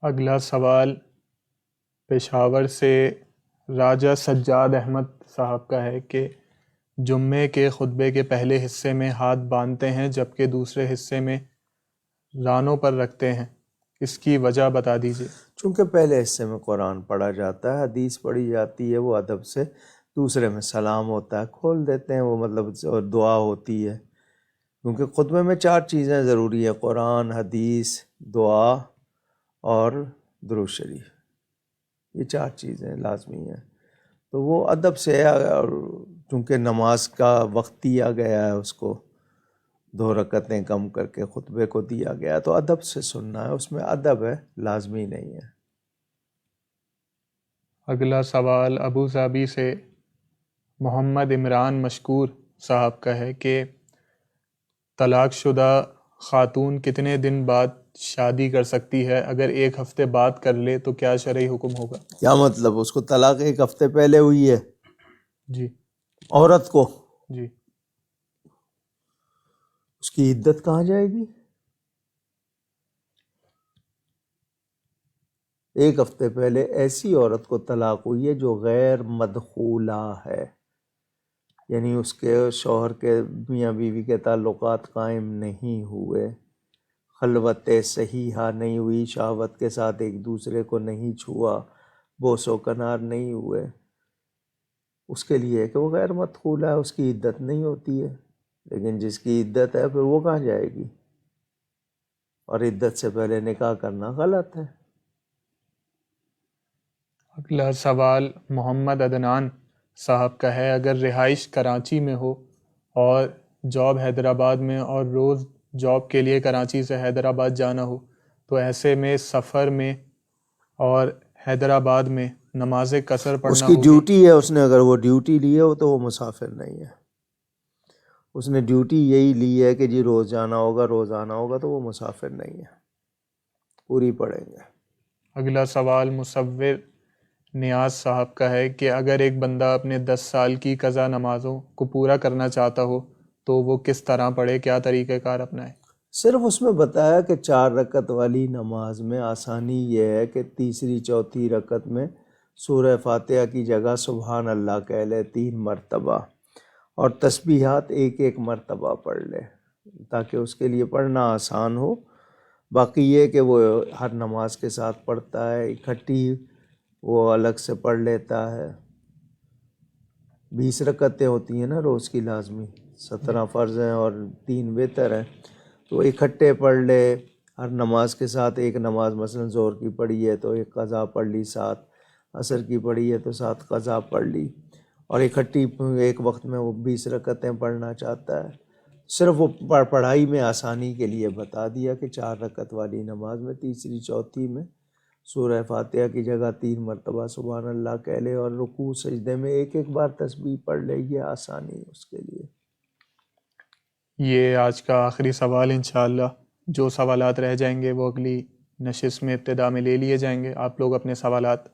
اگلا سوال پشاور سے راجہ سجاد احمد صاحب کا ہے کہ جمعے کے خطبے کے پہلے حصے میں ہاتھ باندھتے ہیں جبکہ دوسرے حصے میں رانوں پر رکھتے ہیں، اس کی وجہ بتا دیجیے. چونکہ پہلے حصے میں قرآن پڑھا جاتا ہے، حدیث پڑھی جاتی ہے، وہ ادب سے، دوسرے میں سلام ہوتا ہے، کھول دیتے ہیں وہ، مطلب اور دعا ہوتی ہے. کیونکہ خطبے میں 4 چیزیں ضروری ہیں: قرآن، حدیث، دعا اور درود شریف. یہ 4 چیزیں لازمی ہیں. تو وہ ادب سے ہے، اور چونکہ نماز کا وقت دیا گیا ہے، اس کو 2 رکعتیں کم کر کے خطبے کو دیا گیا ہے، تو ادب سے سننا ہے، اس میں ادب ہے، لازمی نہیں ہے. اگلا سوال ابو ظبی سے محمد عمران مشکور صاحب کا ہے کہ طلاق شدہ خاتون کتنے دن بعد شادی کر سکتی ہے؟ اگر 1 ہفتے بعد کر لے تو کیا شرعی حکم ہوگا؟ کیا مطلب؟ اس کو طلاق 1 ہفتے پہلے ہوئی ہے جی عورت کو، جی اس کی عدت کہاں جائے گی؟ 1 ہفتے پہلے ایسی عورت کو طلاق ہوئی ہے جو غیر مدخولہ ہے، یعنی اس کے شوہر کے میاں بیوی کے تعلقات قائم نہیں ہوئے، خلوت صحیحہ نہیں ہوئی، شہوت کے ساتھ ایک دوسرے کو نہیں چھوا، بوس و کنار نہیں ہوئے، اس کے لیے کہ وہ غیر مدخولہ ہے، اس کی عدت نہیں ہوتی ہے۔ لیکن جس کی عدت ہے پھر وہ کہاں جائے گی؟ اور عدت سے پہلے نکاح کرنا غلط ہے۔ اگلا سوال محمد عدنان صاحب کا ہے، اگر رہائش کراچی میں ہو اور جاب حیدرآباد میں اور روز جاب کے لیے کراچی سے حیدرآباد جانا ہو تو ایسے میں سفر میں اور حیدرآباد میں نماز قصر اس پڑھنا کی ہوگی؟ ڈیوٹی ہے، اس نے اگر وہ ڈیوٹی لی ہے تو وہ مسافر نہیں ہے۔ اس نے ڈیوٹی یہی لی ہے کہ جی روز جانا ہوگا، روز آنا ہوگا، تو وہ مسافر نہیں ہے، پوری پڑھیں گے۔ اگلا سوال مصور نیاز صاحب کا ہے کہ اگر ایک بندہ اپنے 10 سال کی قضا نمازوں کو پورا کرنا چاہتا ہو تو وہ کس طرح پڑھے، کیا طریقہ کار اپنائے؟ صرف اس میں بتایا کہ 4 رکعت والی نماز میں آسانی یہ ہے کہ تیسری چوتھی رکعت میں سورہ فاتحہ کی جگہ سبحان اللہ کہہ لے 3 مرتبہ، اور تسبیحات 1 مرتبہ پڑھ لے تاکہ اس کے لیے پڑھنا آسان ہو۔ باقی یہ کہ وہ ہر نماز کے ساتھ پڑھتا ہے، اکٹھی وہ الگ سے پڑھ لیتا ہے۔ 20 رکعتیں ہوتی ہیں نا روز کی لازمی، 17 فرض ہیں اور 3 وتر ہیں، تو اکٹھے پڑھ لے ہر نماز کے ساتھ۔ ایک نماز مثلا ظہر کی پڑھی ہے تو 1 قضا پڑھ لی، 7 عصر کی پڑھی ہے تو 7 قضا پڑھ لی، اور اکٹھی ایک وقت میں وہ 20 رکعتیں پڑھنا چاہتا ہے۔ صرف وہ پڑھائی میں آسانی کے لیے بتا دیا کہ 4 رکعت والی نماز میں تیسری چوتھی میں سورہ فاتحہ کی جگہ 3 مرتبہ سبحان اللہ کہہ لے، اور رکوع سجدے میں 1 بار تسبیح پڑھ لے، یہ آسانی ہے اس کے لیے۔ یہ آج کا آخری سوال انشاءاللہ، جو سوالات رہ جائیں گے وہ اگلی نشست میں ابتدا میں لے لیے جائیں گے۔ آپ لوگ اپنے سوالات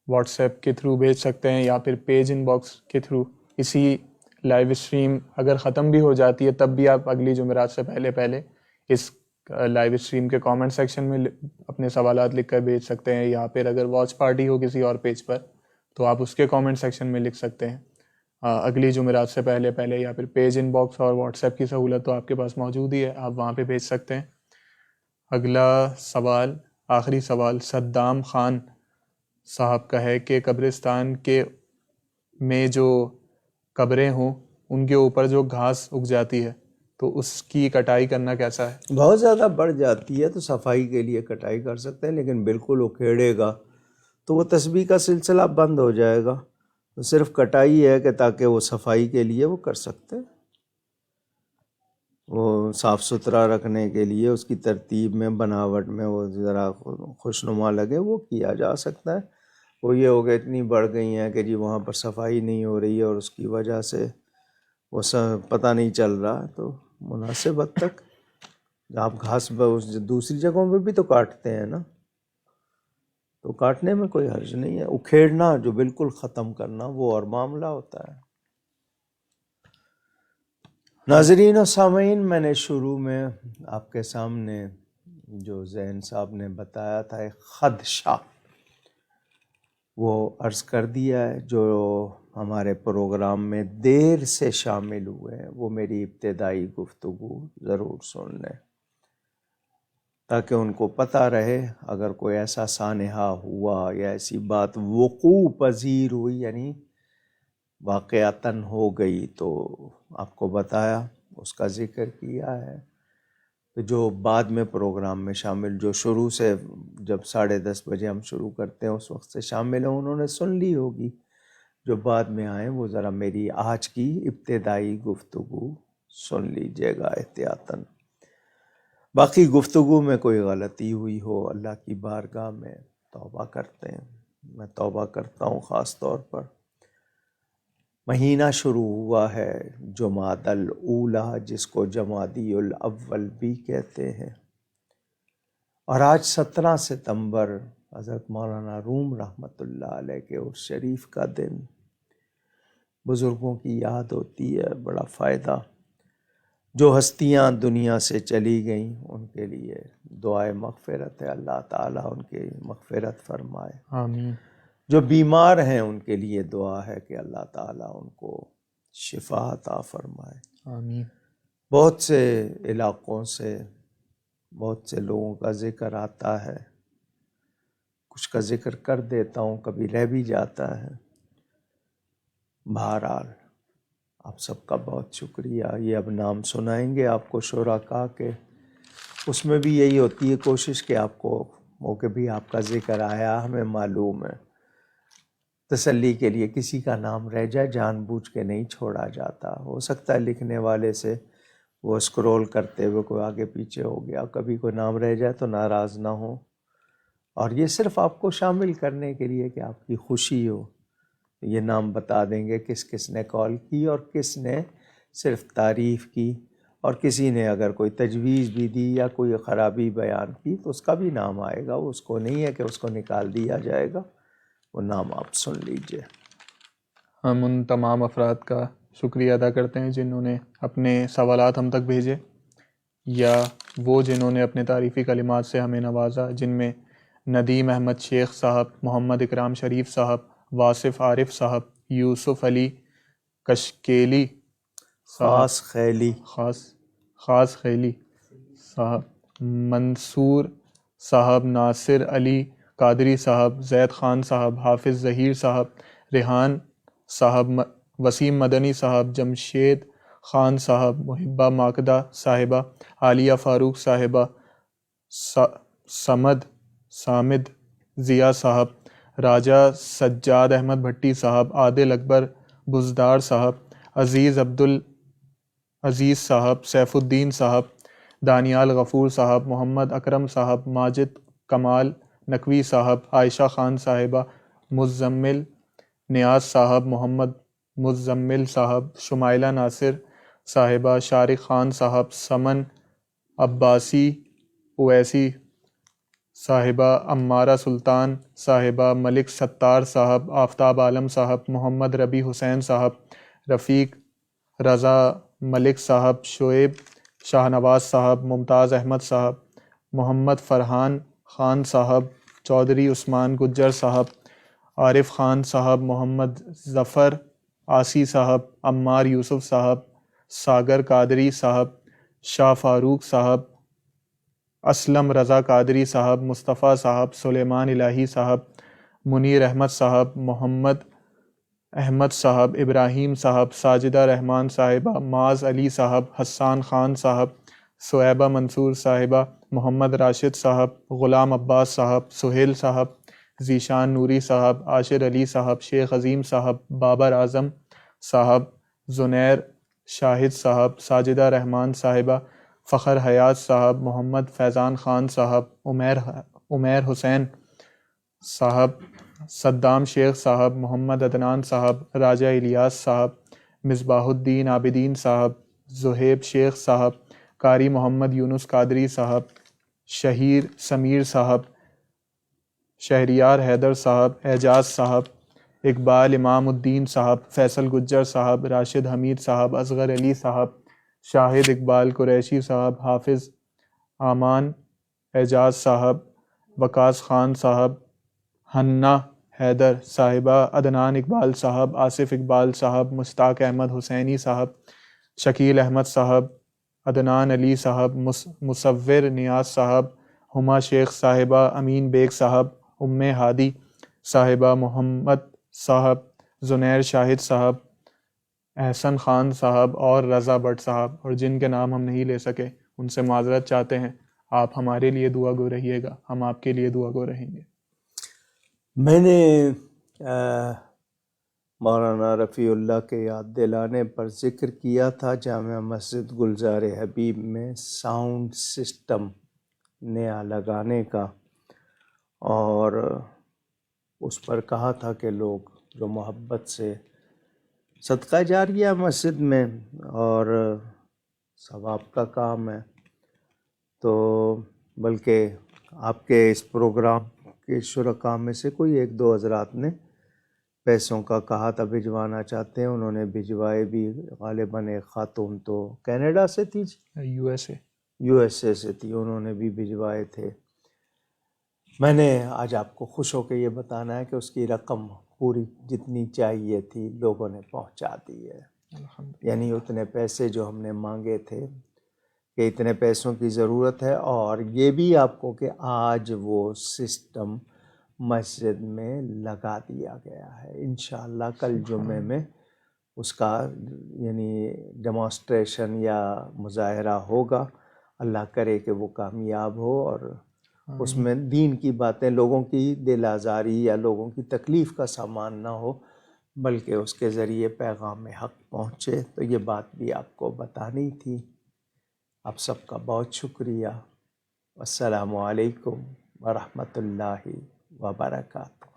واٹس ایپ کے تھرو بھیج سکتے ہیں یا پھر پیج ان باکس کے تھرو۔ اسی لائیو اسٹریم اگر ختم بھی ہو جاتی ہے تب بھی آپ اگلی جمعرات سے پہلے اس لائیو اسٹریم کے کامنٹ سیکشن میں اپنے سوالات لکھ کر بھیج سکتے ہیں، یا پھر اگر واچ پارٹی ہو کسی اور پیج پر تو آپ اس کے کامنٹ سیکشن میں لکھ سکتے ہیں اگلی جمعرات سے پہلے، یا پھر پیج ان باکس اور واٹس ایپ کی سہولت تو آپ کے پاس موجود ہی ہے، آپ وہاں پہ بھیج سکتے ہیں۔ اگلا سوال، آخری سوال صدام خان صاحب کا ہے کہ قبرستان کے میں جو قبریں ہوں ان کے اوپر جو گھاس اگ جاتی ہے تو اس کی کٹائی کرنا کیسا ہے؟ بہت زیادہ بڑھ جاتی ہے تو صفائی کے لیے کٹائی کر سکتے ہیں، لیکن بالکل اکھیڑے گا تو وہ تسبیح کا سلسلہ بند ہو جائے گا۔ تو صرف کٹائی ہے کہ تاکہ وہ صفائی کے لیے وہ کر سکتے ہیں، وہ صاف ستھرا رکھنے کے لیے اس کی ترتیب میں بناوٹ میں وہ ذرا خوشنما لگے وہ کیا جا سکتا ہے۔ وہ یہ ہو گیا اتنی بڑھ گئی ہیں کہ جی وہاں پر صفائی نہیں ہو رہی ہے اور اس کی وجہ سے وہ پتہ نہیں چل رہا، تو مناسب حد تک آپ گھاس دوسری جگہوں پہ بھی تو کاٹتے ہیں نا، تو کاٹنے میں کوئی حرج نہیں ہے۔ اکھیڑنا جو بالکل ختم کرنا وہ اور معاملہ ہوتا ہے۔ ناظرین و سامعین، میں نے شروع میں آپ کے سامنے جو ذہن صاحب نے بتایا تھا ایک خدشہ، وہ عرض کر دیا ہے۔ جو ہمارے پروگرام میں دیر سے شامل ہوئے ہیں وہ میری ابتدائی گفتگو ضرور سن لیں تاکہ ان کو پتہ رہے اگر کوئی ایسا سانحہ ہوا یا ایسی بات وقوع پذیر ہوئی، یعنی واقعتاً ہو گئی، تو آپ کو بتایا، اس کا ذکر کیا ہے۔ تو جو بعد میں پروگرام میں شامل، جو شروع سے جب 10:30 بجے ہم شروع کرتے ہیں اس وقت سے شامل ہیں، انہوں نے سن لی ہوگی۔ جو بعد میں آئیں وہ ذرا میری آج کی ابتدائی گفتگو سن لیجیے گا احتیاطاً۔ باقی گفتگو میں کوئی غلطی ہوئی ہو اللہ کی بارگاہ میں توبہ کرتے ہیں، میں توبہ کرتا ہوں خاص طور پر۔ مہینہ شروع ہوا ہے جمادی الاولیٰ، جس کو جمادی الاول بھی کہتے ہیں، اور آج 17 ستمبر حضرت مولانا روم رحمۃ اللہ علیہ کے عرس شریف کا دن۔ بزرگوں کی یاد ہوتی ہے، بڑا فائدہ۔ جو ہستیاں دنیا سے چلی گئیں ان کے لیے دعائے مغفرت ہے، اللہ تعالیٰ ان کی مغفرت فرمائے۔ آمین۔ جو بیمار ہیں ان کے لیے دعا ہے کہ اللہ تعالیٰ ان کو شفا عطا فرمائے۔ آمین۔ بہت سے علاقوں سے بہت سے لوگوں کا ذکر آتا ہے، کچھ کا ذکر کر دیتا ہوں، کبھی رہ بھی جاتا ہے۔ بہرحال آپ سب کا بہت شکریہ۔ یہ اب نام سنائیں گے آپ کو شرکاء کے، اس میں بھی یہی ہوتی ہے کوشش کہ آپ کو وہ کہ بھی آپ کا ذکر آیا، ہمیں معلوم ہے، تسلی کے لیے کسی کا نام رہ جائے جان بوجھ کے نہیں چھوڑا جاتا۔ ہو سکتا ہے لکھنے والے سے وہ اسکرول کرتے ہوئے کوئی آگے پیچھے ہو گیا، کبھی کوئی نام رہ جائے تو ناراض نہ ہو، اور یہ صرف آپ کو شامل کرنے کے لیے کہ آپ کی خوشی ہو۔ یہ نام بتا دیں گے کس کس نے کال کی اور کس نے صرف تعریف کی، اور کسی نے اگر کوئی تجویز بھی دی یا کوئی خرابی بیان کی تو اس کا بھی نام آئے گا۔ اس کو نہیں ہے کہ اس کو نکال دیا جائے گا، وہ نام آپ سن لیجئے۔ ہم ان تمام افراد کا شکریہ ادا کرتے ہیں جنہوں نے اپنے سوالات ہم تک بھیجے، یا وہ جنہوں نے اپنے تعریفی کلمات سے ہمیں نوازا، جن میں ندیم احمد شیخ صاحب، محمد اکرام شریف صاحب، واصف عارف صاحب، یوسف علی کشکیلی صاحب، خاص خیلی صاحب، منصور صاحب، ناصر علی قادری صاحب، زید خان صاحب، حافظ ظہیر صاحب، ریحان صاحب، وسیم مدنی صاحب، جمشید خان صاحب، محبہ ماکدہ صاحبہ، عالیہ فاروق صاحبہ، سامد ضیاء صاحب، راجہ سجاد احمد بھٹی صاحب، عادل اکبر بزدار صاحب، عزیز عزیز صاحب، سیف الدین صاحب، دانیال غفور صاحب، محمد اکرم صاحب، ماجد کمال نقوی صاحب، عائشہ خان صاحبہ، مزمل نیاز صاحب، محمد مزمل صاحب، شمائلہ ناصر صاحبہ، شارق خان صاحب، سمن عباسی اویسی صاحبہ، امارہ سلطان صاحبہ، ملک ستار صاحب، آفتاب عالم صاحب، محمد ربی حسین صاحب، رفیق رضا ملک صاحب، شعیب شاہ نواز صاحب، ممتاز احمد صاحب، محمد فرحان خان صاحب، چودھری عثمان گجر صاحب، عارف خان صاحب، محمد ظفر آسی صاحب، عمار یوسف صاحب، ساگر قادری صاحب، شاہ فاروق صاحب، اسلم رضا قادری صاحب، مصطفیٰ صاحب، سلیمان الہی صاحب، منیر احمد صاحب، محمد احمد صاحب، ابراہیم صاحب، ساجدہ رحمان صاحبہ، معاذ علی صاحب، حسان خان صاحب، صہیبہ منصور صاحبہ، محمد راشد صاحب، غلام عباس صاحب، سہیل صاحب، ذیشان نوری صاحب، عاشر علی صاحب، شیخ عظیم صاحب، بابر اعظم صاحب، زنیر شاہد صاحب، ساجدہ رحمان صاحبہ، فخر حیات صاحب، محمد فیضان خان صاحب، عمیر حسین صاحب، صدام شیخ صاحب، محمد عدنان صاحب، راجہ الیاس صاحب، مصباح الدین عابدین صاحب، زہیب شیخ صاحب، قاری محمد یونس قادری صاحب، شہیر سمیر صاحب، شہریار حیدر صاحب، اعجاز صاحب، اقبال امام الدین صاحب، فیصل گجر صاحب، راشد حمید صاحب، اصغر علی صاحب، شاہد اقبال قریشی صاحب، حافظ امان اعجاز صاحب، وقاص خان صاحب، حنا حیدر صاحبہ، عدنان اقبال صاحب، آصف اقبال صاحب، مشتاق احمد حسینی صاحب، شکیل احمد صاحب، عدنان علی صاحب، مصور نیاز صاحب، ہما شیخ صاحبہ، امین بیگ صاحب، ام ہادی صاحبہ، محمد صاحب، زنیر شاہد صاحب، احسن خان صاحب اور رضا بٹ صاحب، اور جن کے نام ہم نہیں لے سکے ان سے معذرت چاہتے ہیں۔ آپ ہمارے لیے دعا گو رہیے گا، ہم آپ کے لیے دعا گو رہیں گے۔ میں نے مولانا رفیع اللہ کے یاد دلانے پر ذکر کیا تھا جامع مسجد گلزار حبیب میں ساؤنڈ سسٹم نیا لگانے کا، اور اس پر کہا تھا کہ لوگ جو محبت سے صدقہ جاریہ مسجد میں اور ثواب کا کام ہے. تو بلکہ آپ کے اس پروگرام کے شرکاء میں سے کوئی ایک دو حضرات نے پیسوں کا کہا تھا بھجوانا چاہتے ہیں، انہوں نے بھجوائے بھی. غالباً ایک خاتون تو کینیڈا سے تھی، یو ایس اے سے تھی، انہوں نے بھی بھجوائے تھے. میں نے آج آپ کو خوش ہو کے یہ بتانا ہے کہ اس کی رقم پوری جتنی چاہیے تھی لوگوں نے پہنچا دی ہے. یعنی اتنے پیسے جو ہم نے مانگے تھے کہ اتنے پیسوں کی ضرورت ہے، اور یہ بھی آپ کو کہ آج وہ سسٹم مسجد میں لگا دیا گیا ہے. انشاءاللہ کل جمعے میں اس کا یعنی ڈیمانسٹریشن یا مظاہرہ ہوگا. اللہ کرے کہ وہ کامیاب ہو اور اس میں دین کی باتیں، لوگوں کی دل آزاری یا لوگوں کی تکلیف کا سامان نہ ہو، بلکہ اس کے ذریعے پیغام حق پہنچے. تو یہ بات بھی آپ کو بتانی تھی. آپ سب کا بہت شکریہ. السلام علیکم ورحمۃ اللہ وبرکاتہ.